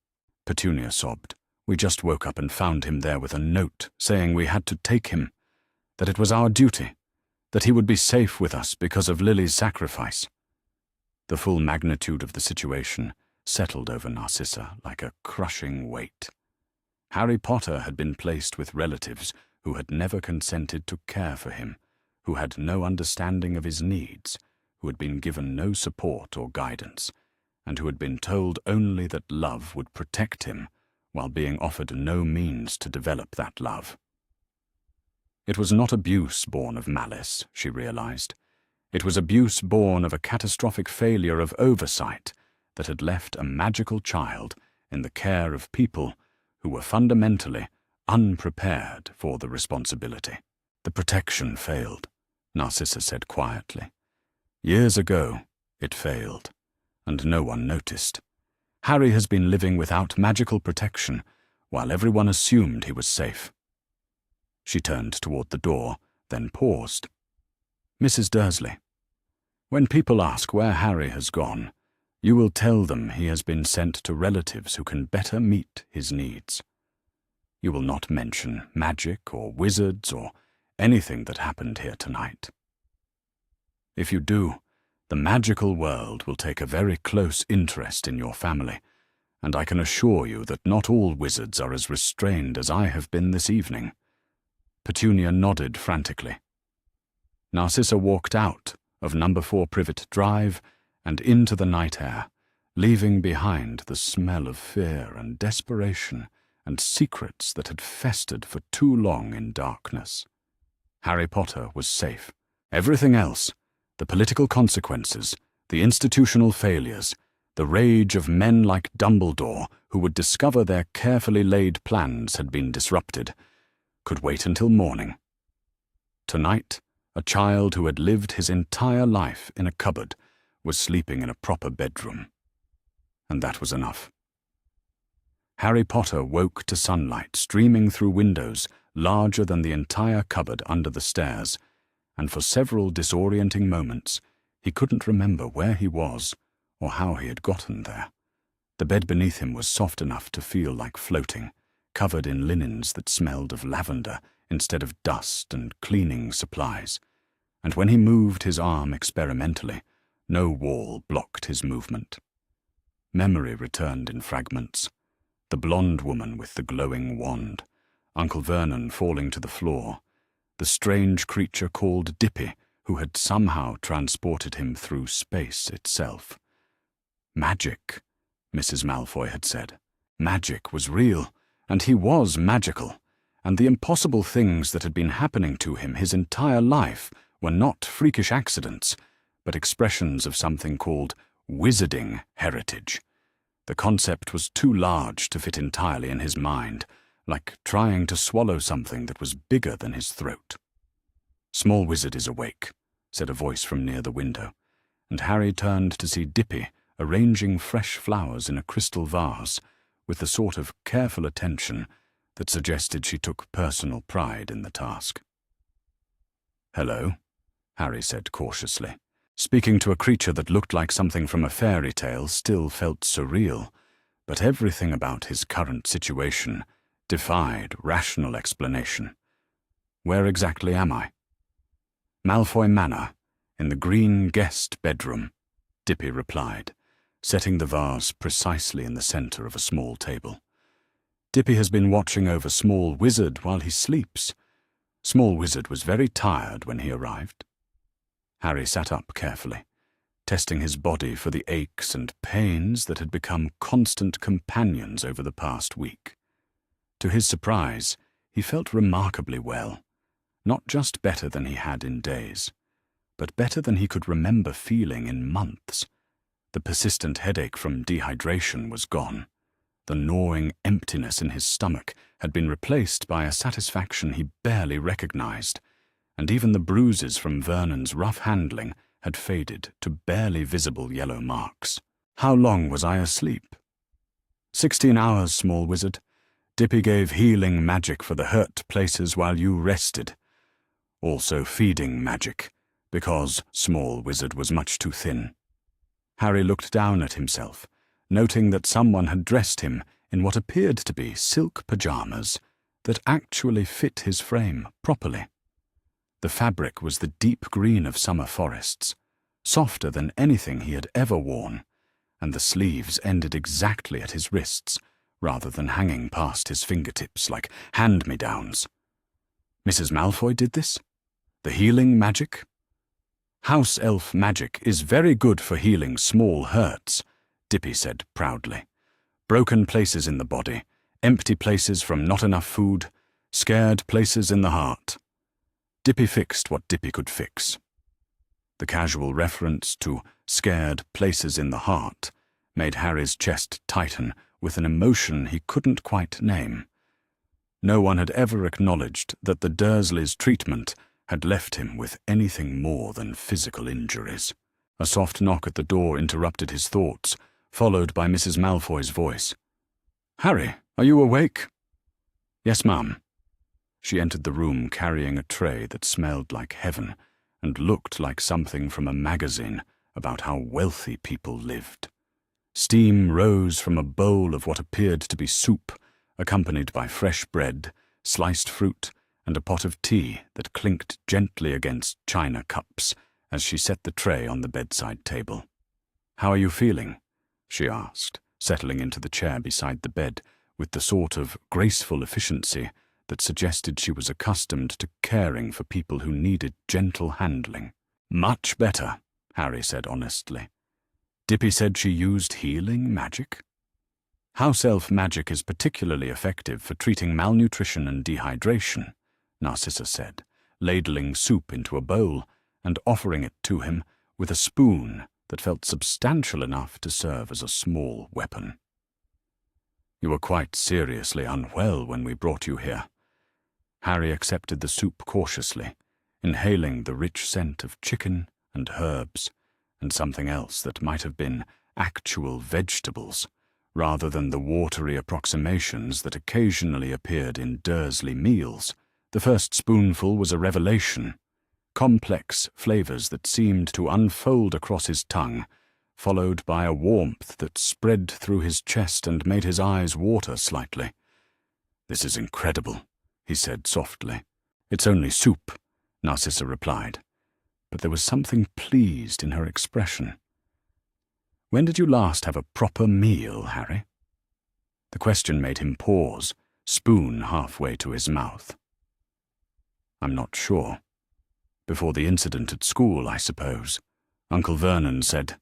Petunia sobbed. "We just woke up and found him there with a note saying we had to take him, that it was our duty, that he would be safe with us because of Lily's sacrifice." The full magnitude of the situation settled over Narcissa like a crushing weight. Harry Potter had been placed with relatives who had never consented to care for him, who had no understanding of his needs, who had been given no support or guidance, and who had been told only that love would protect him while being offered no means to develop that love. It was not abuse born of malice, she realized. It was abuse born of a catastrophic failure of oversight that had left a magical child in the care of people who were fundamentally unprepared for the responsibility. "The protection failed," Narcissa said quietly. "Years ago, it failed, and no one noticed. Harry has been living without magical protection while everyone assumed he was safe." She turned toward the door, then paused. "Mrs. Dursley, when people ask where Harry has gone, you will tell them he has been sent to relatives who can better meet his needs. You will not mention magic or wizards or anything that happened here tonight. If you do, the magical world will take a very close interest in your family, and I can assure you that not all wizards are as restrained as I have been this evening." Petunia nodded frantically. Narcissa walked out of number 4 Privet Drive and into the night air, leaving behind the smell of fear and desperation and secrets that had festered for too long in darkness. Harry Potter was safe. Everything else, the political consequences, the institutional failures, the rage of men like Dumbledore who would discover their carefully laid plans had been disrupted, could wait until morning. Tonight, a child who had lived his entire life in a cupboard was sleeping in a proper bedroom. And that was enough. Harry Potter woke to sunlight streaming through windows larger than the entire cupboard under the stairs, and for several disorienting moments he couldn't remember where he was or how he had gotten there. The bed beneath him was soft enough to feel like floating, covered in linens that smelled of lavender instead of dust and cleaning supplies, and when he moved his arm experimentally, no wall blocked his movement. Memory returned in fragments. The blonde woman with the glowing wand, Uncle Vernon falling to the floor, the strange creature called Dippy who had somehow transported him through space itself. Magic, Mrs. Malfoy had said. Magic was real, and he was magical, and the impossible things that had been happening to him his entire life were not freakish accidents, but expressions of something called wizarding heritage. The concept was too large to fit entirely in his mind, like trying to swallow something that was bigger than his throat. "Small wizard is awake," said a voice from near the window, and Harry turned to see Dippy arranging fresh flowers in a crystal vase with the sort of careful attention that suggested she took personal pride in the task. "Hello," Harry said cautiously. Speaking to a creature that looked like something from a fairy tale still felt surreal, but everything about his current situation defied rational explanation. "Where exactly am I?" "Malfoy Manor, "In the green guest bedroom," Dippy replied, setting the vase precisely in the center of a small table. "Dippy has been watching over Small Wizard while he sleeps. Small Wizard was very tired when he arrived." Harry sat up carefully, testing his body for the aches and pains that had become constant companions over the past week. To his surprise, he felt remarkably well, not just better than he had in days, but better than he could remember feeling in months. The persistent headache from dehydration was gone. The gnawing emptiness in his stomach had been replaced by a satisfaction he barely recognized, and even the bruises from Vernon's rough handling had faded to barely visible yellow marks. "How long was I asleep?" 16 hours, Small Wizard. Dippy gave healing magic for the hurt places while you rested. Also feeding magic, because Small Wizard was much too thin." Harry looked down at himself, noting that someone had dressed him in what appeared to be silk pajamas that actually fit his frame properly. The fabric was the deep green of summer forests, softer than anything he had ever worn, and the sleeves ended exactly at his wrists, rather than hanging past his fingertips like hand-me-downs. Mrs. Malfoy did this? The healing magic? "House elf magic is very good for healing small hurts," Dippy said proudly. "Broken places in the body, empty places from not enough food, scared places in the heart." Dippy fixed what Dippy could fix. The casual reference to scared places in the heart made Harry's chest tighten with an emotion he couldn't quite name. No one had ever acknowledged that the Dursleys' treatment had left him with anything more than physical injuries. A soft knock at the door interrupted his thoughts, followed by Mrs. Malfoy's voice. "Harry, are you awake?" "Yes, ma'am." She entered the room carrying a tray that smelled like heaven and looked like something from a magazine about how wealthy people lived. Steam rose from a bowl of what appeared to be soup, accompanied by fresh bread, sliced fruit, and a pot of tea that clinked gently against china cups as she set the tray on the bedside table. "How are you feeling?" she asked, settling into the chair beside the bed with the sort of graceful efficiency that suggested she was accustomed to caring for people who needed gentle handling. "Much better," Harry said honestly. "Dippy said she used healing magic?" "House elf magic is particularly effective for treating malnutrition and dehydration," Narcissa said, ladling soup into a bowl and offering it to him with a spoon that felt substantial enough to serve as a small weapon. "You were quite seriously unwell when we brought you here." Harry accepted the soup cautiously, inhaling the rich scent of chicken and herbs and something else that might have been actual vegetables, rather than the watery approximations that occasionally appeared in Dursley meals. The first spoonful was a revelation, complex flavors that seemed to unfold across his tongue, followed by a warmth that spread through his chest and made his eyes water slightly. "This is incredible," he said softly. "It's only soup," Narcissa replied, but there was something pleased in her expression. "When did you last have a proper meal, Harry?" The question made him pause, spoon halfway to his mouth. "I'm not sure. Before the incident at school, I suppose. Uncle Vernon said—"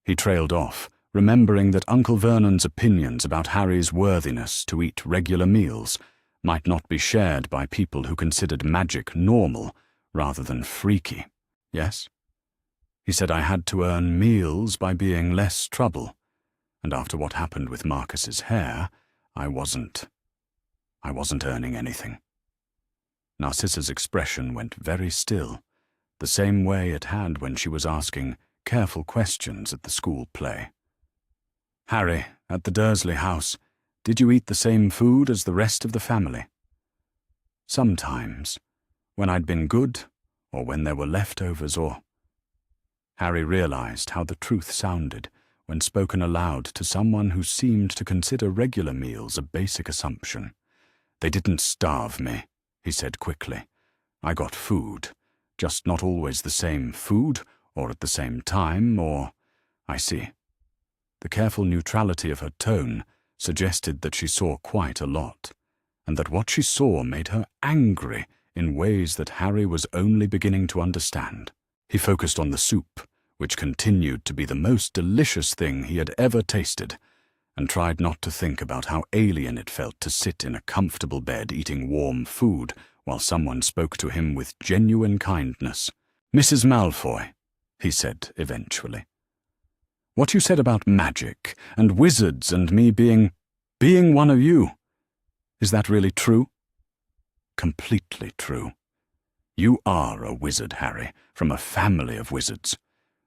He trailed off, remembering that Uncle Vernon's opinions about Harry's worthiness to eat regular meals might not be shared by people who considered magic normal rather than freaky. "Yes?" "He said I had to earn meals by being less trouble, and after what happened with Marcus's hair, I wasn't earning anything." Narcissa's expression went very still, the same way it had when she was asking careful questions at the school play. "Harry, at the Dursley house, did you eat the same food as the rest of the family?" "Sometimes, when I'd been good, or when there were leftovers, or—" Harry realized how the truth sounded when spoken aloud to someone who seemed to consider regular meals a basic assumption. "They didn't starve me," he said quickly. "I got food, Just not always the same food, or at the same time, or... I see. The careful neutrality of her tone suggested that she saw quite a lot, and that what she saw made her angry in ways that Harry was only beginning to understand. He focused on the soup, which continued to be the most delicious thing he had ever tasted, and tried not to think about how alien it felt to sit in a comfortable bed eating warm food while someone spoke to him with genuine kindness. "Mrs. Malfoy," he said eventually, "what you said about magic and wizards and me being one of you, is that really true?" "Completely true. You are a wizard, Harry, from a family of wizards.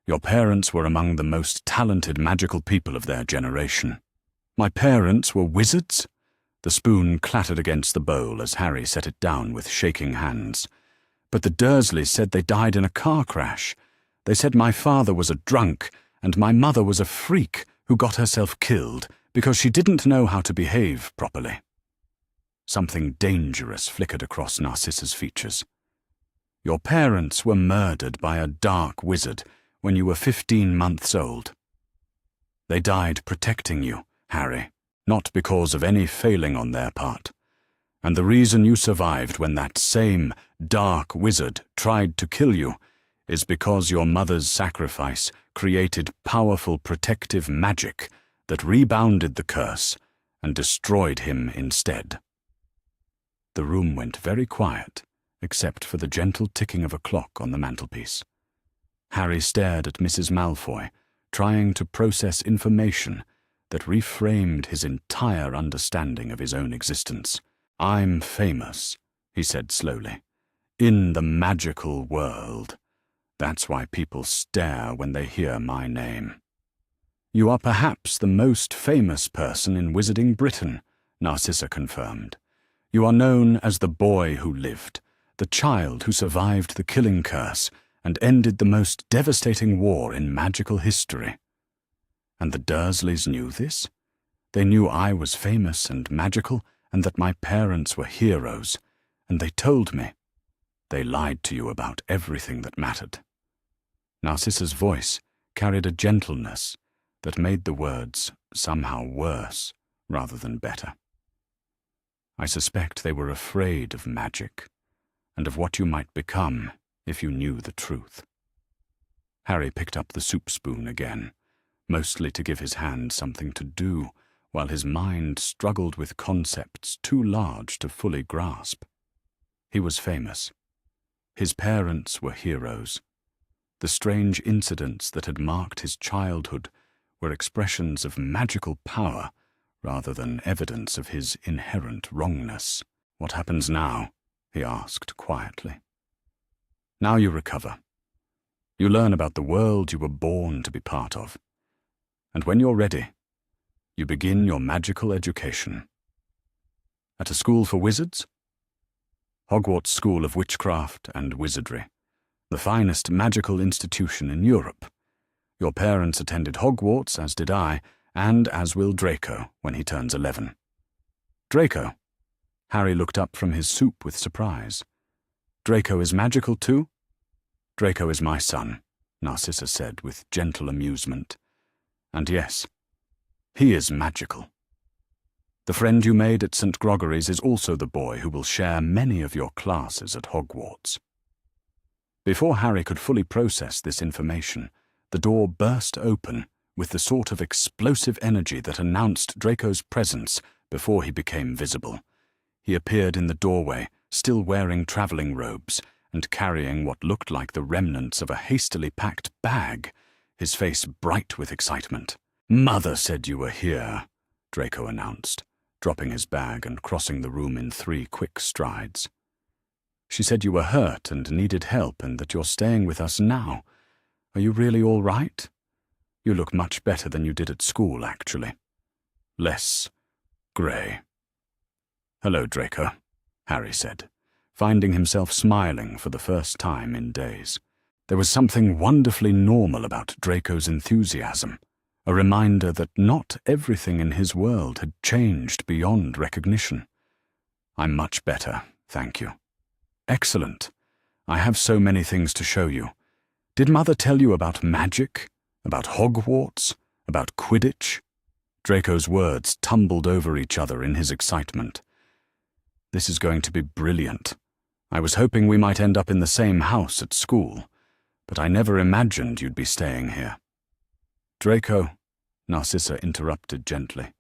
Your parents were among the most talented magical people of their generation." "My parents were wizards?" The spoon clattered against the bowl as Harry set it down with shaking hands. "But the Dursleys said they died in a car crash. They said my father was a drunk and my mother was a freak who got herself killed because she didn't know how to behave properly." Something dangerous flickered across Narcissa's features. "Your parents were murdered by a dark wizard when you were 15 months old. They died protecting you, Harry, not because of any failing on their part. And the reason you survived when that same dark wizard tried to kill you is because your mother's sacrifice created powerful protective magic that rebounded the curse and destroyed him instead." The room went very quiet, except for the gentle ticking of a clock on the mantelpiece. Harry stared at Mrs. Malfoy, trying to process information that reframed his entire understanding of his own existence. "I'm famous," he said slowly, "in the magical world. That's why people stare when they hear my name." "You are perhaps the most famous person in Wizarding Britain," Narcissa confirmed. "You are known as the boy who lived, the child who survived the killing curse and ended the most devastating war in magical history." "And the Dursleys knew this? They knew I was famous and magical and that my parents were heroes, and they told me. They lied to you about everything that mattered." Narcissa's voice carried a gentleness that made the words somehow worse rather than better. "I suspect they were afraid of magic and of what you might become if you knew the truth." Harry picked up the soup spoon again, mostly to give his hand something to do, while his mind struggled with concepts too large to fully grasp. He was famous. His parents were heroes. The strange incidents that had marked his childhood were expressions of magical power rather than evidence of his inherent wrongness. "What happens now?" he asked quietly. "Now you recover. You learn about the world you were born to be part of. And when you're ready, you begin your magical education." "At a school for wizards?" "Hogwarts School of Witchcraft and Wizardry, the finest magical institution in Europe. Your parents attended Hogwarts, as did I, and as will Draco when he turns 11. "Draco?" Harry looked up from his soup with surprise. "Draco is magical too?" "Draco is my son," Narcissa said with gentle amusement. "And yes, he is magical. The friend you made at St. Gregory's is also the boy who will share many of your classes at Hogwarts." Before Harry could fully process this information, the door burst open with the sort of explosive energy that announced Draco's presence before he became visible. He appeared in the doorway, still wearing traveling robes, and carrying what looked like the remnants of a hastily packed bag, his face bright with excitement. "Mother said you were here," Draco announced, dropping his bag and crossing the room in 3 quick strides. "She said you were hurt and needed help and that you're staying with us now. Are you really all right? You look much better than you did at school, actually. Less grey." "Hello, Draco," Harry said, finding himself smiling for the first time in days. There was something wonderfully normal about Draco's enthusiasm, a reminder that not everything in his world had changed beyond recognition. "I'm much better, thank you." "Excellent. I have so many things to show you. Did Mother tell you about magic? About Hogwarts? About Quidditch?" Draco's words tumbled over each other in his excitement. "This is going to be brilliant. I was hoping we might end up in the same house at school, but I never imagined you'd be staying here." "Draco," Narcissa interrupted gently,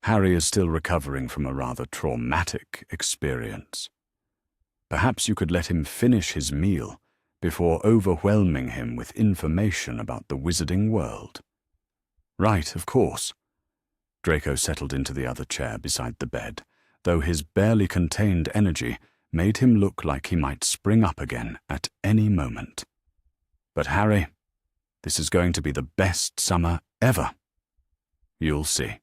"Harry is still recovering from a rather traumatic experience. Perhaps you could let him finish his meal before overwhelming him with information about the wizarding world." "Right, of course." Draco settled into the other chair beside the bed, though his barely contained energy made him look like he might spring up again at any moment. "But Harry, this is going to be the best summer ever. You'll see."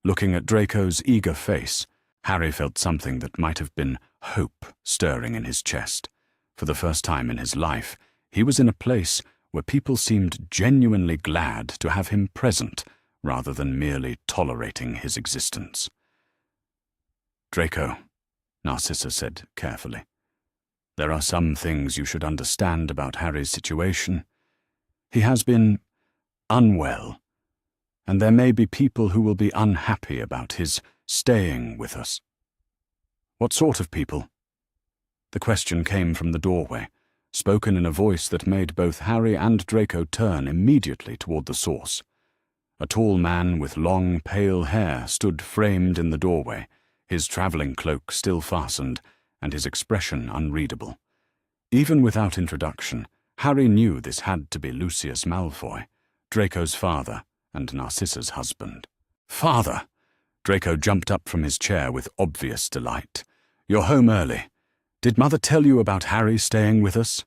Looking at Draco's eager face, Harry felt something that might have been hope stirring in his chest. For the first time in his life, he was in a place where people seemed genuinely glad to have him present rather than merely tolerating his existence. "Draco," Narcissa said carefully, "there are some things you should understand about Harry's situation. He has been unwell, and there may be people who will be unhappy about his staying with us." "What sort of people?" The question came from the doorway, spoken in a voice that made both Harry and Draco turn immediately toward the source. A tall man with long, pale hair stood framed in the doorway, his traveling cloak still fastened, and his expression unreadable. Even without introduction, Harry knew this had to be Lucius Malfoy, Draco's father and Narcissa's husband. "Father!" Draco jumped up from his chair with obvious delight. "You're home early. Did Mother tell you about Harry staying with us?"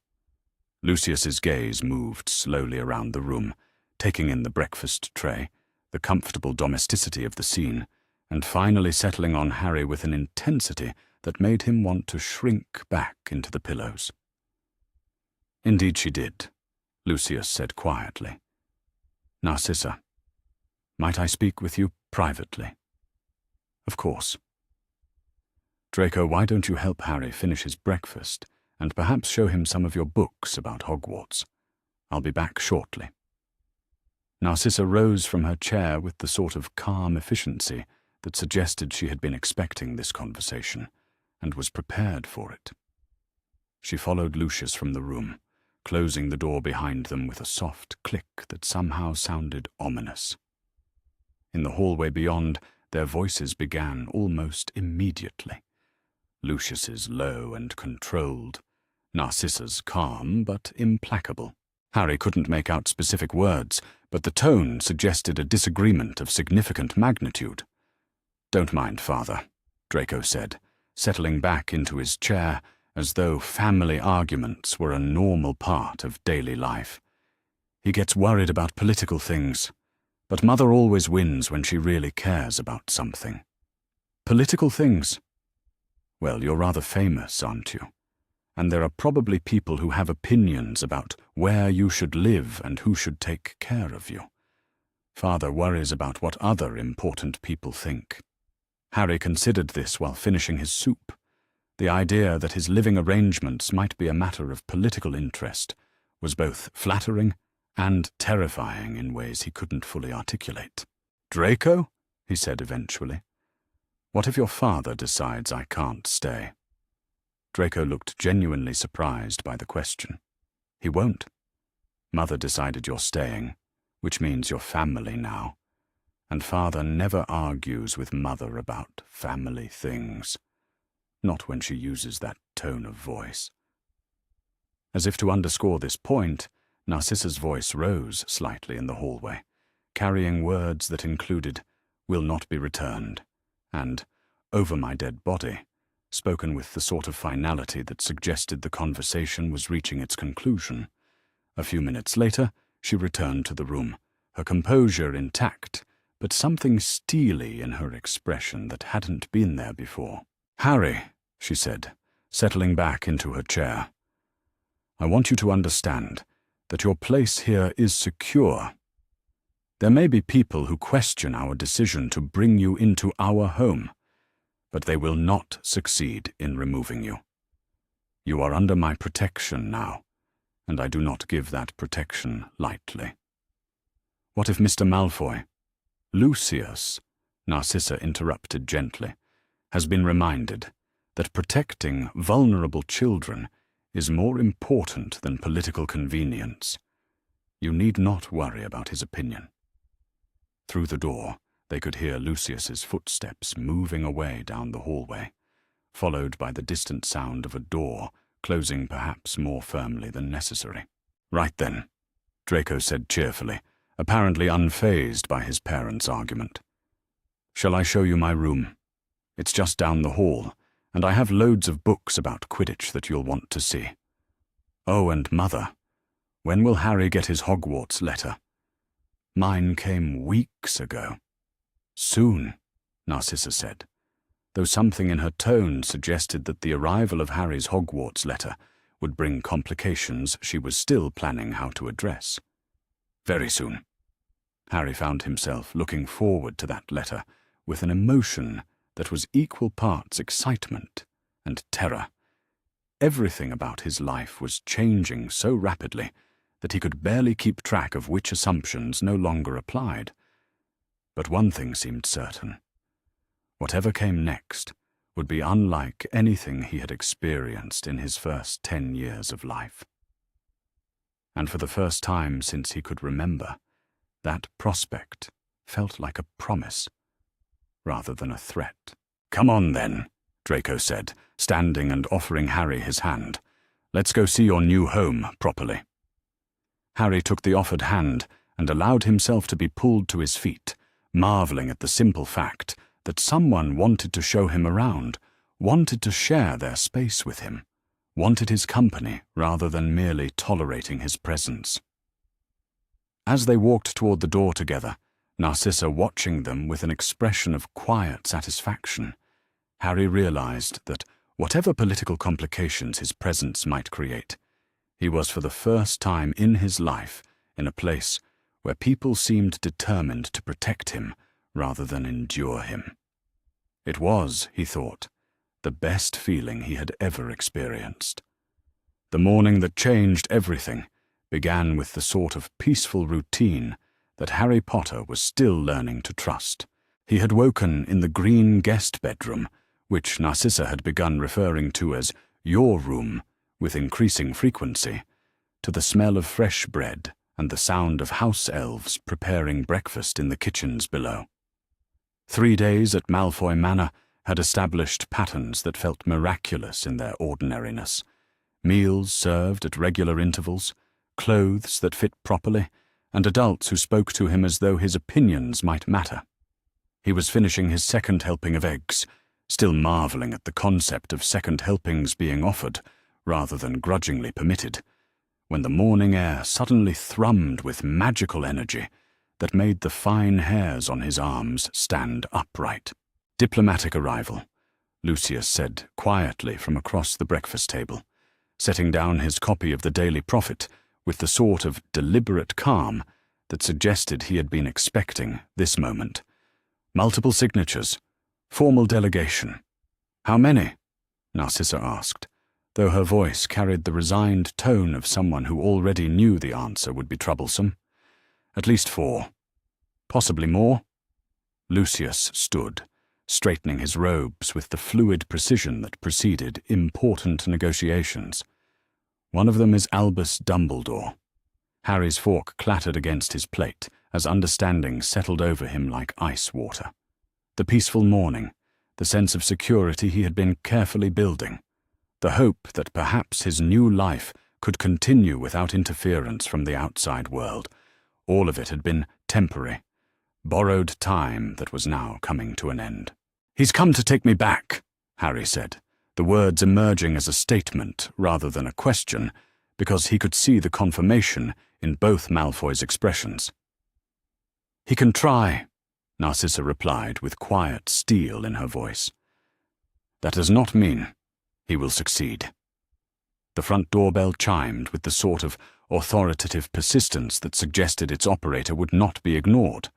Lucius's gaze moved slowly around the room, taking in the breakfast tray, the comfortable domesticity of the scene, and finally settling on Harry with an intensity that made him want to shrink back into the pillows. "Indeed she did," Lucius said quietly. "Narcissa, might I speak with you privately?" "Of course." "Draco, why don't you help Harry finish his breakfast and perhaps show him some of your books about Hogwarts? I'll be back shortly." Narcissa rose from her chair with the sort of calm efficiency that suggested she had been expecting this conversation and was prepared for it. She followed Lucius from the room, closing the door behind them with a soft click that somehow sounded ominous. In the hallway beyond, their voices began almost immediately. Lucius's low and controlled, Narcissa's calm but implacable. Harry couldn't make out specific words, but the tone suggested a disagreement of significant magnitude. "Don't mind, Father," Draco said, settling back into his chair as though family arguments were a normal part of daily life. "He gets worried about political things, but Mother always wins when she really cares about something." "Political things?" "Well, you're rather famous, aren't you? And there are probably people who have opinions about where you should live and who should take care of you. Father worries about what other important people think." Harry considered this while finishing his soup. The idea that his living arrangements might be a matter of political interest was both flattering and terrifying in ways he couldn't fully articulate. "Draco?" he said eventually. "What if your father decides I can't stay?" Draco looked genuinely surprised by the question. "He won't. Mother decided you're staying, which means you're family now. And Father never argues with Mother about family things. Not when she uses that tone of voice." As if to underscore this point, Narcissa's voice rose slightly in the hallway, carrying words that included, "will not be returned," and "over my dead body," spoken with the sort of finality that suggested the conversation was reaching its conclusion. A few minutes later, she returned to the room, her composure intact, but something steely in her expression that hadn't been there before. "Harry," she said, settling back into her chair, "I want you to understand that your place here is secure. There may be people who question our decision to bring you into our home, but they will not succeed in removing you. You are under my protection now, and I do not give that protection lightly. What if Mr. Malfoy, Lucius, Narcissa interrupted gently, has been reminded that protecting vulnerable children is more important than political convenience? You need not worry about his opinion. Through the door, they could hear Lucius's footsteps moving away down the hallway, followed by the distant sound of a door closing perhaps more firmly than necessary. Right then, Draco said cheerfully, apparently unfazed by his parents' argument. Shall I show you my room? It's just down the hall, and I have loads of books about Quidditch that you'll want to see. Oh, and Mother, when will Harry get his Hogwarts letter? Mine came weeks ago. Soon, Narcissa said, though something in her tone suggested that the arrival of Harry's Hogwarts letter would bring complications she was still planning how to address. Very soon. Harry found himself looking forward to that letter with an emotion that was equal parts excitement and terror. Everything about his life was changing so rapidly that he could barely keep track of which assumptions no longer applied. But one thing seemed certain. Whatever came next would be unlike anything he had experienced in his first 10 years of life. And for the first time since he could remember, that prospect felt like a promise, rather than a threat. Come on, then, Draco said, standing and offering Harry his hand. Let's go see your new home properly. Harry took the offered hand and allowed himself to be pulled to his feet, marveling at the simple fact that someone wanted to show him around, wanted to share their space with him, wanted his company rather than merely tolerating his presence. As they walked toward the door together, Narcissa watching them with an expression of quiet satisfaction, Harry realized that whatever political complications his presence might create, he was for the first time in his life in a place where people seemed determined to protect him rather than endure him. It was, he thought, the best feeling he had ever experienced. The morning that changed everything began with the sort of peaceful routine that Harry Potter was still learning to trust. He had woken in the green guest bedroom, which Narcissa had begun referring to as your room with increasing frequency, to the smell of fresh bread and the sound of house elves preparing breakfast in the kitchens below. 3 days at Malfoy Manor had established patterns that felt miraculous in their ordinariness. Meals served at regular intervals, clothes that fit properly, and adults who spoke to him as though his opinions might matter. He was finishing his second helping of eggs, still marveling at the concept of second helpings being offered rather than grudgingly permitted, when the morning air suddenly thrummed with magical energy that made the fine hairs on his arms stand upright. Diplomatic arrival, Lucius said quietly from across the breakfast table, setting down his copy of the Daily Prophet with the sort of deliberate calm that suggested he had been expecting this moment. Multiple signatures, formal delegation. How many? Narcissa asked, though her voice carried the resigned tone of someone who already knew the answer would be troublesome. At least 4. Possibly more. Lucius stood, straightening his robes with the fluid precision that preceded important negotiations. One of them is Albus Dumbledore. Harry's fork clattered against his plate as understanding settled over him like ice water. The peaceful morning, the sense of security he had been carefully building, the hope that perhaps his new life could continue without interference from the outside world, all of it had been temporary, borrowed time that was now coming to an end. "He's come to take me back," Harry said, the words emerging as a statement rather than a question, because he could see the confirmation in both Malfoy's expressions. "He can try," Narcissa replied with quiet steel in her voice. "That does not mean he will succeed." The front doorbell chimed with the sort of authoritative persistence that suggested its operator would not be ignored.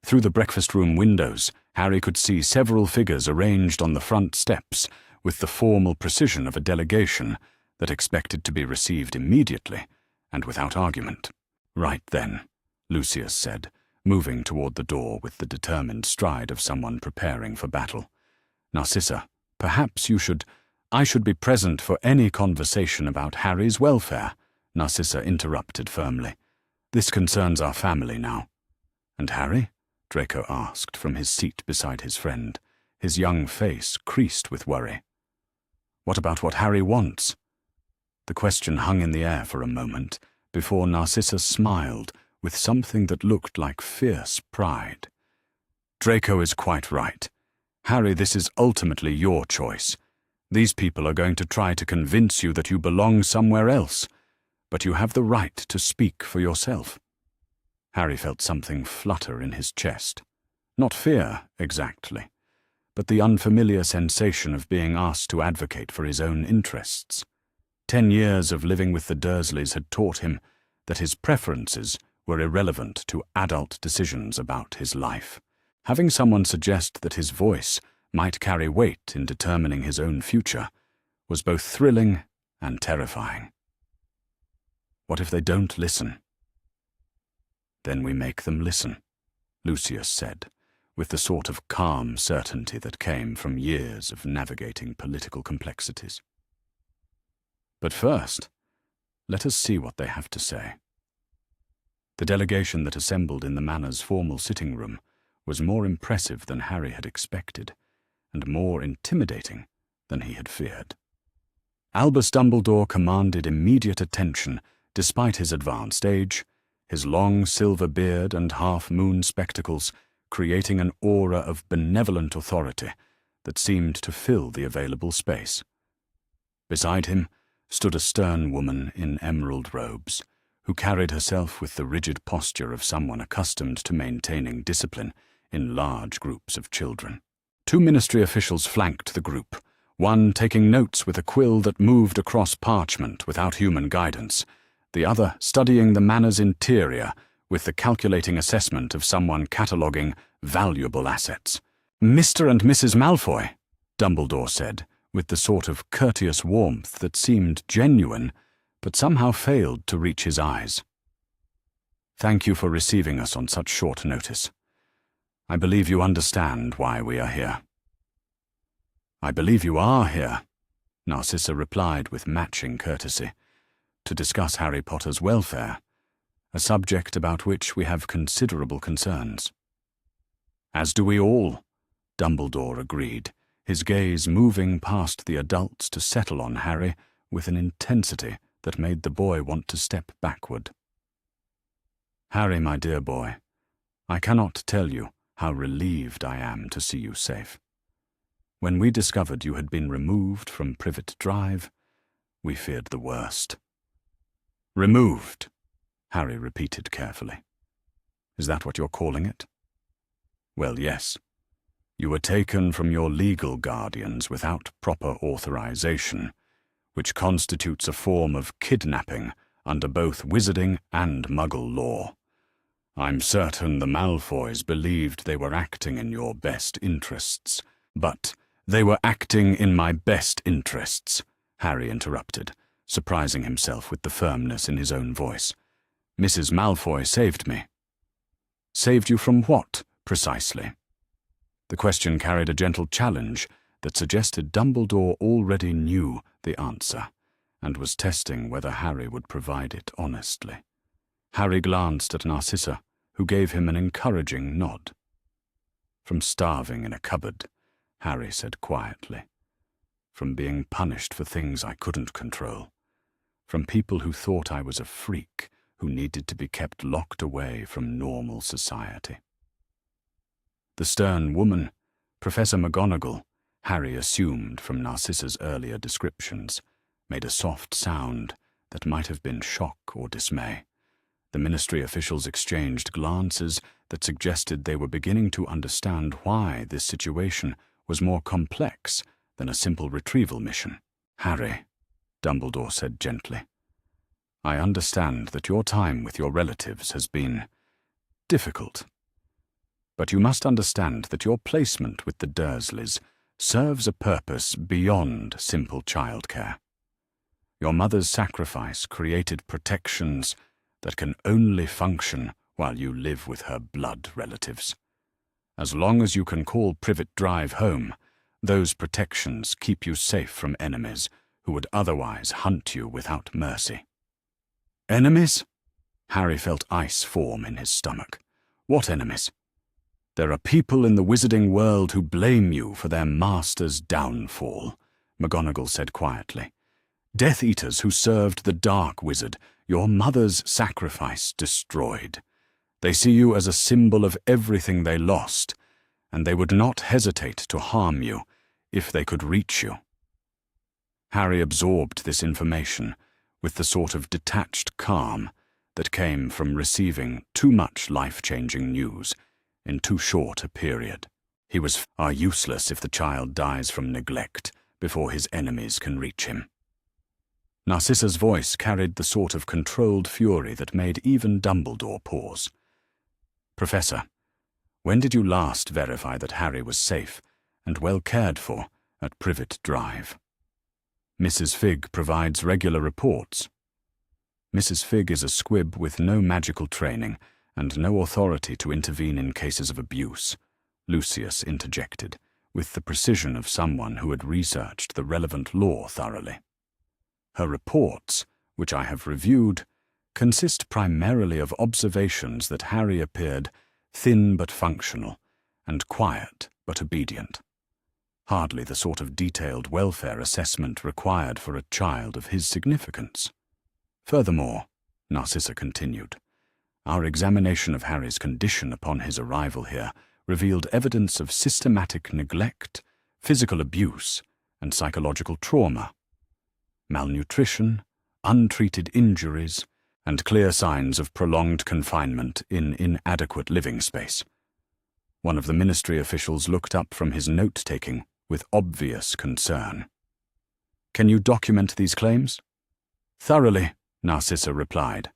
Through the breakfast room windows, Harry could see several figures arranged on the front steps with the formal precision of a delegation that expected to be received immediately and without argument. "Right then," Lucius said, moving toward the door with the determined stride of someone preparing for battle. "Narcissa, perhaps I should be present for any conversation about Harry's welfare," Narcissa interrupted firmly. "This concerns our family now." "And Harry?" Draco asked from his seat beside his friend, his young face creased with worry. "What about what Harry wants?" The question hung in the air for a moment before Narcissa smiled with something that looked like fierce pride. "Draco is quite right. Harry, this is ultimately your choice. These people are going to try to convince you that you belong somewhere else, but you have the right to speak for yourself." Harry felt something flutter in his chest. Not fear, exactly, but the unfamiliar sensation of being asked to advocate for his own interests. 10 years of living with the Dursleys had taught him that his preferences were irrelevant to adult decisions about his life. Having someone suggest that his voice might carry weight in determining his own future was both thrilling and terrifying. What if they don't listen? "Then we make them listen," Lucius said, with the sort of calm certainty that came from years of navigating political complexities. "But first, let us see what they have to say." The delegation that assembled in the manor's formal sitting room was more impressive than Harry had expected, and more intimidating than he had feared. Albus Dumbledore commanded immediate attention despite his advanced age, his long silver beard and half-moon spectacles creating an aura of benevolent authority that seemed to fill the available space. Beside him stood a stern woman in emerald robes, who carried herself with the rigid posture of someone accustomed to maintaining discipline in large groups of children. 2 ministry officials flanked the group, one taking notes with a quill that moved across parchment without human guidance, the other studying the manor's interior with the calculating assessment of someone cataloguing valuable assets. "Mr. and Mrs. Malfoy," Dumbledore said, with the sort of courteous warmth that seemed genuine, but somehow failed to reach his eyes. "Thank you for receiving us on such short notice. I believe you understand why we are here." "I believe you are here," Narcissa replied with matching courtesy, "to discuss Harry Potter's welfare, a subject about which we have considerable concerns." "As do we all," Dumbledore agreed, his gaze moving past the adults to settle on Harry with an intensity that made the boy want to step backward. "Harry, my dear boy, I cannot tell you how relieved I am to see you safe. When we discovered you had been removed from Privet Drive, we feared the worst." "Removed," Harry repeated carefully. "Is that what you're calling it?" "Well, yes. You were taken from your legal guardians without proper authorization, which constitutes a form of kidnapping under both wizarding and Muggle law. I'm certain the Malfoys believed they were acting in your best interests, but they were acting in my best interests," Harry interrupted, surprising himself with the firmness in his own voice. "Mrs. Malfoy saved me." "Saved you from what, precisely?" The question carried a gentle challenge that suggested Dumbledore already knew the answer and was testing whether Harry would provide it honestly. Harry glanced at Narcissa, who gave him an encouraging nod. "From starving in a cupboard," Harry said quietly. "From being punished for things I couldn't control. From people who thought I was a freak who needed to be kept locked away from normal society." The stern woman, Professor McGonagall, Harry assumed from Narcissa's earlier descriptions, made a soft sound that might have been shock or dismay. The ministry officials exchanged glances that suggested they were beginning to understand why this situation was more complex than a simple retrieval mission. "Harry," Dumbledore said gently, "I understand that your time with your relatives has been difficult. But you must understand that your placement with the Dursleys serves a purpose beyond simple childcare. Your mother's sacrifice created protections that can only function while you live with her blood relatives. As long as you can call Privet Drive home, those protections keep you safe from enemies who would otherwise hunt you without mercy. Enemies? Harry felt ice form in his stomach. What enemies? There are people in the wizarding world who blame you for their master's downfall, McGonagall said quietly. Death Eaters who served the Dark Wizard, your mother's sacrifice destroyed. They see you as a symbol of everything they lost, and they would not hesitate to harm you if they could reach you. Harry absorbed this information with the sort of detached calm that came from receiving too much life-changing news in too short a period. He was useless if the child dies from neglect before his enemies can reach him. Narcissa's voice carried the sort of controlled fury that made even Dumbledore pause. Professor, when did you last verify that Harry was safe and well cared for at Privet Drive? Mrs. Figg provides regular reports. Mrs. Figg is a squib with no magical training and no authority to intervene in cases of abuse, Lucius interjected, with the precision of someone who had researched the relevant law thoroughly. Her reports, which I have reviewed, consist primarily of observations that Harry appeared thin but functional, and quiet but obedient. Hardly the sort of detailed welfare assessment required for a child of his significance. Furthermore, Narcissa continued, our examination of Harry's condition upon his arrival here revealed evidence of systematic neglect, physical abuse, and psychological trauma. Malnutrition, untreated injuries, and clear signs of prolonged confinement in inadequate living space. One of the ministry officials looked up from his note-taking with obvious concern. Can you document these claims? Thoroughly, Narcissa replied.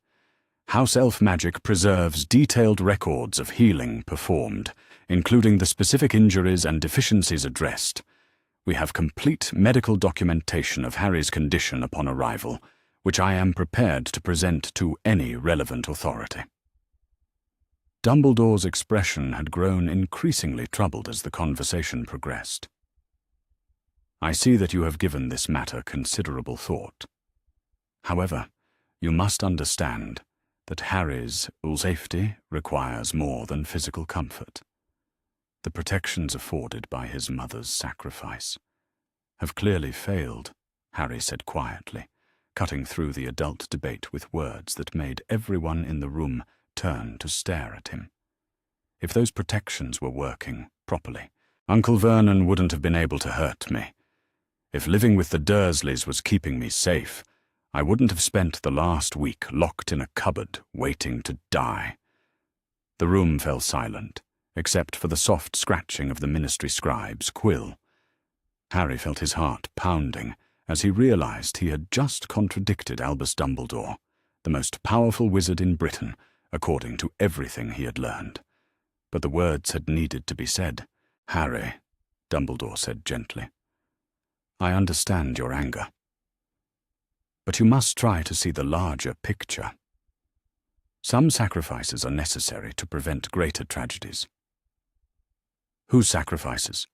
House Elf Magic preserves detailed records of healing performed, including the specific injuries and deficiencies addressed. We have complete medical documentation of Harry's condition upon arrival, which I am prepared to present to any relevant authority. Dumbledore's expression had grown increasingly troubled as the conversation progressed. I see that you have given this matter considerable thought. However, you must understand that Harry's safety requires more than physical comfort. The protections afforded by his mother's sacrifice have clearly failed, Harry said quietly, cutting through the adult debate with words that made everyone in the room turn to stare at him. If those protections were working properly, Uncle Vernon wouldn't have been able to hurt me. If living with the Dursleys was keeping me safe, I wouldn't have spent the last week locked in a cupboard waiting to die. The room fell silent, except for the soft scratching of the ministry scribe's quill. Harry felt his heart pounding as he realized he had just contradicted Albus Dumbledore, the most powerful wizard in Britain, according to everything he had learned. But the words had needed to be said. Harry, Dumbledore said gently, I understand your anger. But you must try to see the larger picture. Some sacrifices are necessary to prevent greater tragedies. Whose sacrifices?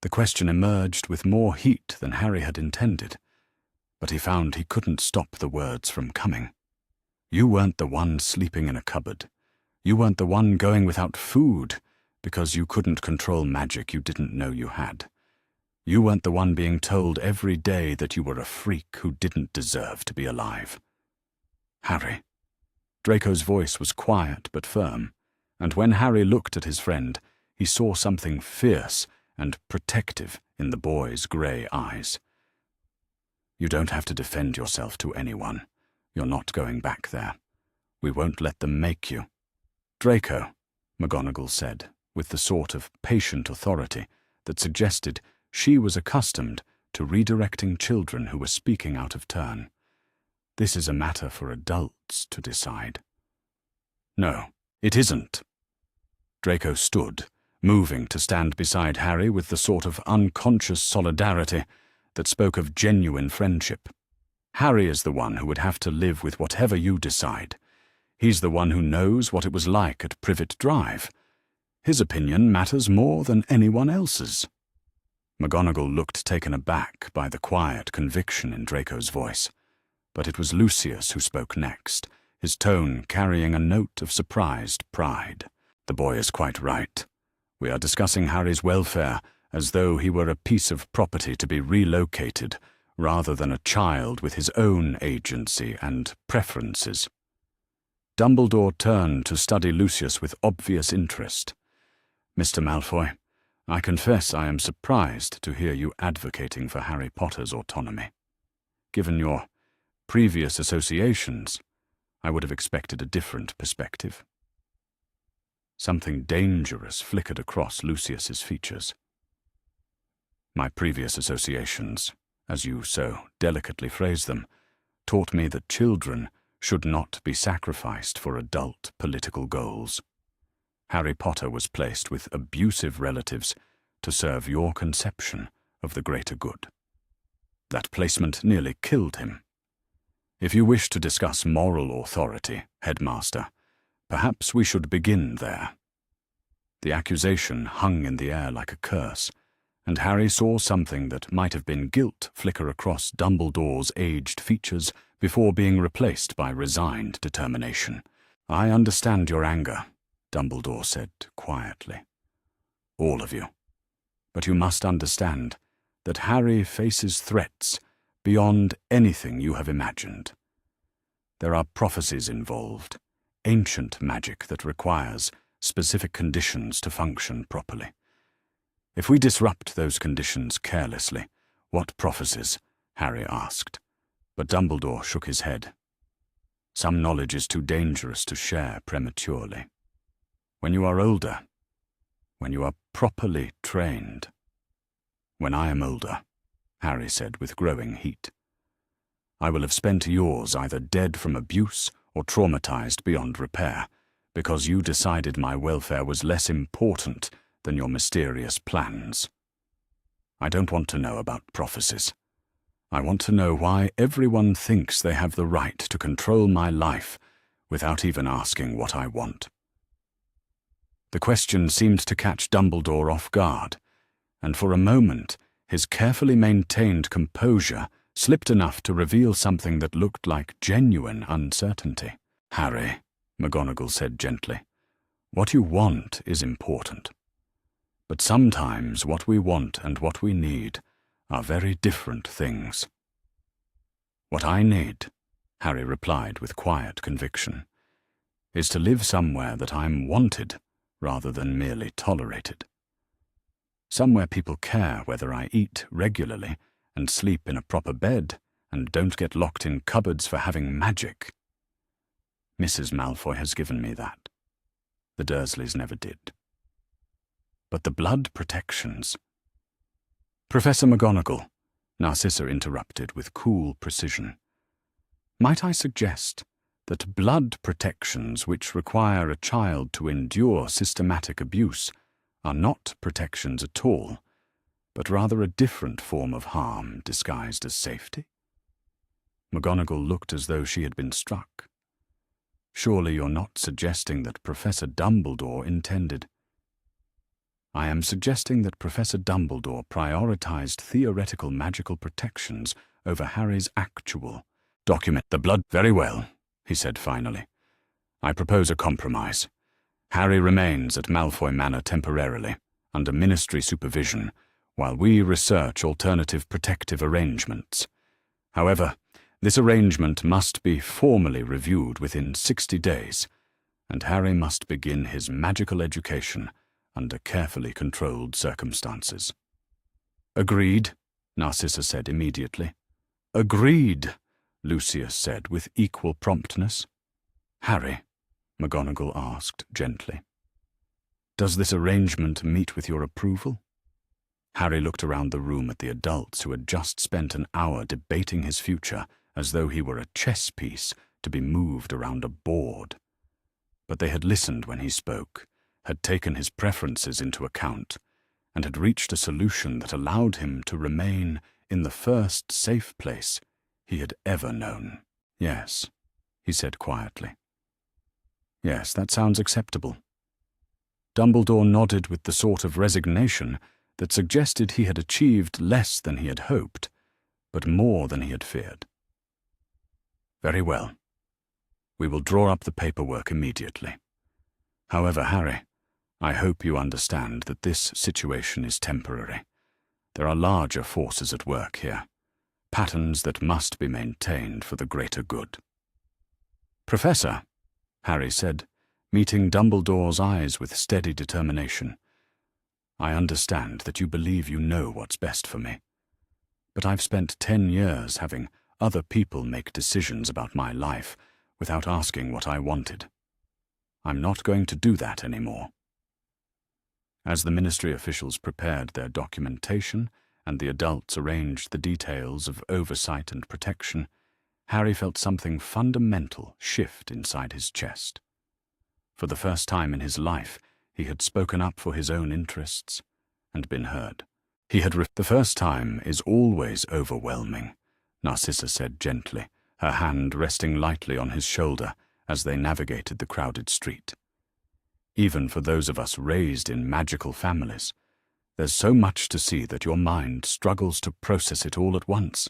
The question emerged with more heat than Harry had intended, but he found he couldn't stop the words from coming. You weren't the one sleeping in a cupboard. You weren't the one going without food because you couldn't control magic you didn't know you had. You weren't the one being told every day that you were a freak who didn't deserve to be alive. Harry. Draco's voice was quiet but firm, and when Harry looked at his friend, he saw something fierce and protective in the boy's grey eyes. You don't have to defend yourself to anyone. You're not going back there. We won't let them make you. Draco, McGonagall said, with the sort of patient authority that suggested she was accustomed to redirecting children who were speaking out of turn. This is a matter for adults to decide. No, it isn't. Draco stood, moving to stand beside Harry with the sort of unconscious solidarity that spoke of genuine friendship. Harry is the one who would have to live with whatever you decide. He's the one who knows what it was like at Privet Drive. His opinion matters more than anyone else's." McGonagall looked taken aback by the quiet conviction in Draco's voice, but it was Lucius who spoke next, his tone carrying a note of surprised pride. "The boy is quite right. We are discussing Harry's welfare as though he were a piece of property to be relocated, rather than a child with his own agency and preferences." Dumbledore turned to study Lucius with obvious interest. "Mr. Malfoy, I confess I am surprised to hear you advocating for Harry Potter's autonomy. Given your previous associations, I would have expected a different perspective." Something dangerous flickered across Lucius's features. "My previous associations, as you so delicately phrase them, taught me that children should not be sacrificed for adult political goals. Harry Potter was placed with abusive relatives to serve your conception of the greater good. That placement nearly killed him. If you wish to discuss moral authority, Headmaster, perhaps we should begin there." The accusation hung in the air like a curse, and Harry saw something that might have been guilt flicker across Dumbledore's aged features before being replaced by resigned determination. "I understand your anger," Dumbledore said quietly. "All of you. But you must understand that Harry faces threats beyond anything you have imagined. There are prophecies involved, ancient magic that requires specific conditions to function properly. If we disrupt those conditions carelessly—" "What prophecies?" Harry asked, but Dumbledore shook his head. "Some knowledge is too dangerous to share prematurely. When you are older, when you are properly trained—" "When I am older," Harry said with growing heat, "I will have spent yours either dead from abuse or traumatized beyond repair, because you decided my welfare was less important than your mysterious plans. I don't want to know about prophecies. I want to know why everyone thinks they have the right to control my life without even asking what I want." The question seemed to catch Dumbledore off guard, and for a moment his carefully maintained composure slipped enough to reveal something that looked like genuine uncertainty. "Harry," McGonagall said gently, "what you want is important. But sometimes what we want and what we need are very different things." "What I need," Harry replied with quiet conviction, "is to live somewhere that I'm wanted rather than merely tolerated. Somewhere people care whether I eat regularly and sleep in a proper bed and don't get locked in cupboards for having magic. Mrs. Malfoy has given me that. The Dursleys never did. But the blood protections—" "Professor McGonagall," Narcissa interrupted with cool precision, "might I suggest that blood protections which require a child to endure systematic abuse are not protections at all, but rather a different form of harm disguised as safety?" McGonagall looked as though she had been struck. "Surely you're not suggesting that Professor Dumbledore intended—" "I am suggesting that Professor Dumbledore prioritized theoretical magical protections over Harry's actual document. The blood—" "Very well," he said finally. "I propose a compromise. Harry remains at Malfoy Manor temporarily, under ministry supervision, while we research alternative protective arrangements. However, this arrangement must be formally reviewed within 60 days, and Harry must begin his magical education under carefully controlled circumstances." "Agreed," Narcissa said immediately. "Agreed," Lucius said with equal promptness. "Harry," McGonagall asked gently, "does this arrangement meet with your approval?" Harry looked around the room at the adults who had just spent an hour debating his future as though he were a chess piece to be moved around a board. But they had listened when he spoke, had taken his preferences into account, and had reached a solution that allowed him to remain in the first safe place he had ever known. "Yes," he said quietly. "Yes, that sounds acceptable." Dumbledore nodded with the sort of resignation that suggested he had achieved less than he had hoped, but more than he had feared. "Very well. We will draw up the paperwork immediately. However, Harry, I hope you understand that this situation is temporary. There are larger forces at work here, patterns that must be maintained for the greater good." "Professor," Harry said, meeting Dumbledore's eyes with steady determination, "I understand that you believe you know what's best for me. But I've spent 10 years having other people make decisions about my life without asking what I wanted. I'm not going to do that anymore." As the ministry officials prepared their documentation and the adults arranged the details of oversight and protection, Harry felt something fundamental shift inside his chest. For the first time in his life, he had spoken up for his own interests and been heard. The first time is always overwhelming, Narcissa said gently, her hand resting lightly on his shoulder as they navigated the crowded street. "Even for those of us raised in magical families, there's so much to see that your mind struggles to process it all at once."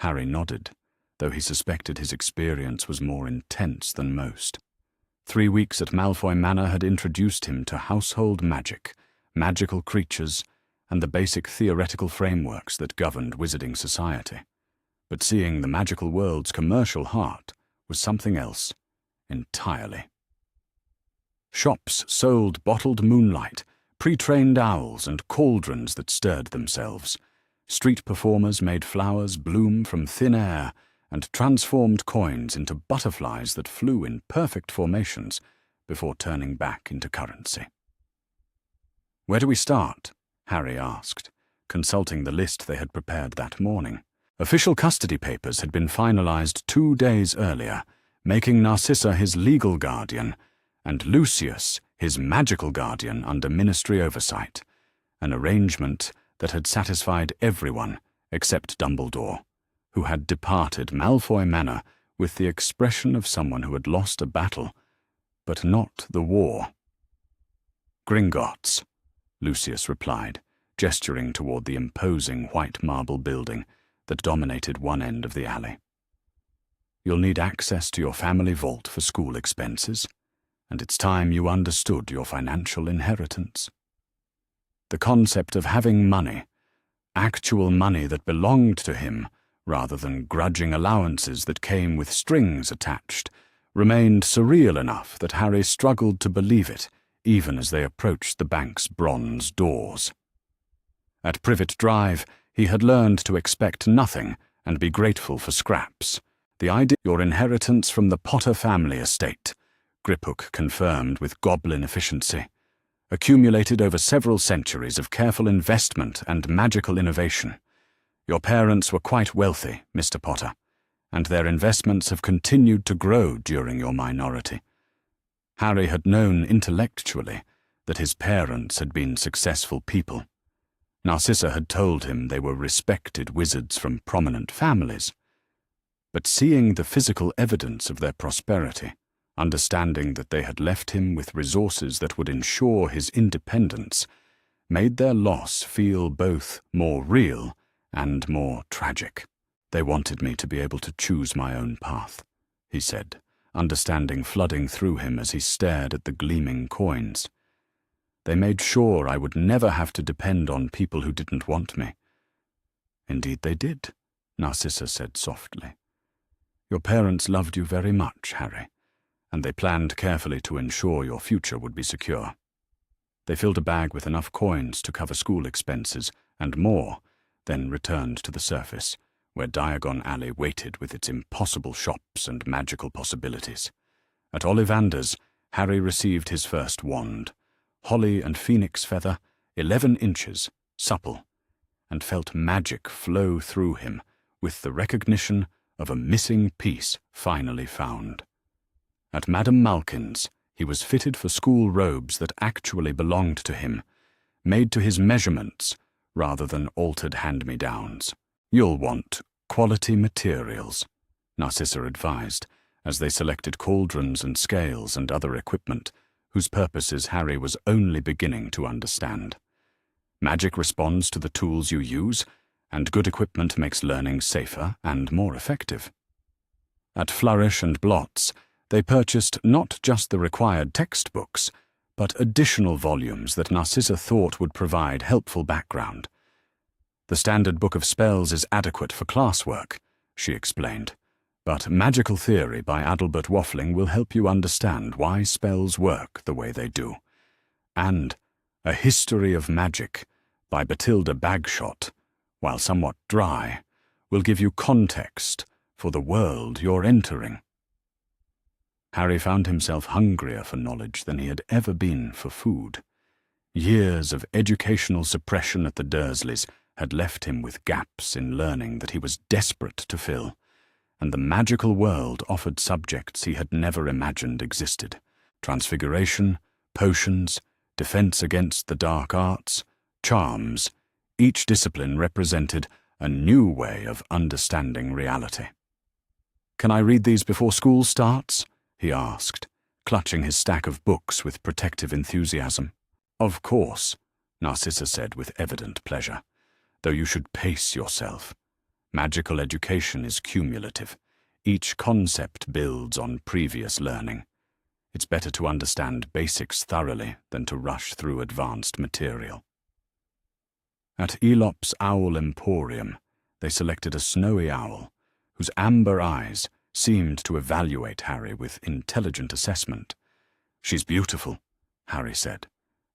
Harry nodded, though he suspected his experience was more intense than most. 3 weeks at Malfoy Manor had introduced him to household magic, magical creatures, and the basic theoretical frameworks that governed wizarding society. But seeing the magical world's commercial heart was something else entirely. Shops sold bottled moonlight, pre-trained owls, and cauldrons that stirred themselves. Street performers made flowers bloom from thin air and transformed coins into butterflies that flew in perfect formations before turning back into currency. "Where do we start?" Harry asked, consulting the list they had prepared that morning. Official custody papers had been finalized 2 days earlier, making Narcissa his legal guardian and Lucius his magical guardian under ministry oversight, an arrangement that had satisfied everyone except Dumbledore, who had departed Malfoy Manor with the expression of someone who had lost a battle, but not the war. "Gringotts," Lucius replied, gesturing toward the imposing white marble building that dominated one end of the alley. "You'll need access to your family vault for school expenses, and it's time you understood your financial inheritance." The concept of having money, actual money that belonged to him, rather than grudging allowances that came with strings attached, remained surreal enough that Harry struggled to believe it, even as they approached the bank's bronze doors. At Privet Drive, he had learned to expect nothing and be grateful for scraps. "The idea your inheritance from the Potter family estate," Griphook confirmed with goblin efficiency, "accumulated over several centuries of careful investment and magical innovation. Your parents were quite wealthy, Mr. Potter, and their investments have continued to grow during your minority." Harry had known intellectually that his parents had been successful people. Narcissa had told him they were respected wizards from prominent families. But seeing the physical evidence of their prosperity, understanding that they had left him with resources that would ensure his independence, made their loss feel both more real and more tragic. "They wanted me to be able to choose my own path," he said, understanding flooding through him as he stared at the gleaming coins. "They made sure I would never have to depend on people who didn't want me." "Indeed they did," Narcissa said softly. "Your parents loved you very much, Harry, and they planned carefully to ensure your future would be secure. They filled a bag with enough coins to cover school expenses and more, then returned to the surface, where Diagon Alley waited with its impossible shops and magical possibilities. At Ollivander's, Harry received his first wand, holly and phoenix feather, 11 inches, supple, and felt magic flow through him with the recognition of a missing piece finally found. At Madame Malkin's, he was fitted for school robes that actually belonged to him, made to his measurements rather than altered hand-me-downs. "You'll want Quality materials, Narcissa advised, as they selected cauldrons and scales and other equipment whose purposes Harry was only beginning to understand. Magic responds to the tools you use, and good equipment makes learning safer and more effective. At Flourish and Blots, they purchased not just the required textbooks, but additional volumes that Narcissa thought would provide helpful background. The Standard Book of Spells is adequate for classwork, she explained, but Magical Theory by Adelbert Waffling will help you understand why spells work the way they do. And A History of Magic by Bathilda Bagshot, while somewhat dry, will give you context for the world you're entering. Harry found himself hungrier for knowledge than he had ever been for food. Years of educational suppression at the Dursleys had left him with gaps in learning that he was desperate to fill, and the magical world offered subjects he had never imagined existed. Transfiguration, potions, defense against the dark arts, charms, each discipline represented a new way of understanding reality. "Can I read these before school starts?" he asked, clutching his stack of books with protective enthusiasm. "Of course," Narcissa said with evident pleasure, "though you should pace yourself. Magical education is cumulative. Each concept builds on previous learning. It's better to understand basics thoroughly than to rush through advanced material." At Elop's Owl Emporium, they selected a snowy owl, whose amber eyes seemed to evaluate Harry with intelligent assessment. "She's beautiful," Harry said,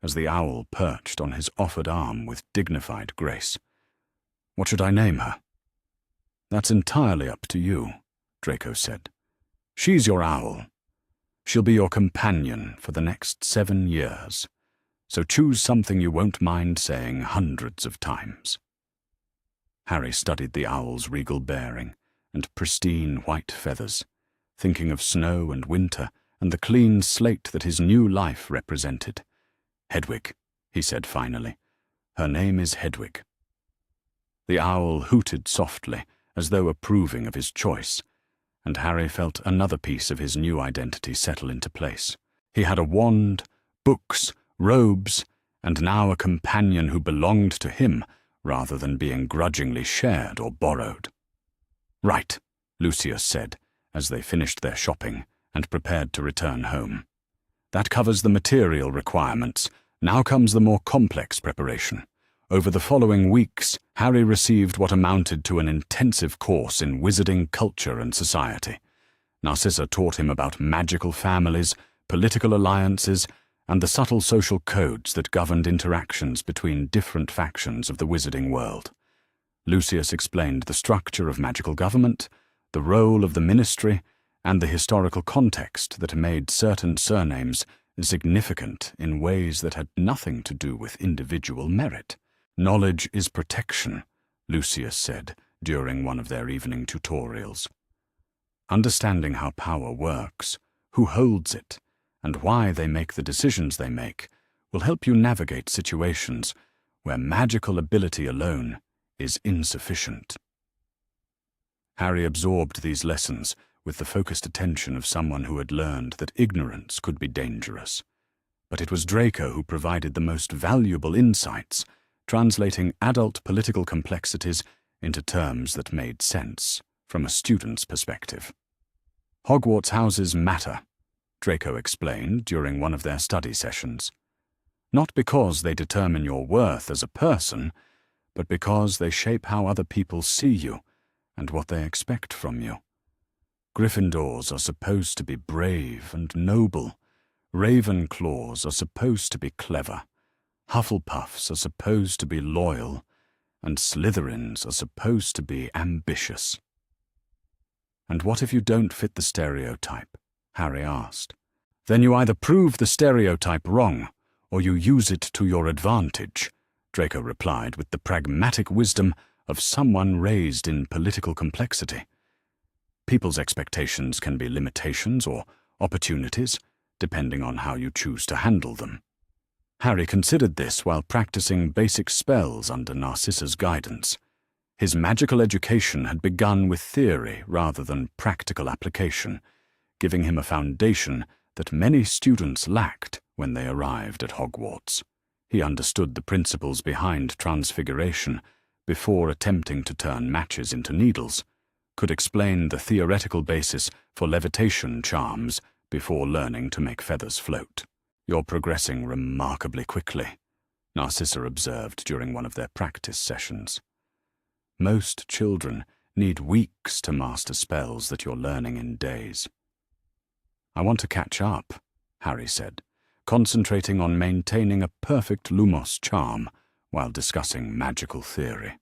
as the owl perched on his offered arm with dignified grace. "What should I name her?" "That's entirely up to you," Draco said. "She's your owl. She'll be your companion for the next 7 years, so choose something you won't mind saying hundreds of times." Harry studied the owl's regal bearing and pristine white feathers, thinking of snow and winter and the clean slate that his new life represented. "Hedwig," he said finally. "Her name is Hedwig." The owl hooted softly, as though approving of his choice, and Harry felt another piece of his new identity settle into place. He had a wand, books, robes, and now a companion who belonged to him rather than being grudgingly shared or borrowed. "Right," Lucius said, as they finished their shopping and prepared to return home. "That covers the material requirements. Now comes the more complex preparation." Over the following weeks, Harry received what amounted to an intensive course in wizarding culture and society. Narcissa taught him about magical families, political alliances, and the subtle social codes that governed interactions between different factions of the wizarding world. Lucius explained the structure of magical government, the role of the ministry, and the historical context that made certain surnames significant in ways that had nothing to do with individual merit. "Knowledge is protection," Lucius said during one of their evening tutorials. "Understanding how power works, who holds it, and why they make the decisions they make will help you navigate situations where magical ability alone is insufficient." Harry absorbed these lessons with the focused attention of someone who had learned that ignorance could be dangerous. But it was Draco who provided the most valuable insights, translating adult political complexities into terms that made sense from a student's perspective. "Hogwarts houses matter," Draco explained during one of their study sessions. "Not because they determine your worth as a person, but because they shape how other people see you and what they expect from you. Gryffindors are supposed to be brave and noble. Ravenclaws are supposed to be clever. Hufflepuffs are supposed to be loyal, and Slytherins are supposed to be ambitious." "And what if you don't fit the stereotype?" Harry asked. "Then you either prove the stereotype wrong, or you use it to your advantage," Draco replied with the pragmatic wisdom of someone raised in political complexity. "People's expectations can be limitations or opportunities, depending on how you choose to handle them." Harry considered this while practicing basic spells under Narcissa's guidance. His magical education had begun with theory rather than practical application, giving him a foundation that many students lacked when they arrived at Hogwarts. He understood the principles behind transfiguration before attempting to turn matches into needles, could explain the theoretical basis for levitation charms before learning to make feathers float. "You're progressing remarkably quickly," Narcissa observed during one of their practice sessions. "Most children need weeks to master spells that you're learning in days." "I want to catch up," Harry said, concentrating on maintaining a perfect Lumos charm while discussing magical theory.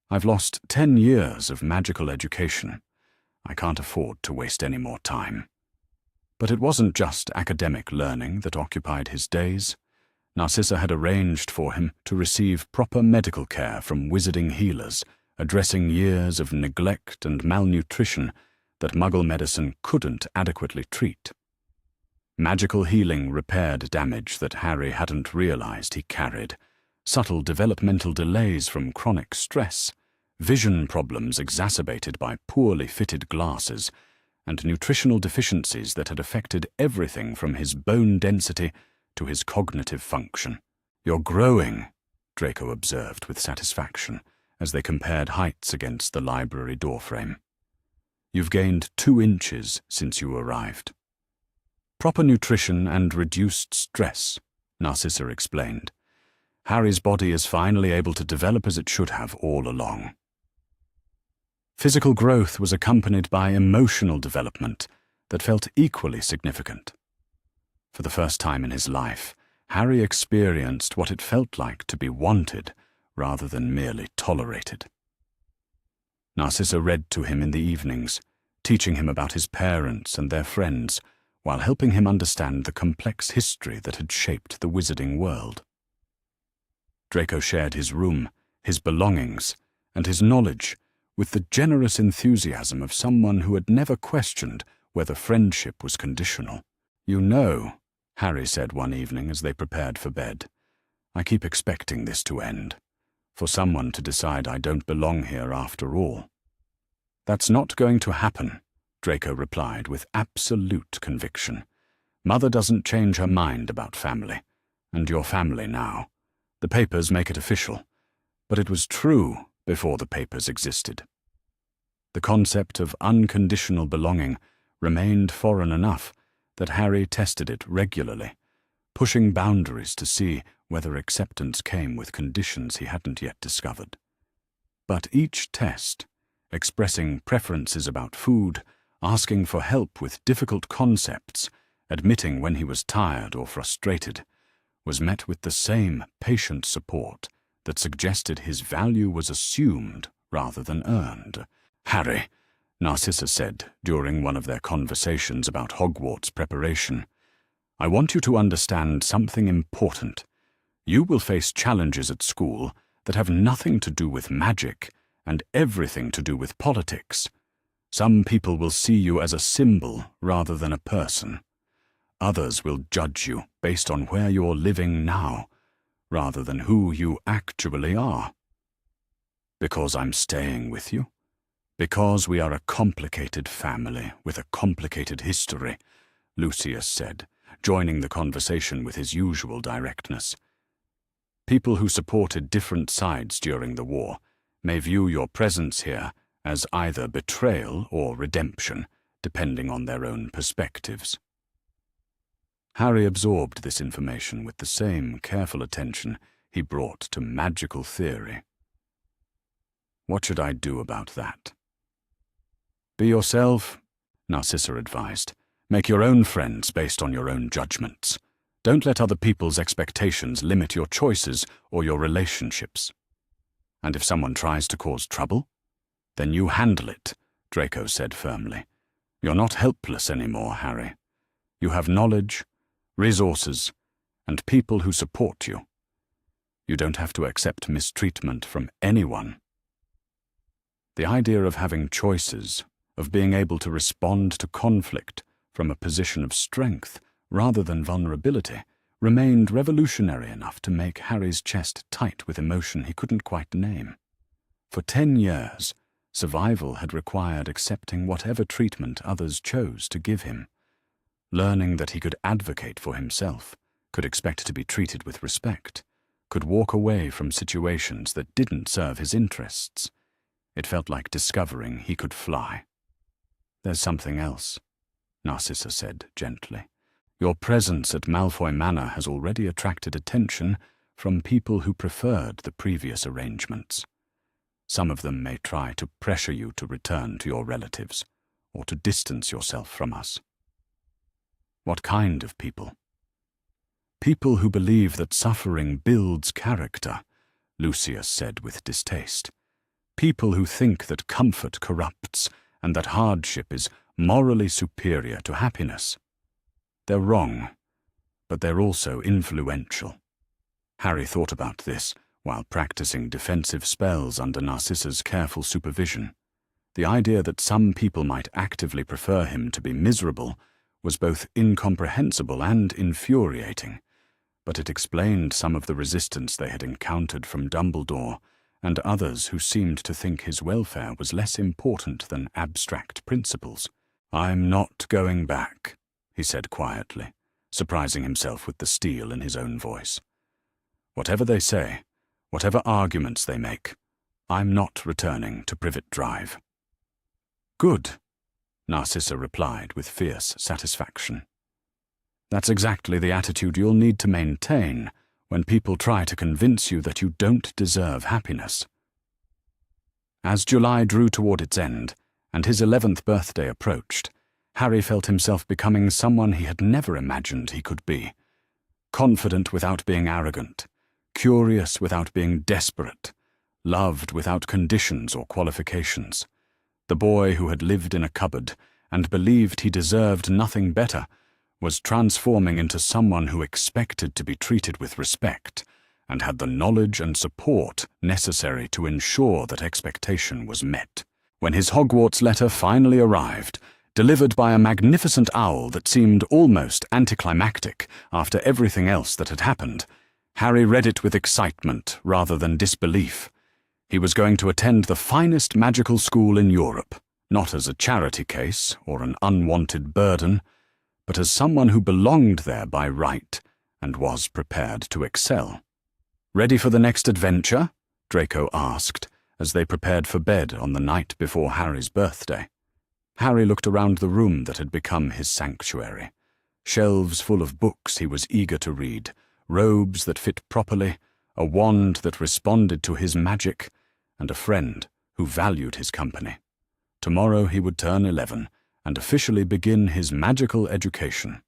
"I've lost 10 years of magical education. I can't afford to waste any more time." But it wasn't just academic learning that occupied his days. Narcissa had arranged for him to receive proper medical care from wizarding healers, addressing years of neglect and malnutrition that Muggle medicine couldn't adequately treat. Magical healing repaired damage that Harry hadn't realized he carried, subtle developmental delays from chronic stress, vision problems exacerbated by poorly fitted glasses, and nutritional deficiencies that had affected everything from his bone density to his cognitive function. "You're growing," Draco observed with satisfaction as they compared heights against the library doorframe. "You've gained 2 inches since you arrived." "Proper nutrition and reduced stress," Narcissa explained. "Harry's body is finally able to develop as it should have all along." Physical growth was accompanied by emotional development that felt equally significant. For the first time in his life, Harry experienced what it felt like to be wanted rather than merely tolerated. Narcissa read to him in the evenings, teaching him about his parents and their friends, while helping him understand the complex history that had shaped the wizarding world. Draco shared his room, his belongings, and his knowledge with the generous enthusiasm of someone who had never questioned whether friendship was conditional. "You know," Harry said one evening as they prepared for bed, "I keep expecting this to end, for someone to decide I don't belong here after all." "That's not going to happen," Draco replied with absolute conviction. "Mother doesn't change her mind about family, and you're family now. The papers make it official, but it was true before the papers existed." The concept of unconditional belonging remained foreign enough that Harry tested it regularly, pushing boundaries to see whether acceptance came with conditions he hadn't yet discovered. But each test, expressing preferences about food, asking for help with difficult concepts, admitting when he was tired or frustrated, was met with the same patient support that suggested his value was assumed rather than earned. "Harry," Narcissa said during one of their conversations about Hogwarts preparation, "I want you to understand something important. You will face challenges at school that have nothing to do with magic and everything to do with politics. Some people will see you as a symbol rather than a person. Others will judge you based on where you're living now, rather than who you actually are." "Because I'm staying with you? Because we are a complicated family with a complicated history," Lucius said, joining the conversation with his usual directness. "People who supported different sides during the war may view your presence here as either betrayal or redemption, depending on their own perspectives." Harry absorbed this information with the same careful attention he brought to magical theory. "What should I do about that?" "Be yourself," Narcissa advised. "Make your own friends based on your own judgments. Don't let other people's expectations limit your choices or your relationships. And if someone tries to cause trouble, then you handle it," Draco said firmly. "You're not helpless anymore, Harry. You have knowledge, resources, and people who support you. You don't have to accept mistreatment from anyone." The idea of having choices, of being able to respond to conflict from a position of strength rather than vulnerability, remained revolutionary enough to make Harry's chest tight with emotion he couldn't quite name. For 10 years, survival had required accepting whatever treatment others chose to give him. Learning that he could advocate for himself, could expect to be treated with respect, could walk away from situations that didn't serve his interests. It felt like discovering he could fly. "There's something else," Narcissa said gently. "Your presence at Malfoy Manor has already attracted attention from people who preferred the previous arrangements. Some of them may try to pressure you to return to your relatives, or to distance yourself from us." "What kind of people?" "People who believe that suffering builds character," Lucius said with distaste. "People who think that comfort corrupts and that hardship is morally superior to happiness. They're wrong, but they're also influential." Harry thought about this while practicing defensive spells under Narcissa's careful supervision. The idea that some people might actively prefer him to be miserable was both incomprehensible and infuriating, but it explained some of the resistance they had encountered from Dumbledore and others who seemed to think his welfare was less important than abstract principles. "I'm not going back," he said quietly, surprising himself with the steel in his own voice. "Whatever they say, whatever arguments they make, I'm not returning to Privet Drive." "Good," Narcissa replied with fierce satisfaction. "That's exactly the attitude you'll need to maintain when people try to convince you that you don't deserve happiness." As July drew toward its end, and his 11th birthday approached, Harry felt himself becoming someone he had never imagined he could be. Confident without being arrogant, curious without being desperate, loved without conditions or qualifications. The boy who had lived in a cupboard and believed he deserved nothing better was transforming into someone who expected to be treated with respect and had the knowledge and support necessary to ensure that expectation was met. When his Hogwarts letter finally arrived, delivered by a magnificent owl that seemed almost anticlimactic after everything else that had happened, Harry read it with excitement rather than disbelief. He was going to attend the finest magical school in Europe, not as a charity case or an unwanted burden, but as someone who belonged there by right and was prepared to excel. "Ready for the next adventure?" Draco asked, as they prepared for bed on the night before Harry's birthday. Harry looked around the room that had become his sanctuary. Shelves full of books he was eager to read, robes that fit properly, a wand that responded to his magic, and a friend who valued his company. Tomorrow he would turn 11 and officially begin his magical education.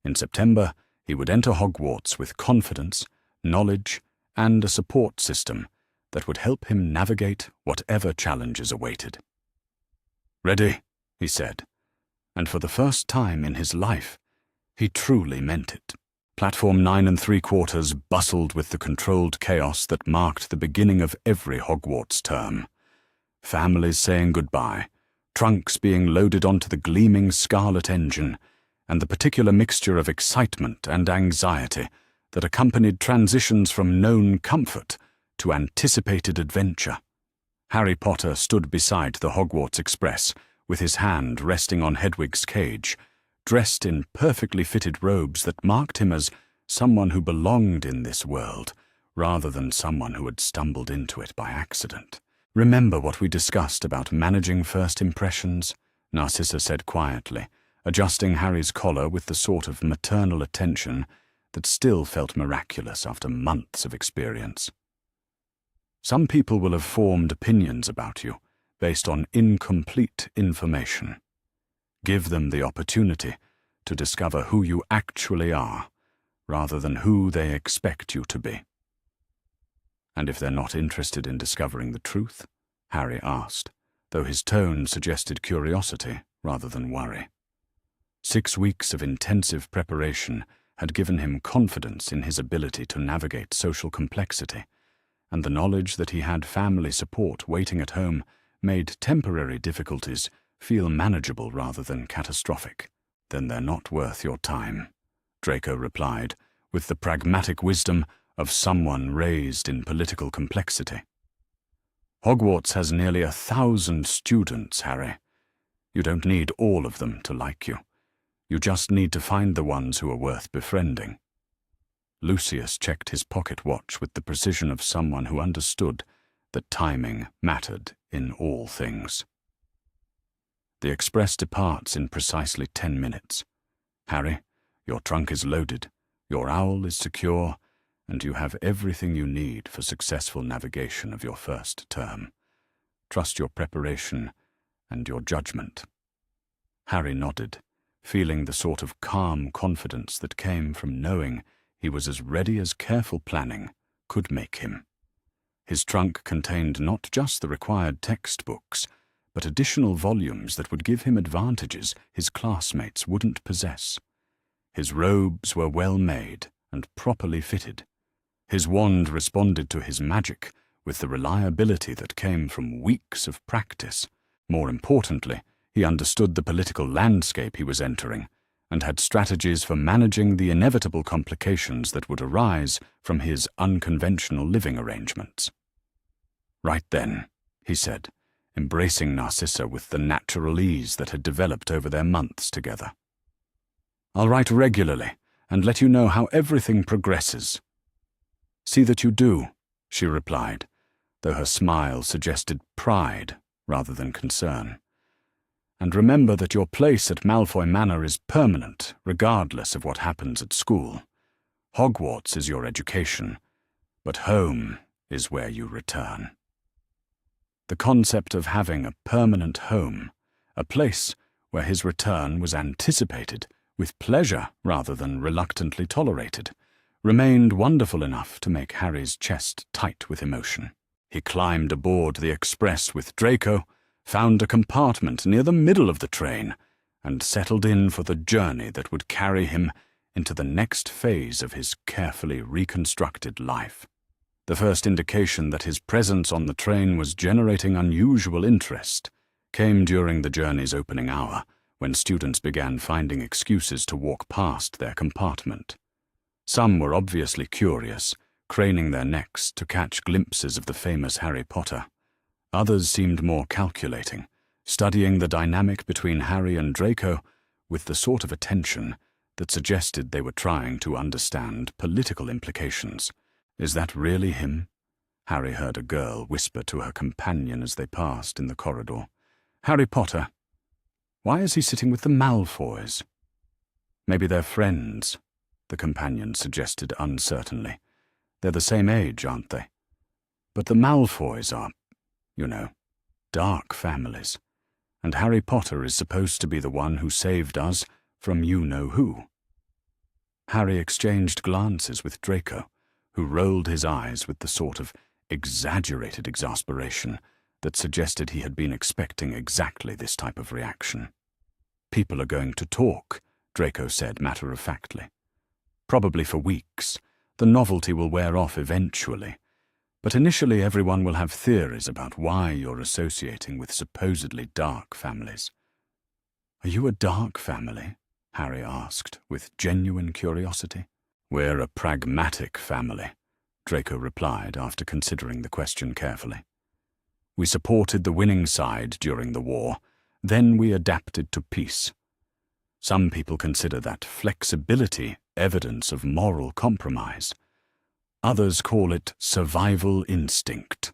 In September, he would enter Hogwarts with confidence, knowledge, and a support system that would help him navigate whatever challenges awaited. "Ready," he said, and for the first time in his life, he truly meant it. Platform 9 3/4 bustled with the controlled chaos that marked the beginning of every Hogwarts term. Families saying goodbye, trunks being loaded onto the gleaming scarlet engine, and the particular mixture of excitement and anxiety that accompanied transitions from known comfort to anticipated adventure. Harry Potter stood beside the Hogwarts Express, with his hand resting on Hedwig's cage, dressed in perfectly fitted robes that marked him as someone who belonged in this world, rather than someone who had stumbled into it by accident. "Remember what we discussed about managing first impressions?" Narcissa said quietly, adjusting Harry's collar with the sort of maternal attention that still felt miraculous after months of experience. "Some people will have formed opinions about you based on incomplete information. Give them the opportunity to discover who you actually are, rather than who they expect you to be." "And if they're not interested in discovering the truth?" Harry asked, though his tone suggested curiosity rather than worry. 6 weeks of intensive preparation had given him confidence in his ability to navigate social complexity, and the knowledge that he had family support waiting at home made temporary difficulties feel manageable rather than catastrophic. "Then they're not worth your time," Draco replied, with the pragmatic wisdom of someone raised in political complexity. Hogwarts has nearly 1,000 students, Harry. You don't need all of them to like you. You just need to find the ones who are worth befriending. Lucius checked his pocket watch with the precision of someone who understood that timing mattered in all things. The express departs in precisely 10 minutes. Harry, your trunk is loaded, your owl is secure, and you have everything you need for successful navigation of your first term. Trust your preparation and your judgment. Harry nodded, feeling the sort of calm confidence that came from knowing he was as ready as careful planning could make him. His trunk contained not just the required textbooks, but additional volumes that would give him advantages his classmates wouldn't possess. His robes were well made and properly fitted. His wand responded to his magic with the reliability that came from weeks of practice. More importantly, he understood the political landscape he was entering and had strategies for managing the inevitable complications that would arise from his unconventional living arrangements. "Right then," he said, embracing Narcissa with the natural ease that had developed over their months together. "I'll write regularly and let you know how everything progresses." "See that you do," she replied, though her smile suggested pride rather than concern. "And remember that your place at Malfoy Manor is permanent, regardless of what happens at school. Hogwarts is your education, but home is where you return." The concept of having a permanent home, a place where his return was anticipated with pleasure rather than reluctantly tolerated, remained wonderful enough to make Harry's chest tight with emotion. He climbed aboard the express with Draco, found a compartment near the middle of the train, and settled in for the journey that would carry him into the next phase of his carefully reconstructed life. The first indication that his presence on the train was generating unusual interest came during the journey's opening hour, when students began finding excuses to walk past their compartment. Some were obviously curious, craning their necks to catch glimpses of the famous Harry Potter. Others seemed more calculating, studying the dynamic between Harry and Draco with the sort of attention that suggested they were trying to understand political implications. "Is that really him?" Harry heard a girl whisper to her companion as they passed in the corridor. "Harry Potter. Why is he sitting with the Malfoys?" "Maybe they're friends," the companion suggested uncertainly. "They're the same age, aren't they? But the Malfoys are, dark families, and Harry Potter is supposed to be the one who saved us from you-know-who." Harry exchanged glances with Draco, who rolled his eyes with the sort of exaggerated exasperation that suggested he had been expecting exactly this type of reaction. "People are going to talk," Draco said matter-of-factly. "Probably for weeks. The novelty will wear off eventually. But initially everyone will have theories about why you're associating with supposedly dark families." "Are you a dark family?" Harry asked, with genuine curiosity. "We're a pragmatic family," Draco replied after considering the question carefully. "We supported the winning side during the war, then we adapted to peace. Some people consider that flexibility evidence of moral compromise. Others call it survival instinct."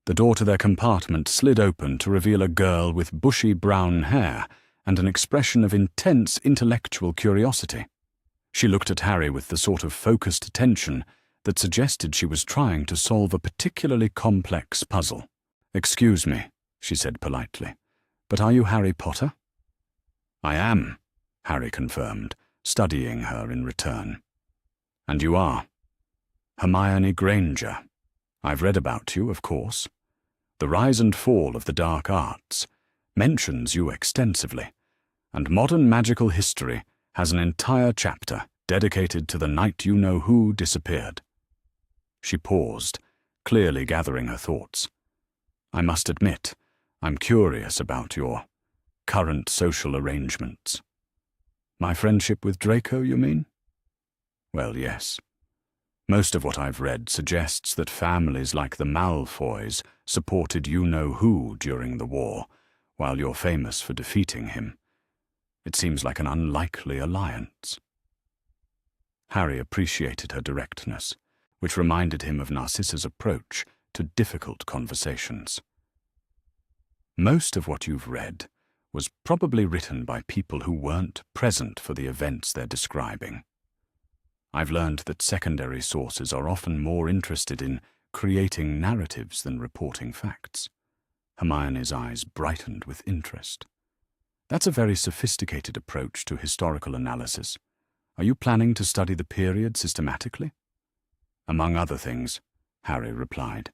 The door to their compartment slid open to reveal a girl with bushy brown hair and an expression of intense intellectual curiosity. She looked at Harry with the sort of focused attention that suggested she was trying to solve a particularly complex puzzle. "Excuse me," she said politely, "but are you Harry Potter?" "I am," Harry confirmed, studying her in return. "And you are?" "Hermione Granger. I've read about you, of course. The Rise and Fall of the Dark Arts mentions you extensively, and modern magical history has an entire chapter dedicated to the night you-know-who disappeared." She paused, clearly gathering her thoughts. "I must admit, I'm curious about your current social arrangements." "My friendship with Draco, you mean?" "Well, yes. Most of what I've read suggests that families like the Malfoys supported you-know-who during the war, while you're famous for defeating him. It seems like an unlikely alliance." Harry appreciated her directness, which reminded him of Narcissa's approach to difficult conversations. "Most of what you've read was probably written by people who weren't present for the events they're describing. I've learned that secondary sources are often more interested in creating narratives than reporting facts." Hermione's eyes brightened with interest. "That's a very sophisticated approach to historical analysis. Are you planning to study the period systematically?" "Among other things," Harry replied.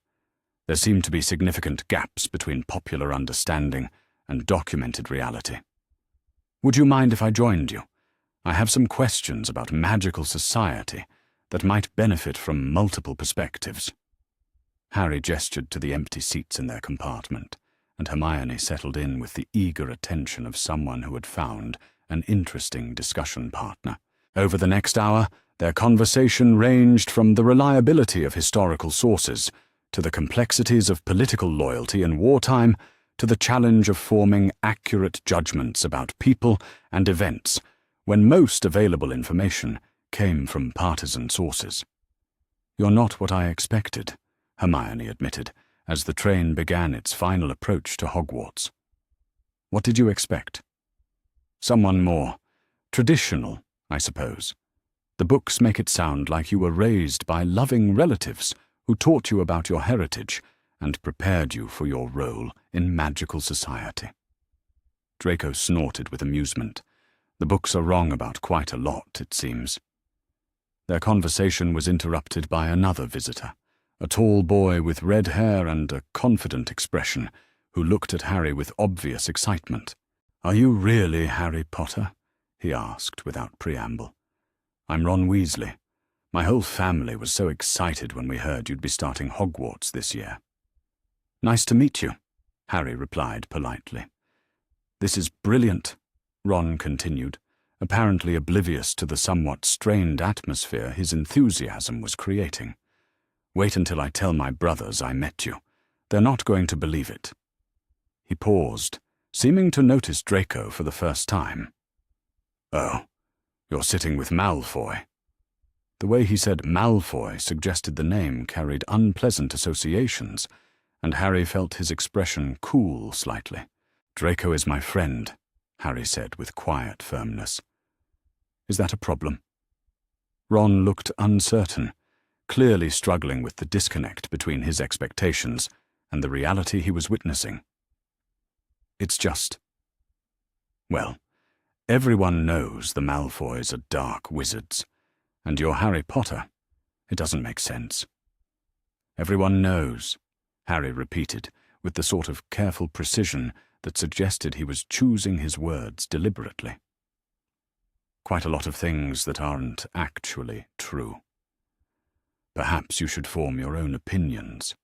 "There seem to be significant gaps between popular understanding and documented reality. Would you mind if I joined you? I have some questions about magical society that might benefit from multiple perspectives." Harry gestured to the empty seats in their compartment, and Hermione settled in with the eager attention of someone who had found an interesting discussion partner. Over the next hour, their conversation ranged from the reliability of historical sources to the complexities of political loyalty in wartime to the challenge of forming accurate judgments about people and events when most available information came from partisan sources. "You're not what I expected," Hermione admitted, as the train began its final approach to Hogwarts. "What did you expect?" "Someone more traditional, I suppose. The books make it sound like you were raised by loving relatives who taught you about your heritage and prepared you for your role in magical society." Draco snorted with amusement. The books are wrong about quite a lot, it seems. Their conversation was interrupted by another visitor, a tall boy with red hair and a confident expression, who looked at Harry with obvious excitement. "Are you really Harry Potter?" he asked without preamble. "I'm Ron Weasley. My whole family was so excited when we heard you'd be starting Hogwarts this year." "Nice to meet you," Harry replied politely. "This is brilliant," Ron continued, apparently oblivious to the somewhat strained atmosphere his enthusiasm was creating. "Wait until I tell my brothers I met you. They're not going to believe it." He paused, seeming to notice Draco for the first time. "Oh, you're sitting with Malfoy." The way he said Malfoy suggested the name carried unpleasant associations, and Harry felt his expression cool slightly. "Draco is my friend," Harry said with quiet firmness. "Is that a problem?" Ron looked uncertain, clearly struggling with the disconnect between his expectations and the reality he was witnessing. "It's just... well, everyone knows the Malfoys are dark wizards, and you're Harry Potter. It doesn't make sense." "Everyone knows," Harry repeated, with the sort of careful precision that suggested he was choosing his words deliberately. "Quite a lot of things that aren't actually true. Perhaps you should form your own opinions,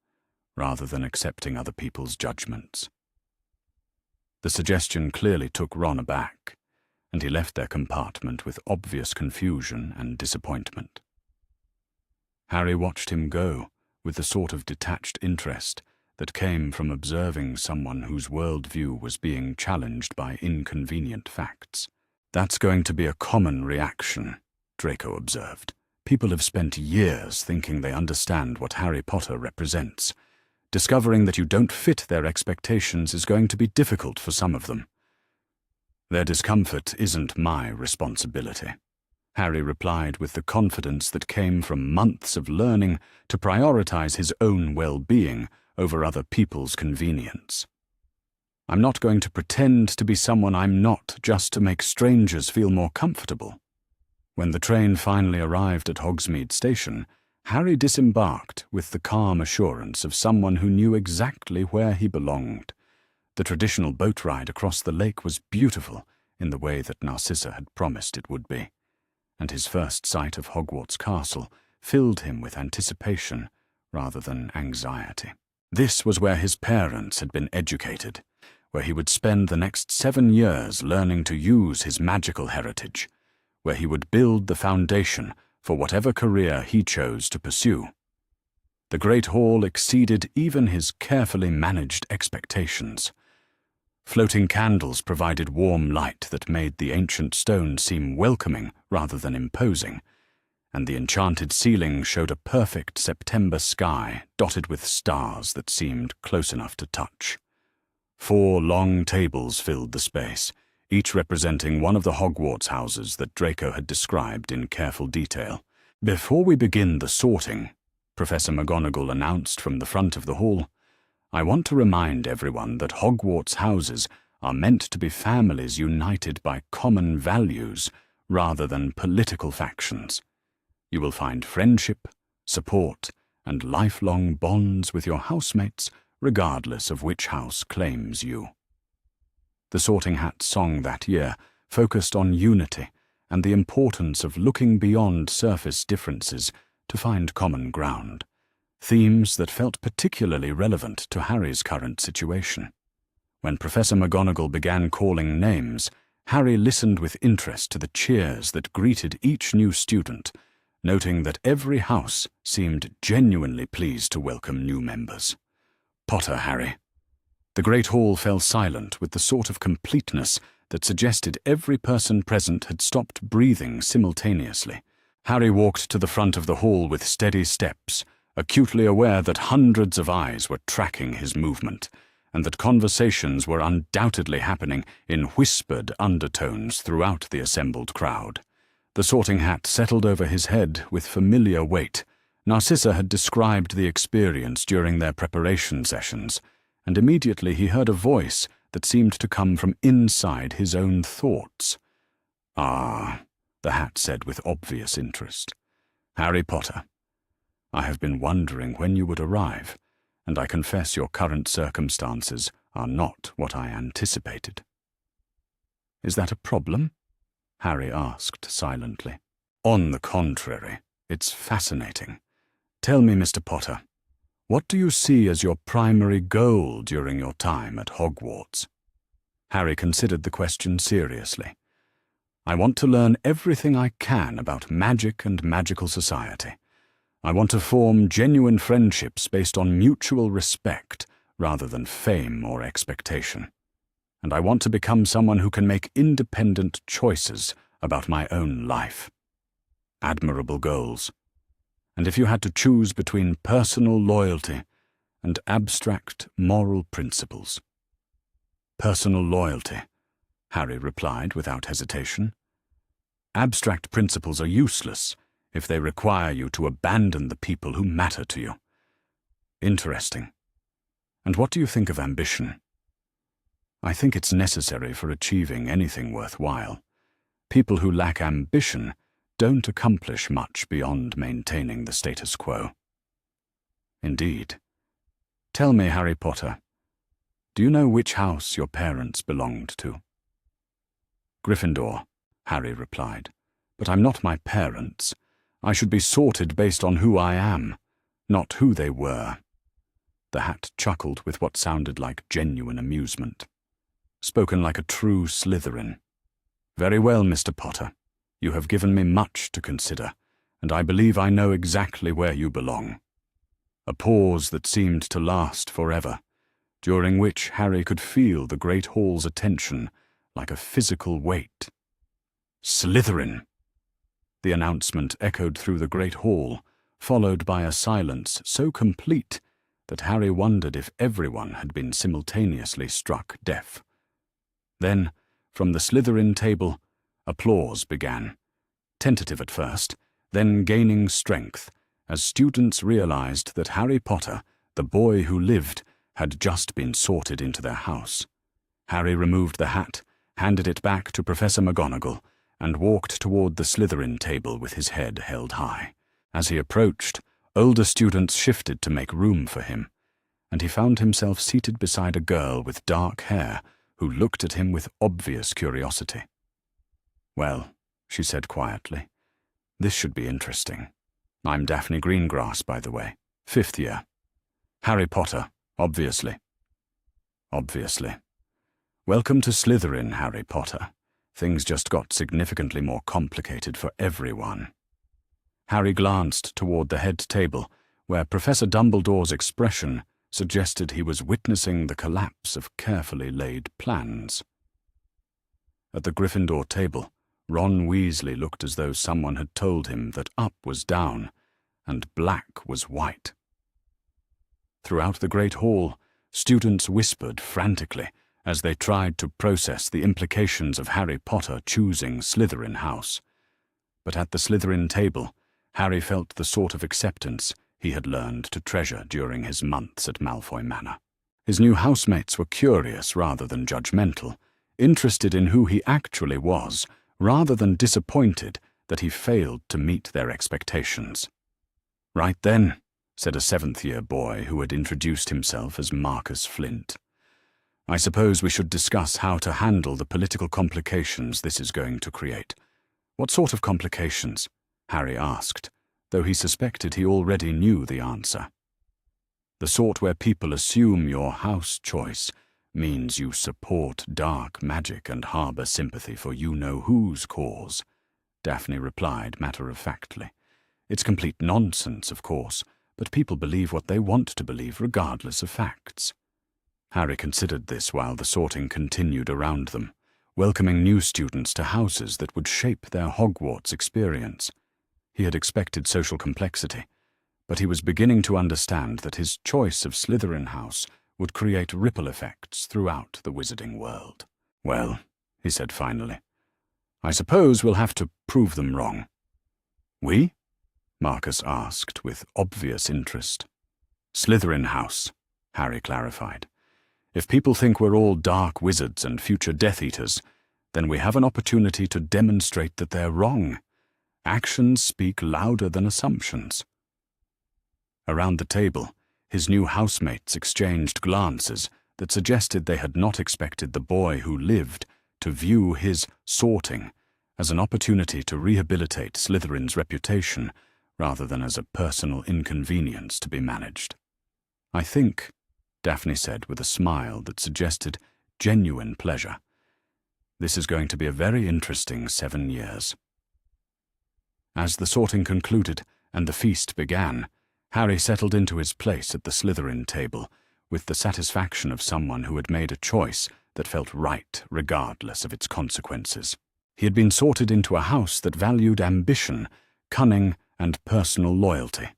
rather than accepting other people's judgments." The suggestion clearly took Ron aback, and he left their compartment with obvious confusion and disappointment. Harry watched him go with the sort of detached interest that came from observing someone whose worldview was being challenged by inconvenient facts. "That's going to be a common reaction," Draco observed. "People have spent years thinking they understand what Harry Potter represents. Discovering that you don't fit their expectations is going to be difficult for some of them." "Their discomfort isn't my responsibility," Harry replied with the confidence that came from months of learning to prioritize his own well-being over other people's convenience. "I'm not going to pretend to be someone I'm not just to make strangers feel more comfortable." When the train finally arrived at Hogsmeade Station, Harry disembarked with the calm assurance of someone who knew exactly where he belonged. The traditional boat ride across the lake was beautiful in the way that Narcissa had promised it would be, and his first sight of Hogwarts Castle filled him with anticipation rather than anxiety. This was where his parents had been educated, where he would spend the next 7 years learning to use his magical heritage, where he would build the foundation for whatever career he chose to pursue. The Great Hall exceeded even his carefully managed expectations. Floating candles provided warm light that made the ancient stone seem welcoming rather than imposing, and the enchanted ceiling showed a perfect September sky dotted with stars that seemed close enough to touch. 4 long tables filled the space, each representing one of the Hogwarts houses that Draco had described in careful detail. "Before we begin the sorting," Professor McGonagall announced from the front of the hall, "I want to remind everyone that Hogwarts houses are meant to be families united by common values rather than political factions. You will find friendship, support, and lifelong bonds with your housemates regardless of which house claims you." The Sorting Hat song that year focused on unity and the importance of looking beyond surface differences to find common ground, themes that felt particularly relevant to Harry's current situation. When Professor McGonagall began calling names, Harry listened with interest to the cheers that greeted each new student, noting that every house seemed genuinely pleased to welcome new members. "Potter, Harry." The Great Hall fell silent with the sort of completeness that suggested every person present had stopped breathing simultaneously. Harry walked to the front of the hall with steady steps, acutely aware that hundreds of eyes were tracking his movement, and that conversations were undoubtedly happening in whispered undertones throughout the assembled crowd. The Sorting Hat settled over his head with familiar weight. Narcissa had described the experience during their preparation sessions, and immediately he heard a voice that seemed to come from inside his own thoughts. "Ah," the Hat said with obvious interest. "Harry Potter. I have been wondering when you would arrive, and I confess your current circumstances are not what I anticipated." "Is that a problem?" Harry asked silently. "On the contrary, it's fascinating. Tell me, Mr. Potter, what do you see as your primary goal during your time at Hogwarts?" Harry considered the question seriously. "I want to learn everything I can about magic and magical society. I want to form genuine friendships based on mutual respect rather than fame or expectation. And I want to become someone who can make independent choices about my own life." Admirable goals. And if you had to choose between personal loyalty and abstract moral principles? "Personal loyalty," Harry replied without hesitation. "Abstract principles are useless if they require you to abandon the people who matter to you." "Interesting. And what do you think of ambition?" "I think it's necessary for achieving anything worthwhile. People who lack ambition don't accomplish much beyond maintaining the status quo." "Indeed. Tell me, Harry Potter, do you know which house your parents belonged to?" "Gryffindor," Harry replied. "But I'm not my parents. I should be sorted based on who I am, not who they were." The Hat chuckled with what sounded like genuine amusement. "Spoken like a true Slytherin. Very well, Mr. Potter. You have given me much to consider, and I believe I know exactly where you belong." A pause that seemed to last forever, during which Harry could feel the Great Hall's attention like a physical weight. "Slytherin!" The announcement echoed through the Great Hall, followed by a silence so complete that Harry wondered if everyone had been simultaneously struck deaf. Then, from the Slytherin table, applause began, tentative at first, then gaining strength, as students realized that Harry Potter, the boy who lived, had just been sorted into their house. Harry removed the hat, handed it back to Professor McGonagall, and walked toward the Slytherin table with his head held high. As he approached, older students shifted to make room for him, and he found himself seated beside a girl with dark hair who looked at him with obvious curiosity. "Well," she said quietly, "this should be interesting. I'm Daphne Greengrass, by the way, 5th year. Harry Potter, obviously." "Obviously. Welcome to Slytherin, Harry Potter. Things just got significantly more complicated for everyone." Harry glanced toward the head table, where Professor Dumbledore's expression suggested he was witnessing the collapse of carefully laid plans. At the Gryffindor table, Ron Weasley looked as though someone had told him that up was down and black was white. Throughout the Great Hall, students whispered frantically as they tried to process the implications of Harry Potter choosing Slytherin House. But at the Slytherin table, Harry felt the sort of acceptance he had learned to treasure during his months at Malfoy Manor. His new housemates were curious rather than judgmental, interested in who he actually was rather than disappointed that he failed to meet their expectations. "Right then," said a seventh-year boy who had introduced himself as Marcus Flint. "I suppose we should discuss how to handle the political complications this is going to create." "What sort of complications?" Harry asked, though he suspected he already knew the answer. "The sort where people assume your house choice means you support dark magic and harbor sympathy for you-know-whose cause," Daphne replied matter-of-factly. "It's complete nonsense, of course, but people believe what they want to believe regardless of facts." Harry considered this while the sorting continued around them, welcoming new students to houses that would shape their Hogwarts experience. He had expected social complexity, but he was beginning to understand that his choice of Slytherin House would create ripple effects throughout the wizarding world. "Well," he said finally, "I suppose we'll have to prove them wrong." "We?" Marcus asked with obvious interest. "Slytherin House," Harry clarified. "If people think we're all dark wizards and future Death Eaters, then we have an opportunity to demonstrate that they're wrong. Actions speak louder than assumptions." Around the table, his new housemates exchanged glances that suggested they had not expected the boy who lived to view his sorting as an opportunity to rehabilitate Slytherin's reputation rather than as a personal inconvenience to be managed. "I think," Daphne said with a smile that suggested genuine pleasure, "this is going to be a very interesting 7 years." As the sorting concluded and the feast began, Harry settled into his place at the Slytherin table with the satisfaction of someone who had made a choice that felt right regardless of its consequences. He had been sorted into a house that valued ambition, cunning, and personal loyalty,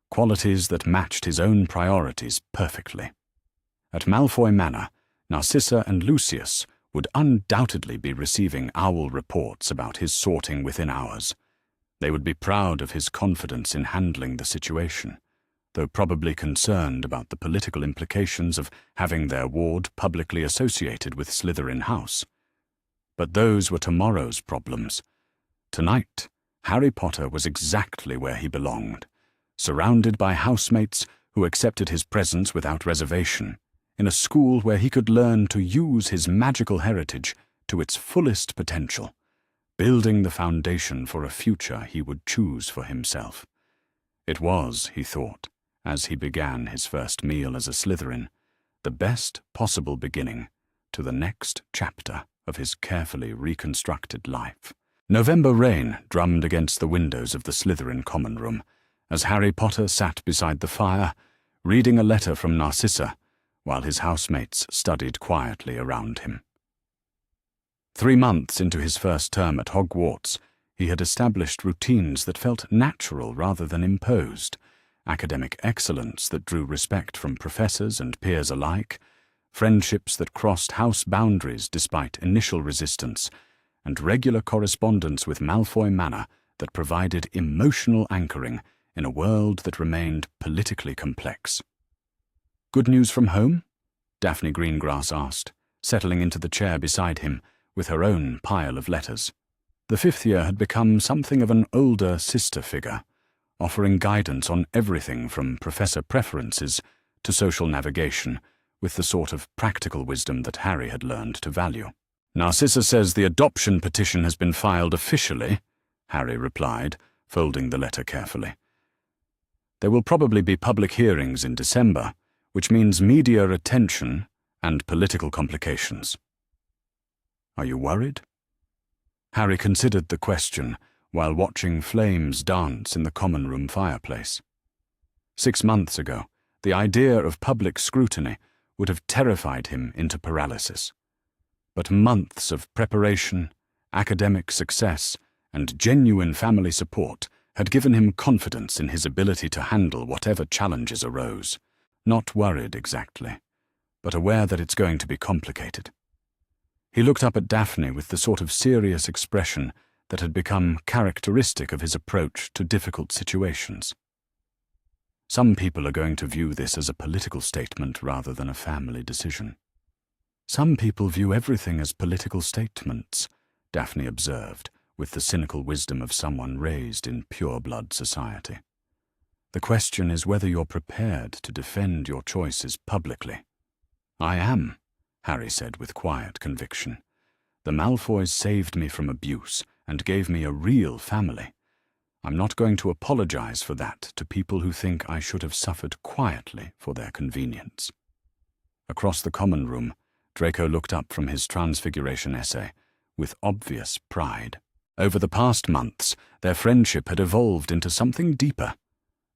qualities that matched his own priorities perfectly. At Malfoy Manor, Narcissa and Lucius would undoubtedly be receiving owl reports about his sorting within hours. They would be proud of his confidence in handling the situation, though probably concerned about the political implications of having their ward publicly associated with Slytherin House. But those were tomorrow's problems. Tonight, Harry Potter was exactly where he belonged, surrounded by housemates who accepted his presence without reservation, in a school where he could learn to use his magical heritage to its fullest potential, building the foundation for a future he would choose for himself. It was, he thought, as he began his first meal as a Slytherin, the best possible beginning to the next chapter of his carefully reconstructed life. November rain drummed against the windows of the Slytherin common room as Harry Potter sat beside the fire, reading a letter from Narcissa, while his housemates studied quietly around him. 3 months into his first term at Hogwarts, he had established routines that felt natural rather than imposed, academic excellence that drew respect from professors and peers alike, friendships that crossed house boundaries despite initial resistance, and regular correspondence with Malfoy Manor that provided emotional anchoring in a world that remained politically complex. "Good news from home?" Daphne Greengrass asked, settling into the chair beside him with her own pile of letters. The 5th year had become something of an older sister figure, offering guidance on everything from professor preferences to social navigation, with the sort of practical wisdom that Harry had learned to value. "Narcissa says the adoption petition has been filed officially," Harry replied, folding the letter carefully. "There will probably be public hearings in December, which means media attention and political complications." "Are you worried?" Harry considered the question, while watching flames dance in the common room fireplace. 6 months ago, the idea of public scrutiny would have terrified him into paralysis. But months of preparation, academic success, and genuine family support had given him confidence in his ability to handle whatever challenges arose. Not worried exactly, but aware that it's going to be complicated. He looked up at Daphne with the sort of serious expression that had become characteristic of his approach to difficult situations. Some people are going to view this as a political statement rather than a family decision. Some people view everything as political statements, Daphne observed, with the cynical wisdom of someone raised in pure-blood society. The question is whether you're prepared to defend your choices publicly. I am, Harry said with quiet conviction. The Malfoys saved me from abuse and gave me a real family. I'm not going to apologize for that to people who think I should have suffered quietly for their convenience. Across the common room, Draco looked up from his Transfiguration essay with obvious pride. Over the past months, their friendship had evolved into something deeper,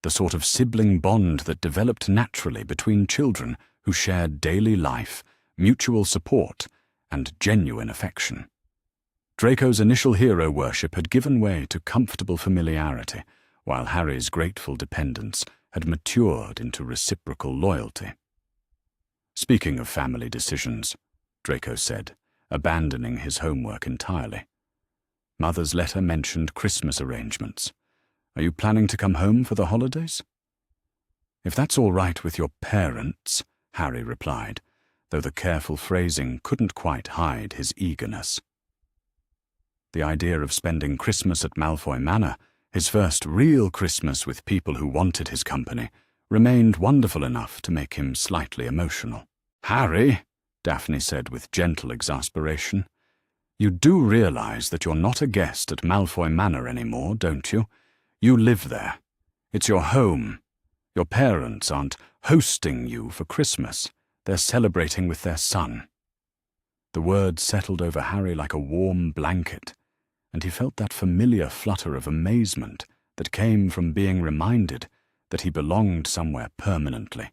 the sort of sibling bond that developed naturally between children who shared daily life, mutual support, and genuine affection. Draco's initial hero worship had given way to comfortable familiarity, while Harry's grateful dependence had matured into reciprocal loyalty. Speaking of family decisions, Draco said, abandoning his homework entirely. Mother's letter mentioned Christmas arrangements. Are you planning to come home for the holidays? If that's all right with your parents, Harry replied, though the careful phrasing couldn't quite hide his eagerness. The idea of spending Christmas at Malfoy Manor, his first real Christmas with people who wanted his company, remained wonderful enough to make him slightly emotional. Harry, Daphne said with gentle exasperation, you do realize that you're not a guest at Malfoy Manor anymore, don't you? You live there. It's your home. Your parents aren't hosting you for Christmas. They're celebrating with their son. The words settled over Harry like a warm blanket, and he felt that familiar flutter of amazement that came from being reminded that he belonged somewhere permanently,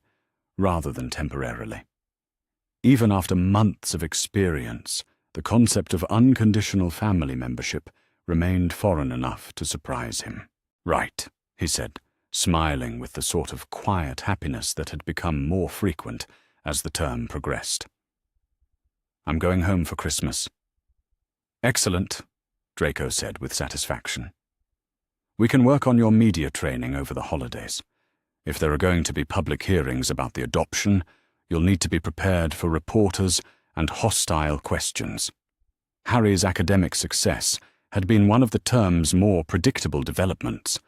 rather than temporarily. Even after months of experience, the concept of unconditional family membership remained foreign enough to surprise him. Right, he said, smiling with the sort of quiet happiness that had become more frequent as the term progressed. I'm going home for Christmas. Excellent, Draco said with satisfaction. We can work on your media training over the holidays. If there are going to be public hearings about the adoption, you'll need to be prepared for reporters and hostile questions. Harry's academic success had been one of the term's more predictable developments.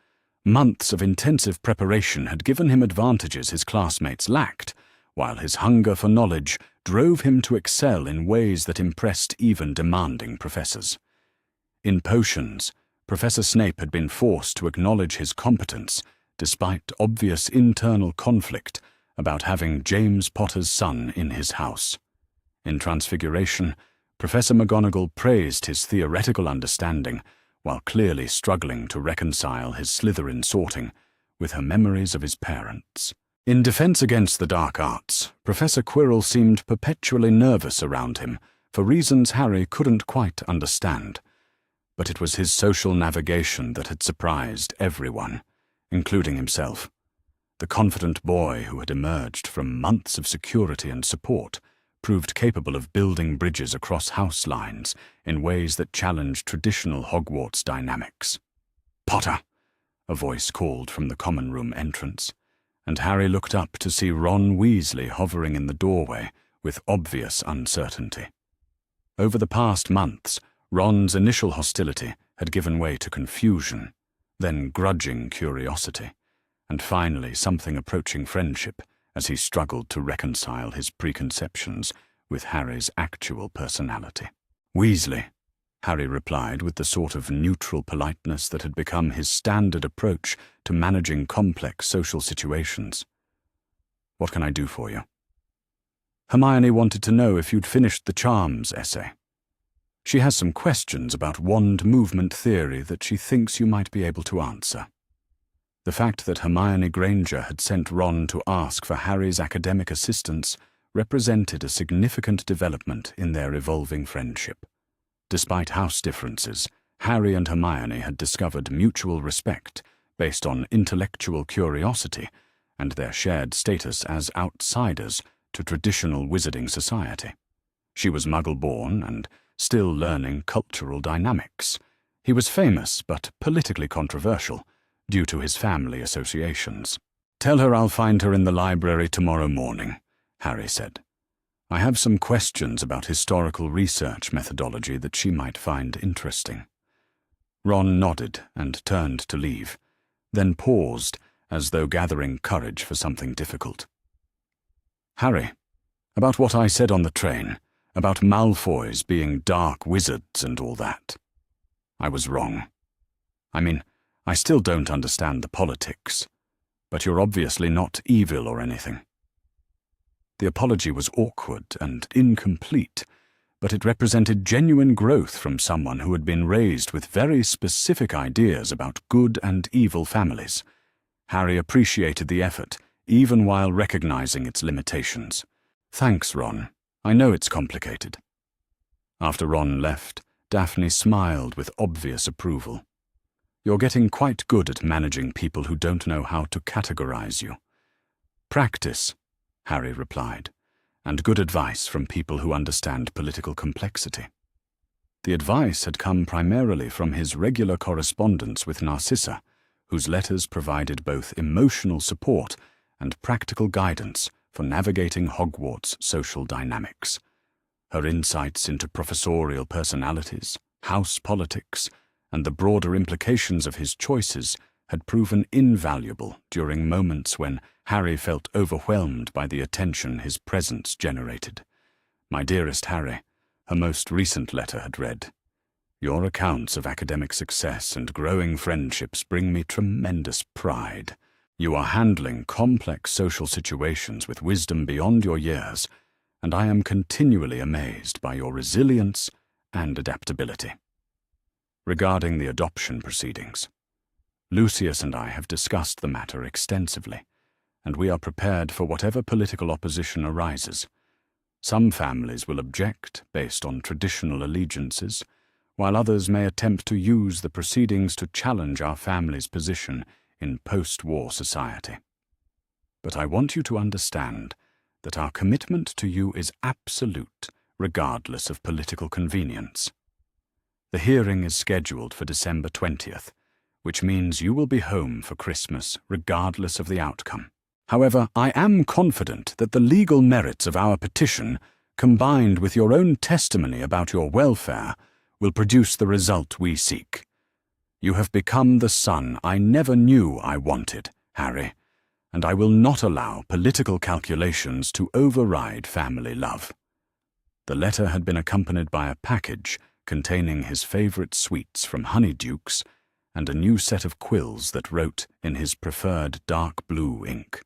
Months of intensive preparation had given him advantages his classmates lacked, while his hunger for knowledge drove him to excel in ways that impressed even demanding professors. In potions, Professor Snape had been forced to acknowledge his competence despite obvious internal conflict about having James Potter's son in his house. In Transfiguration, Professor McGonagall praised his theoretical understanding while clearly struggling to reconcile his Slytherin sorting with her memories of his parents. In Defense Against the Dark Arts, Professor Quirrell seemed perpetually nervous around him for reasons Harry couldn't quite understand. But it was his social navigation that had surprised everyone, including himself. The confident boy who had emerged from months of security and support proved capable of building bridges across house lines in ways that challenged traditional Hogwarts dynamics. "Potter!" a voice called from the common room entrance, and Harry looked up to see Ron Weasley hovering in the doorway with obvious uncertainty. Over the past months, Ron's initial hostility had given way to confusion, then grudging curiosity, and finally something approaching friendship as he struggled to reconcile his preconceptions with Harry's actual personality. "Weasley," Harry replied with the sort of neutral politeness that had become his standard approach to managing complex social situations. "What can I do for you?" "Hermione wanted to know if you'd finished the Charms essay." She has some questions about wand movement theory that she thinks you might be able to answer. The fact that Hermione Granger had sent Ron to ask for Harry's academic assistance represented a significant development in their evolving friendship. Despite house differences, Harry and Hermione had discovered mutual respect based on intellectual curiosity and their shared status as outsiders to traditional wizarding society. She was Muggle-born and still learning cultural dynamics. He was famous but politically controversial due to his family associations. "Tell her I'll find her in the library tomorrow morning," Harry said. "I have some questions about historical research methodology that she might find interesting." Ron nodded and turned to leave, then paused as though gathering courage for something difficult. "Harry, about what I said on the train, about Malfoys being dark wizards and all that. I was wrong. I mean, I still don't understand the politics, but you're obviously not evil or anything." The apology was awkward and incomplete, but it represented genuine growth from someone who had been raised with very specific ideas about good and evil families. Harry appreciated the effort, even while recognizing its limitations. "Thanks, Ron. I know it's complicated." After Ron left, Daphne smiled with obvious approval. "You're getting quite good at managing people who don't know how to categorize you." "Practice," Harry replied, "and good advice from people who understand political complexity." The advice had come primarily from his regular correspondence with Narcissa, whose letters provided both emotional support and practical guidance for navigating Hogwarts' social dynamics. Her insights into professorial personalities, house politics, and the broader implications of his choices had proven invaluable during moments when Harry felt overwhelmed by the attention his presence generated. "My dearest Harry," her most recent letter had read, "your accounts of academic success and growing friendships bring me tremendous pride. You are handling complex social situations with wisdom beyond your years, and I am continually amazed by your resilience and adaptability." Regarding the adoption proceedings, Lucius and I have discussed the matter extensively, and we are prepared for whatever political opposition arises. Some families will object based on traditional allegiances, while others may attempt to use the proceedings to challenge our family's position in post-war society. But I want you to understand that our commitment to you is absolute, regardless of political convenience. The hearing is scheduled for December 20th, which means you will be home for Christmas regardless of the outcome. However, I am confident that the legal merits of our petition, combined with your own testimony about your welfare, will produce the result we seek. You have become the son I never knew I wanted, Harry, and I will not allow political calculations to override family love." The letter had been accompanied by a package containing his favorite sweets from Honeydukes and a new set of quills that wrote in his preferred dark blue ink.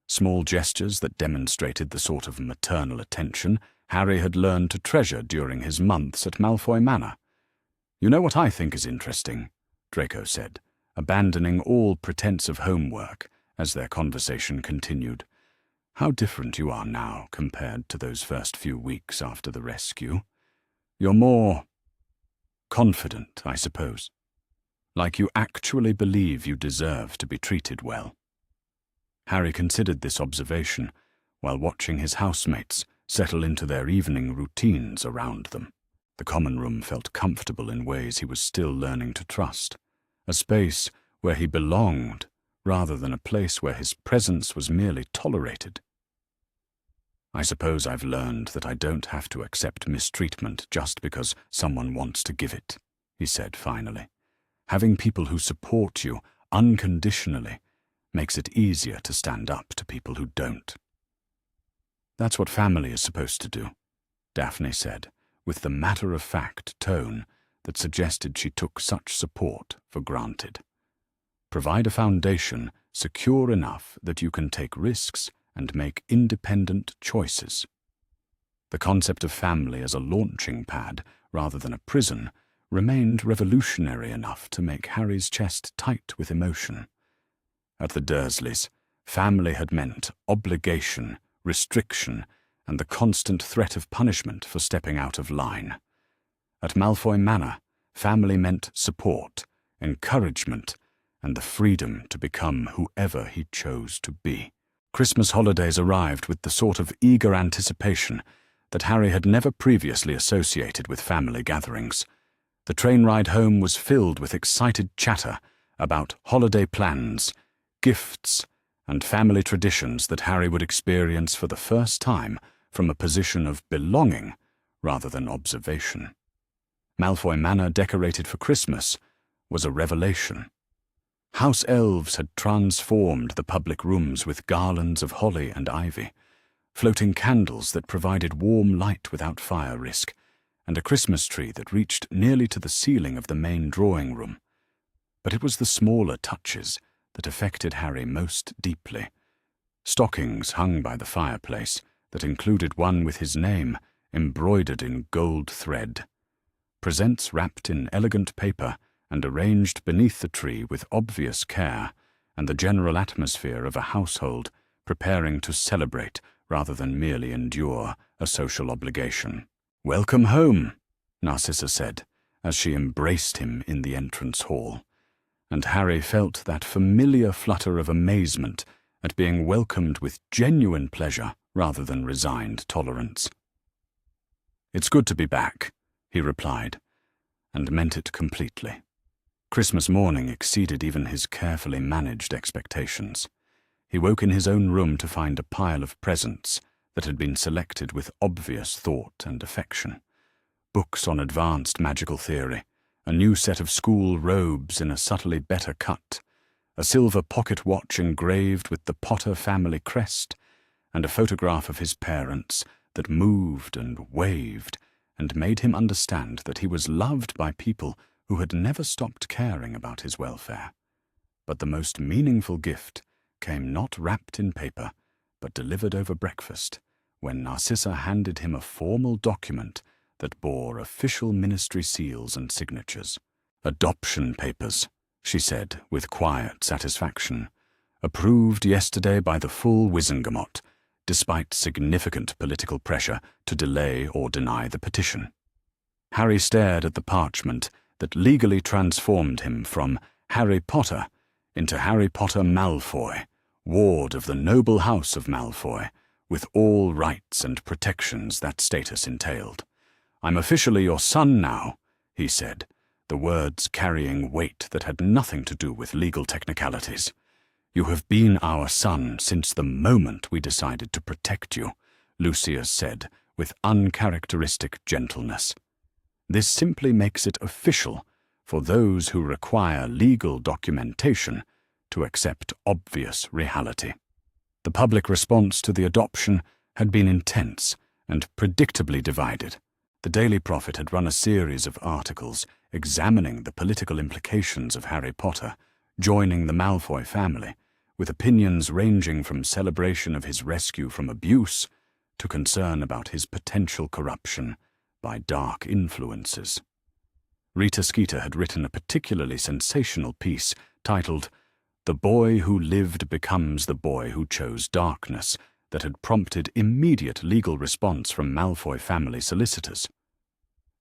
Small gestures that demonstrated the sort of maternal attention Harry had learned to treasure during his months at Malfoy Manor. "You know what I think is interesting?" Draco said, abandoning all pretense of homework as their conversation continued. "How different you are now compared to those first few weeks after the rescue. You're more confident, I suppose. Like you actually believe you deserve to be treated well." Harry considered this observation while watching his housemates settle into their evening routines around them. The common room felt comfortable in ways he was still learning to trust, a space where he belonged rather than a place where his presence was merely tolerated. "I suppose I've learned that I don't have to accept mistreatment just because someone wants to give it," he said finally. "Having people who support you unconditionally makes it easier to stand up to people who don't." "That's what family is supposed to do," Daphne said, with the matter-of-fact tone that suggested she took such support for granted. "Provide a foundation secure enough that you can take risks and make independent choices." The concept of family as a launching pad rather than a prison remained revolutionary enough to make Harry's chest tight with emotion. At the Dursleys, family had meant obligation, restriction, and the constant threat of punishment for stepping out of line. At Malfoy Manor, family meant support, encouragement, and the freedom to become whoever he chose to be. Christmas holidays arrived with the sort of eager anticipation that Harry had never previously associated with family gatherings. The train ride home was filled with excited chatter about holiday plans, gifts, and family traditions that Harry would experience for the first time from a position of belonging rather than observation. Malfoy Manor, decorated for Christmas, was a revelation. House elves had transformed the public rooms with garlands of holly and ivy, floating candles that provided warm light without fire risk, and a Christmas tree that reached nearly to the ceiling of the main drawing room. But it was the smaller touches that affected Harry most deeply. Stockings hung by the fireplace that included one with his name embroidered in gold thread. Presents wrapped in elegant paper and arranged beneath the tree with obvious care, and the general atmosphere of a household preparing to celebrate rather than merely endure a social obligation. "Welcome home," Narcissa said, as she embraced him in the entrance hall, and Harry felt that familiar flutter of amazement at being welcomed with genuine pleasure rather than resigned tolerance. "It's good to be back," he replied, and meant it completely. Christmas morning exceeded even his carefully managed expectations. He woke in his own room to find a pile of presents that had been selected with obvious thought and affection. Books on advanced magical theory, a new set of school robes in a subtly better cut, a silver pocket watch engraved with the Potter family crest, and a photograph of his parents that moved and waved and made him understand that he was loved by people who had never stopped caring about his welfare. But the most meaningful gift came not wrapped in paper, but delivered over breakfast, when Narcissa handed him a formal document that bore official ministry seals and signatures. "Adoption papers," she said with quiet satisfaction, "approved yesterday by the full Wizengamot, despite significant political pressure to delay or deny the petition." Harry stared at the parchment that legally transformed him from Harry Potter into Harry Potter Malfoy, ward of the noble house of Malfoy, with all rights and protections that status entailed. "I'm officially your son now," he said, the words carrying weight that had nothing to do with legal technicalities. "You have been our son since the moment we decided to protect you," Lucius said with uncharacteristic gentleness. "This simply makes it official for those who require legal documentation to accept obvious reality." The public response to the adoption had been intense and predictably divided. The Daily Prophet had run a series of articles examining the political implications of Harry Potter joining the Malfoy family, with opinions ranging from celebration of his rescue from abuse to concern about his potential corruption by dark influences. Rita Skeeter had written a particularly sensational piece titled "The Boy Who Lived Becomes the Boy Who Chose Darkness," that had prompted immediate legal response from Malfoy family solicitors.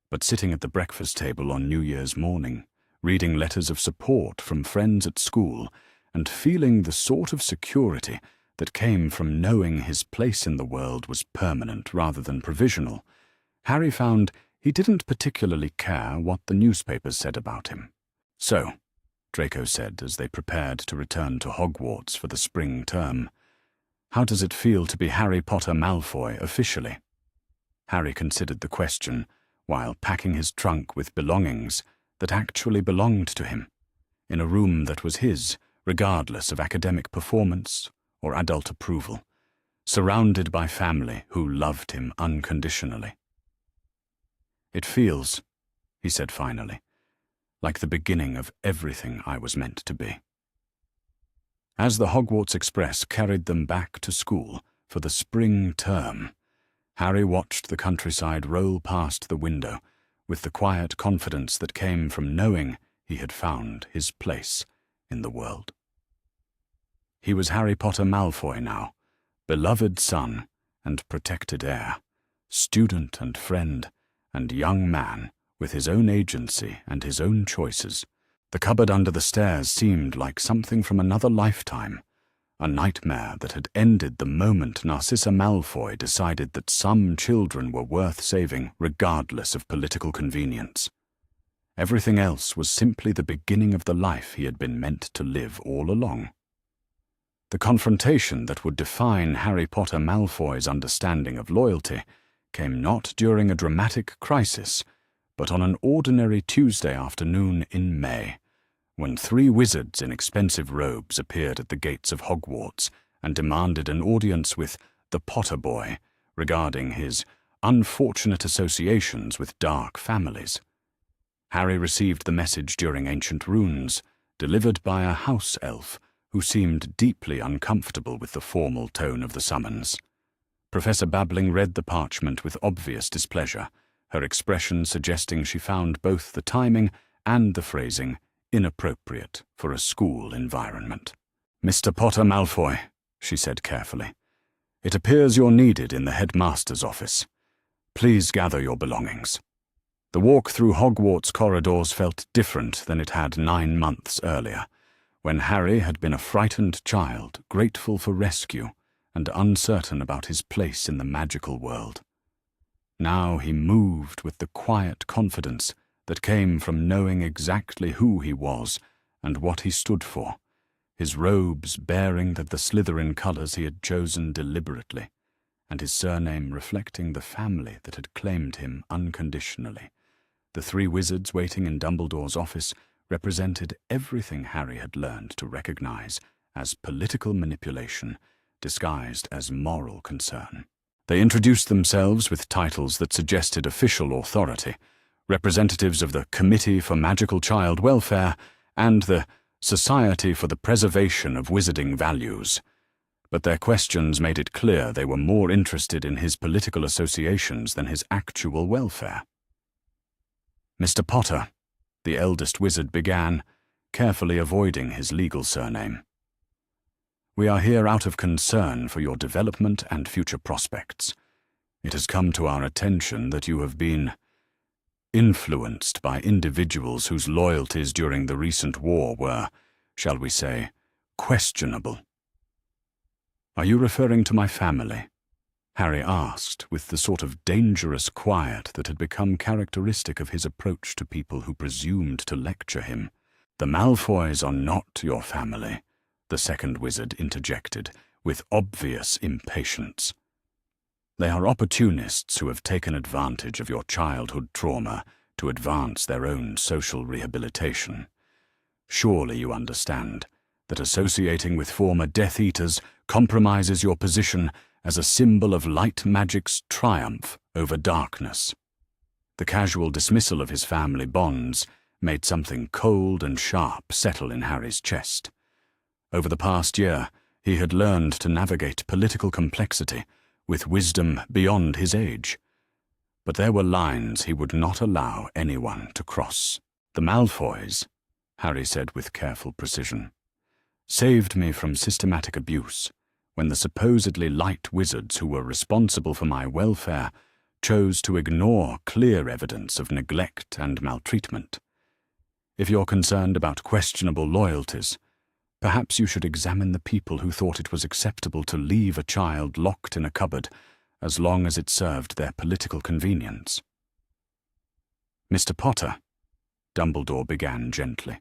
But sitting at the breakfast table on New Year's morning, reading letters of support from friends at school, and feeling the sort of security that came from knowing his place in the world was permanent rather than provisional, Harry found he didn't particularly care what the newspapers said about him. "So," Draco said as they prepared to return to Hogwarts for the spring term, "how does it feel to be Harry Potter Malfoy officially?" Harry considered the question while packing his trunk with belongings that actually belonged to him, in a room that was his, regardless of academic performance or adult approval, surrounded by family who loved him unconditionally. "It feels," he said finally, "like the beginning of everything I was meant to be." As the Hogwarts Express carried them back to school for the spring term, Harry watched the countryside roll past the window with the quiet confidence that came from knowing he had found his place in the world. He was Harry Potter Malfoy now, beloved son and protected heir, student and friend, and young man with his own agency and his own choices. The cupboard under the stairs seemed like something from another lifetime, a nightmare that had ended the moment Narcissa Malfoy decided that some children were worth saving regardless of political convenience. Everything else was simply the beginning of the life he had been meant to live all along. The confrontation that would define Harry Potter Malfoy's understanding of loyalty came not during a dramatic crisis, but on an ordinary Tuesday afternoon in May, when 3 wizards in expensive robes appeared at the gates of Hogwarts and demanded an audience with the Potter boy regarding his unfortunate associations with dark families. Harry received the message during ancient runes, delivered by a house elf who seemed deeply uncomfortable with the formal tone of the summons. Professor Babbling read the parchment with obvious displeasure, her expression suggesting she found both the timing and the phrasing inappropriate for a school environment. "Mr. Potter Malfoy," she said carefully, "it appears you're needed in the headmaster's office. Please gather your belongings." The walk through Hogwarts corridors felt different than it had 9 months earlier, when Harry had been a frightened child, grateful for rescue and uncertain about his place in the magical world. Now he moved with the quiet confidence that came from knowing exactly who he was and what he stood for, his robes bearing the Slytherin colours he had chosen deliberately, and his surname reflecting the family that had claimed him unconditionally. The 3 wizards waiting in Dumbledore's office represented everything Harry had learned to recognize as political manipulation, disguised as moral concern. They introduced themselves with titles that suggested official authority, representatives of the Committee for Magical Child Welfare and the Society for the Preservation of Wizarding Values. But their questions made it clear they were more interested in his political associations than his actual welfare. "Mr. Potter," the eldest wizard began, carefully avoiding his legal surname, "we are here out of concern for your development and future prospects. It has come to our attention that you have been influenced by individuals whose loyalties during the recent war were, shall we say, questionable." "Are you referring to my family?" Harry asked, with the sort of dangerous quiet that had become characteristic of his approach to people who presumed to lecture him. "The Malfoys are not your family," the second wizard interjected, with obvious impatience. "They are opportunists who have taken advantage of your childhood trauma to advance their own social rehabilitation. Surely you understand that associating with former Death Eaters compromises your position as a symbol of light magic's triumph over darkness." The casual dismissal of his family bonds made something cold and sharp settle in Harry's chest. Over the past year, he had learned to navigate political complexity with wisdom beyond his age. But there were lines he would not allow anyone to cross. "The Malfoys," Harry said with careful precision, "saved me from systematic abuse when the supposedly light wizards who were responsible for my welfare chose to ignore clear evidence of neglect and maltreatment. If you're concerned about questionable loyalties, perhaps you should examine the people who thought it was acceptable to leave a child locked in a cupboard as long as it served their political convenience." "Mr. Potter," Dumbledore began gently,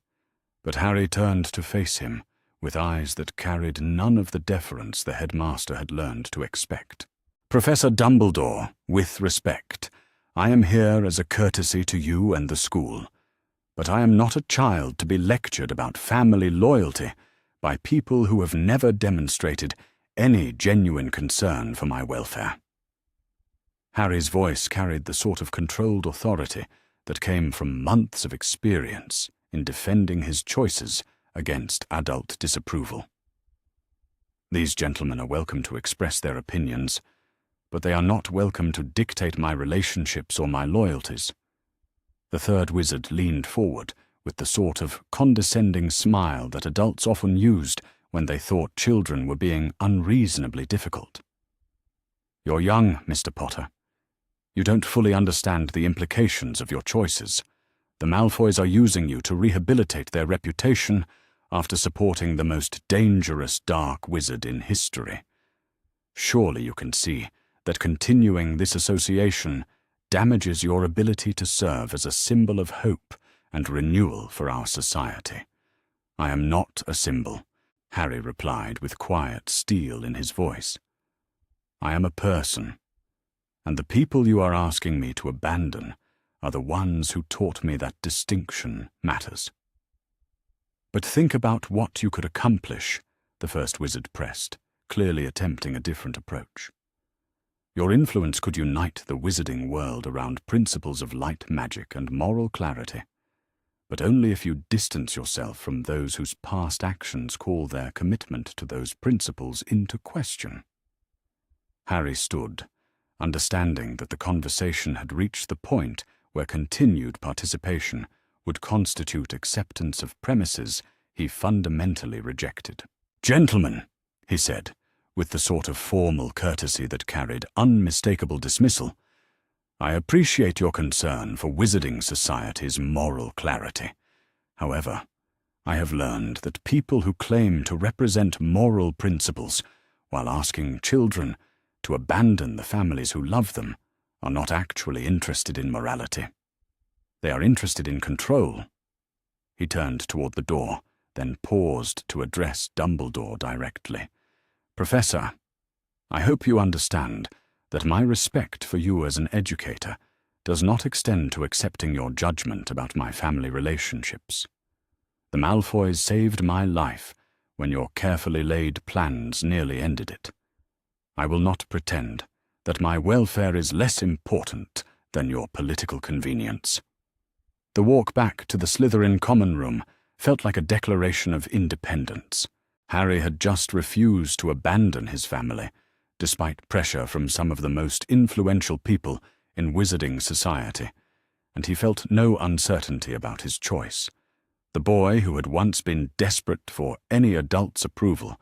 but Harry turned to face him with eyes that carried none of the deference the headmaster had learned to expect. "Professor Dumbledore, with respect, I am here as a courtesy to you and the school, but I am not a child to be lectured about family loyalty by people who have never demonstrated any genuine concern for my welfare." Harry's voice carried the sort of controlled authority that came from months of experience in defending his choices against adult disapproval. "These gentlemen are welcome to express their opinions, but they are not welcome to dictate my relationships or my loyalties." The third wizard leaned forward with the sort of condescending smile that adults often used when they thought children were being unreasonably difficult. "You're young, Mr. Potter. You don't fully understand the implications of your choices. The Malfoys are using you to rehabilitate their reputation after supporting the most dangerous dark wizard in history. Surely you can see that continuing this association damages your ability to serve as a symbol of hope and renewal for our society." "I am not a symbol," Harry replied with quiet steel in his voice. "I am a person, and the people you are asking me to abandon are the ones who taught me that distinction matters." "But think about what you could accomplish," the first wizard pressed, clearly attempting a different approach. "Your influence could unite the wizarding world around principles of light magic and moral clarity, but only if you distance yourself from those whose past actions call their commitment to those principles into question." Harry stood, understanding that the conversation had reached the point where continued participation would constitute acceptance of premises he fundamentally rejected. "Gentlemen," he said, with the sort of formal courtesy that carried unmistakable dismissal, "I appreciate your concern for Wizarding Society's moral clarity. However, I have learned that people who claim to represent moral principles while asking children to abandon the families who love them are not actually interested in morality. They are interested in control." He turned toward the door, then paused to address Dumbledore directly. "Professor, I hope you understand that my respect for you as an educator does not extend to accepting your judgment about my family relationships. The Malfoys saved my life when your carefully laid plans nearly ended it. I will not pretend that my welfare is less important than your political convenience." The walk back to the Slytherin common room felt like a declaration of independence. Harry had just refused to abandon his family, despite pressure from some of the most influential people in Wizarding Society, and he felt no uncertainty about his choice. The boy who had once been desperate for any adult's approval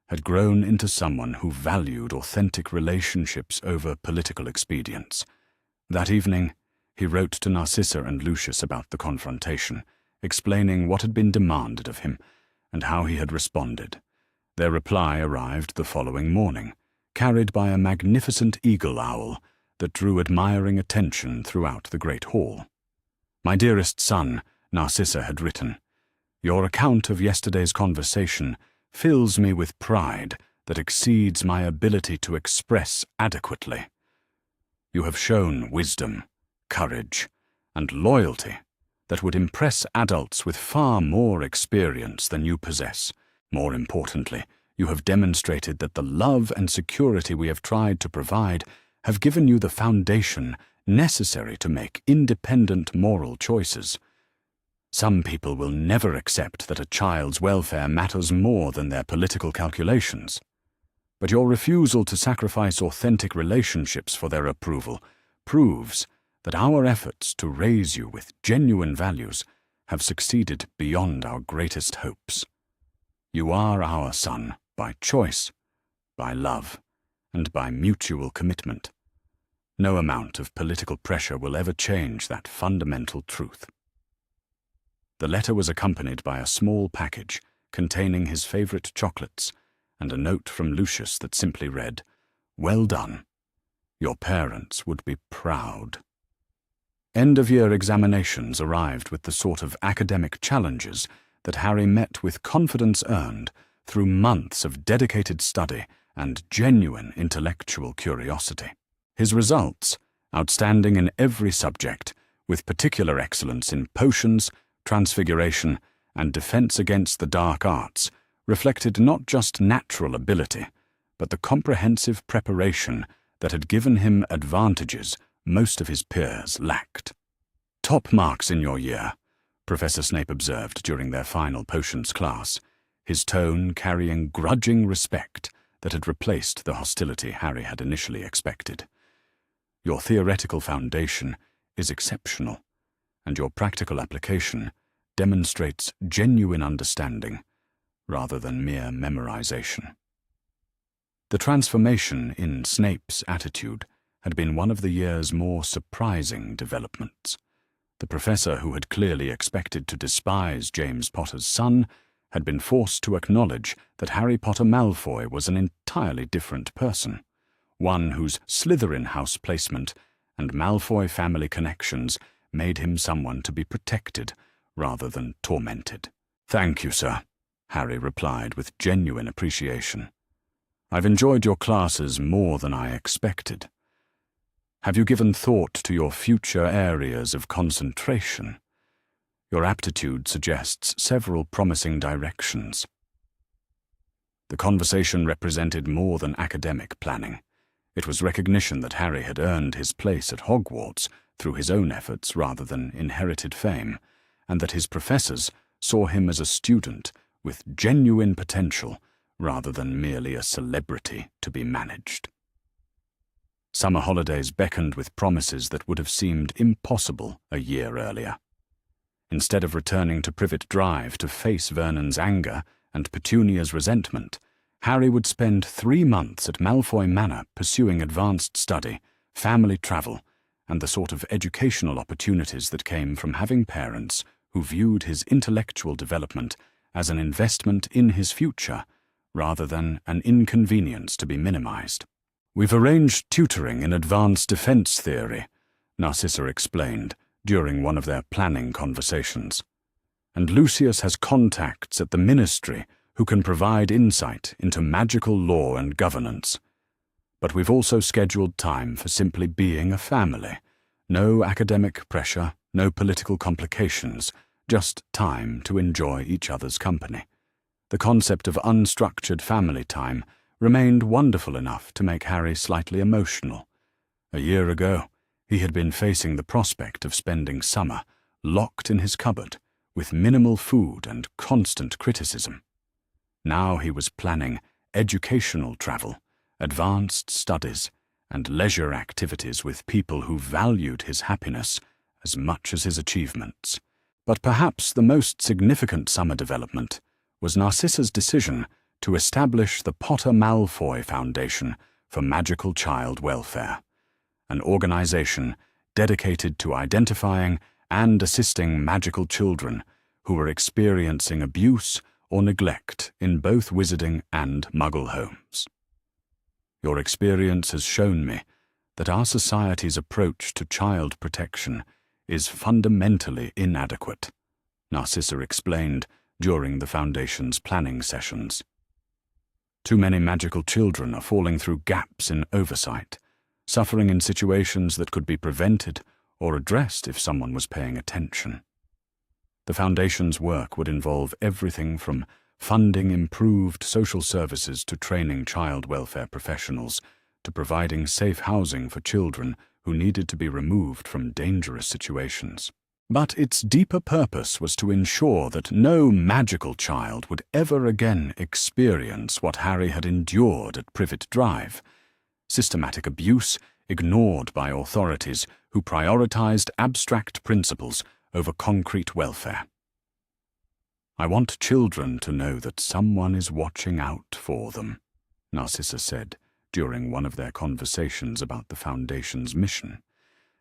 had grown into someone who valued authentic relationships over political expedience. That evening, he wrote to Narcissa and Lucius about the confrontation, explaining what had been demanded of him and how he had responded. Their reply arrived the following morning, carried by a magnificent eagle owl that drew admiring attention throughout the great hall. "My dearest son," Narcissa had written, "your account of yesterday's conversation fills me with pride that exceeds my ability to express adequately. You have shown wisdom, courage, and loyalty that would impress adults with far more experience than you possess. More importantly, you have demonstrated that the love and security we have tried to provide have given you the foundation necessary to make independent moral choices. Some people will never accept that a child's welfare matters more than their political calculations. But your refusal to sacrifice authentic relationships for their approval proves that our efforts to raise you with genuine values have succeeded beyond our greatest hopes. You are our son by choice, by love, and by mutual commitment. No amount of political pressure will ever change that fundamental truth." The letter was accompanied by a small package containing his favorite chocolates and a note from Lucius that simply read, "Well done. Your parents would be proud." End-of-year examinations arrived with the sort of academic challenges that Harry met with confidence earned through months of dedicated study and genuine intellectual curiosity. His results, outstanding in every subject, with particular excellence in potions, transfiguration, and defense against the dark arts, reflected not just natural ability, but the comprehensive preparation that had given him advantages most of his peers lacked. "Top marks in your year," Professor Snape observed during their final potions class, his tone carrying grudging respect that had replaced the hostility Harry had initially expected. Your theoretical foundation is exceptional, and your practical application demonstrates genuine understanding rather than mere memorization. The transformation in Snape's attitude had been one of the year's more surprising developments. The professor, who had clearly expected to despise James Potter's son, had been forced to acknowledge that Harry Potter Malfoy was an entirely different person, one whose Slytherin house placement and Malfoy family connections made him someone to be protected rather than tormented. "Thank you, sir," Harry replied with genuine appreciation. "I've enjoyed your classes more than I expected. Have you given thought to your future areas of concentration? Your aptitude suggests several promising directions." The conversation represented more than academic planning. It was recognition that Harry had earned his place at Hogwarts through his own efforts rather than inherited fame, and that his professors saw him as a student with genuine potential rather than merely a celebrity to be managed. Summer holidays beckoned with promises that would have seemed impossible a year earlier. Instead of returning to Privet Drive to face Vernon's anger and Petunia's resentment, Harry would spend 3 months at Malfoy Manor pursuing advanced study, family travel, and the sort of educational opportunities that came from having parents who viewed his intellectual development as an investment in his future rather than an inconvenience to be minimized. "We've arranged tutoring in advanced defense theory," Narcissa explained during one of their planning conversations. "And Lucius has contacts at the Ministry who can provide insight into magical law and governance. But we've also scheduled time for simply being a family. No academic pressure, no political complications, just time to enjoy each other's company." The concept of unstructured family time remained wonderful enough to make Harry slightly emotional. A year ago, he had been facing the prospect of spending summer locked in his cupboard with minimal food and constant criticism. Now he was planning educational travel, advanced studies, and leisure activities with people who valued his happiness as much as his achievements. But perhaps the most significant summer development was Narcissa's decision to establish the Potter Malfoy Foundation for Magical Child Welfare, an organization dedicated to identifying and assisting magical children who were experiencing abuse or neglect in both wizarding and Muggle homes. "Your experience has shown me that our society's approach to child protection is fundamentally inadequate," Narcissa explained during the Foundation's planning sessions. "Too many magical children are falling through gaps in oversight, suffering in situations that could be prevented or addressed if someone was paying attention. The Foundation's work would involve everything from funding improved social services to training child welfare professionals to providing safe housing for children who needed to be removed from dangerous situations. But its deeper purpose was to ensure that no magical child would ever again experience what Harry had endured at Privet Drive: systematic abuse ignored by authorities who prioritized abstract principles over concrete welfare. "I want children to know that someone is watching out for them," Narcissa said during one of their conversations about the Foundation's mission,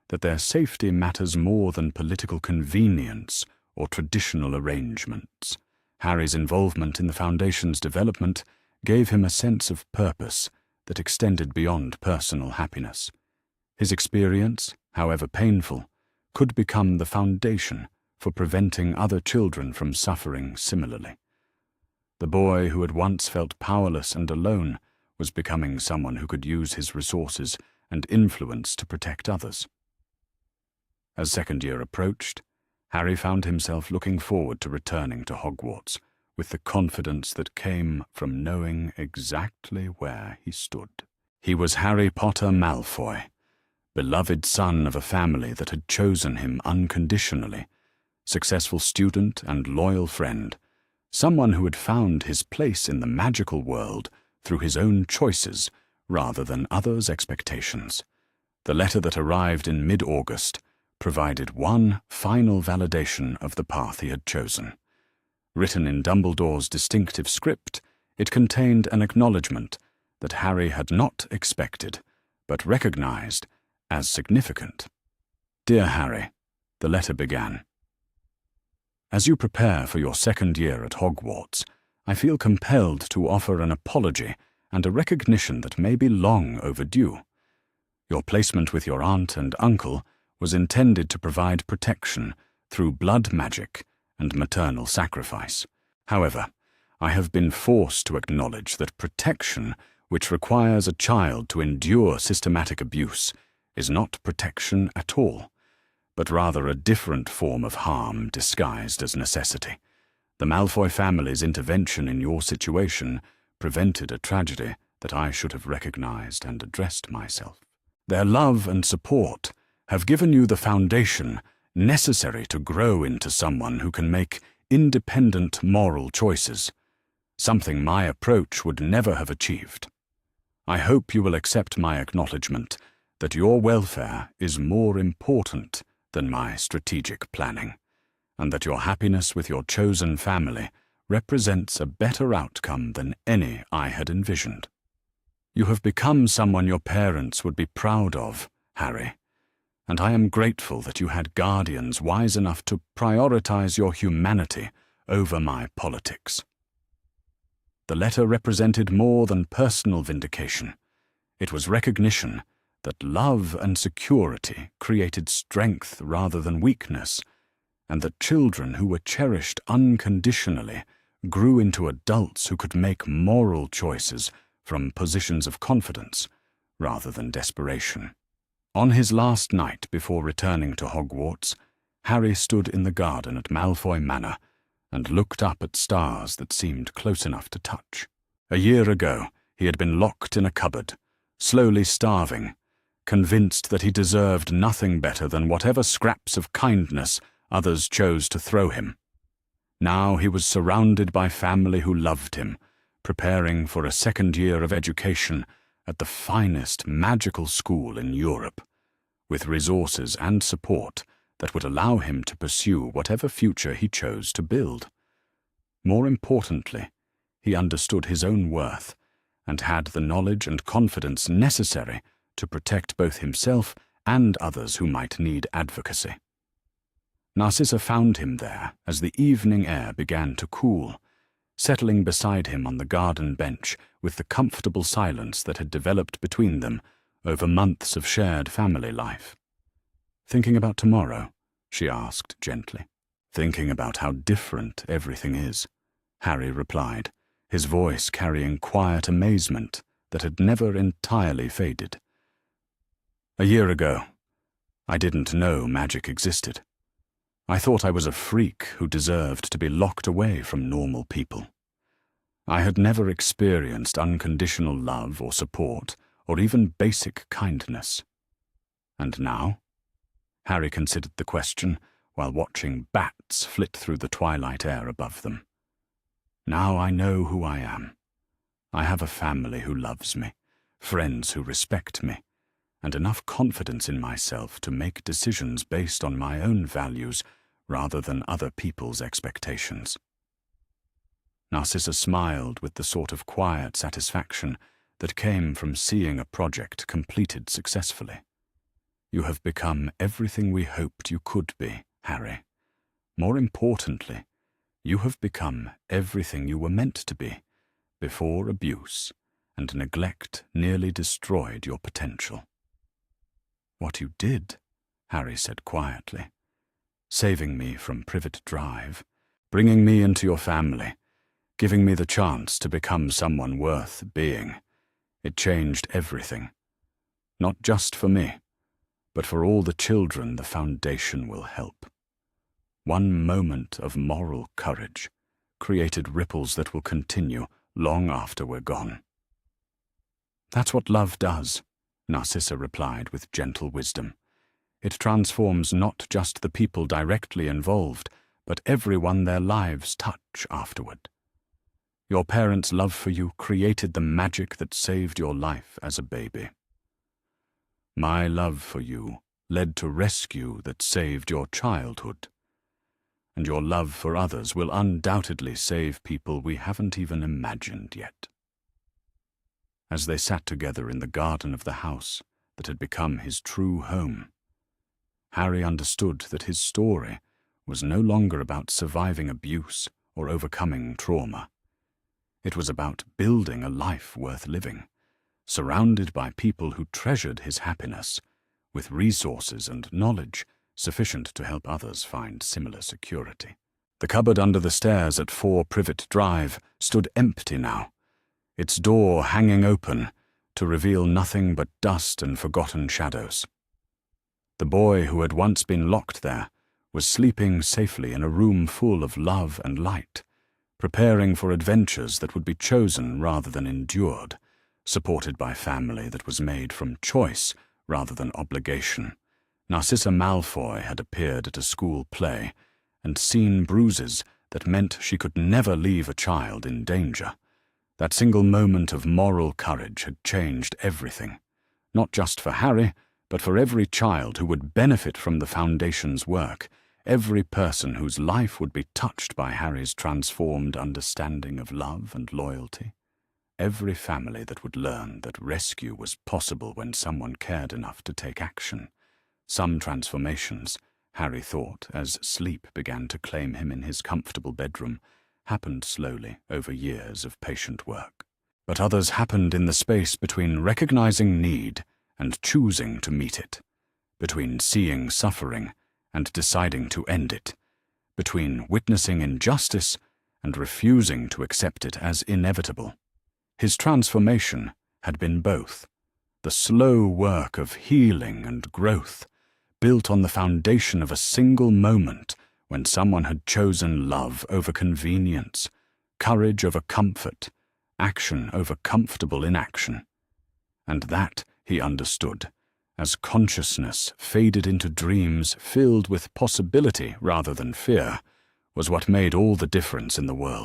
"that their safety matters more than political convenience or traditional arrangements." Harry's involvement in the Foundation's development gave him a sense of purpose that extended beyond personal happiness. His experience, however painful, could become the foundation for preventing other children from suffering similarly. The boy who had once felt powerless and alone was becoming someone who could use his resources and influence to protect others. As second year approached, Harry found himself looking forward to returning to Hogwarts with the confidence that came from knowing exactly where he stood. He was Harry Potter Malfoy, beloved son of a family that had chosen him unconditionally, successful student and loyal friend, someone who had found his place in the magical world through his own choices rather than others' expectations. The letter that arrived in mid-August provided one final validation of the path he had chosen. Written in Dumbledore's distinctive script, it contained an acknowledgement that Harry had not expected, but recognized as significant. "Dear Harry," the letter began, "as you prepare for your second year at Hogwarts, I feel compelled to offer an apology and a recognition that may be long overdue. Your placement with your aunt and uncle was intended to provide protection through blood magic and maternal sacrifice. However, I have been forced to acknowledge that protection, which requires a child to endure systematic abuse, is not protection at all, but rather a different form of harm disguised as necessity. The Malfoy family's intervention in your situation prevented a tragedy that I should have recognized and addressed myself. Their love and support have given you the foundation necessary to grow into someone who can make independent moral choices, something my approach would never have achieved. I hope you will accept my acknowledgement that your welfare is more important than my strategic planning, and that your happiness with your chosen family represents a better outcome than any I had envisioned. You have become someone your parents would be proud of, Harry, and I am grateful that you had guardians wise enough to prioritize your humanity over my politics." The letter represented more than personal vindication. It was recognition that love and security created strength rather than weakness, and that children who were cherished unconditionally grew into adults who could make moral choices from positions of confidence rather than desperation. On his last night before returning to Hogwarts, Harry stood in the garden at Malfoy Manor and looked up at stars that seemed close enough to touch. A year ago, he had been locked in a cupboard, slowly starving, convinced that he deserved nothing better than whatever scraps of kindness others chose to throw him. Now he was surrounded by family who loved him, preparing for a second year of education at the finest magical school in Europe, with resources and support that would allow him to pursue whatever future he chose to build. More importantly, he understood his own worth and had the knowledge and confidence necessary to protect both himself and others who might need advocacy. Narcissa found him there as the evening air began to cool, settling beside him on the garden bench with the comfortable silence that had developed between them over months of shared family life. "Thinking about tomorrow?" she asked gently. "Thinking about how different everything is," Harry replied, his voice carrying quiet amazement that had never entirely faded. "A year ago, I didn't know magic existed. I thought I was a freak who deserved to be locked away from normal people. I had never experienced unconditional love or support, or even basic kindness. And now?" Harry considered the question while watching bats flit through the twilight air above them. "Now I know who I am. I have a family who loves me, friends who respect me, and enough confidence in myself to make decisions based on my own values rather than other people's expectations." Narcissa smiled with the sort of quiet satisfaction that came from seeing a project completed successfully. "You have become everything we hoped you could be, Harry. More importantly, you have become everything you were meant to be, before abuse and neglect nearly destroyed your potential." "What you did," Harry said quietly, "saving me from Privet Drive, bringing me into your family, giving me the chance to become someone worth being. It changed everything. Not just for me, but for all the children the Foundation will help. One moment of moral courage created ripples that will continue long after we're gone." "That's what love does," Narcissa replied with gentle wisdom. "It transforms not just the people directly involved, but everyone their lives touch afterward. Your parents' love for you created the magic that saved your life as a baby. My love for you led to rescue that saved your childhood. And your love for others will undoubtedly save people we haven't even imagined yet." As they sat together in the garden of the house that had become his true home, Harry understood that his story was no longer about surviving abuse or overcoming trauma. It was about building a life worth living, surrounded by people who treasured his happiness, with resources and knowledge sufficient to help others find similar security. The cupboard under the stairs at 4 Privet Drive stood empty now, its door hanging open to reveal nothing but dust and forgotten shadows. The boy who had once been locked there was sleeping safely in a room full of love and light, preparing for adventures that would be chosen rather than endured, supported by family that was made from choice rather than obligation. Narcissa Malfoy had appeared at a school play and seen bruises that meant she could never leave a child in danger. That single moment of moral courage had changed everything, not just for Harry, but for every child who would benefit from the Foundation's work, every person whose life would be touched by Harry's transformed understanding of love and loyalty, every family that would learn that rescue was possible when someone cared enough to take action. Some transformations, Harry thought, as sleep began to claim him in his comfortable bedroom, happened slowly over years of patient work. But others happened in the space between recognizing need and choosing to meet it, between seeing suffering and deciding to end it, between witnessing injustice and refusing to accept it as inevitable. His transformation had been both, the slow work of healing and growth, built on the foundation of a single moment when someone had chosen love over convenience, courage over comfort, action over comfortable inaction. And that, he understood, as consciousness faded into dreams filled with possibility rather than fear, was what made all the difference in the world.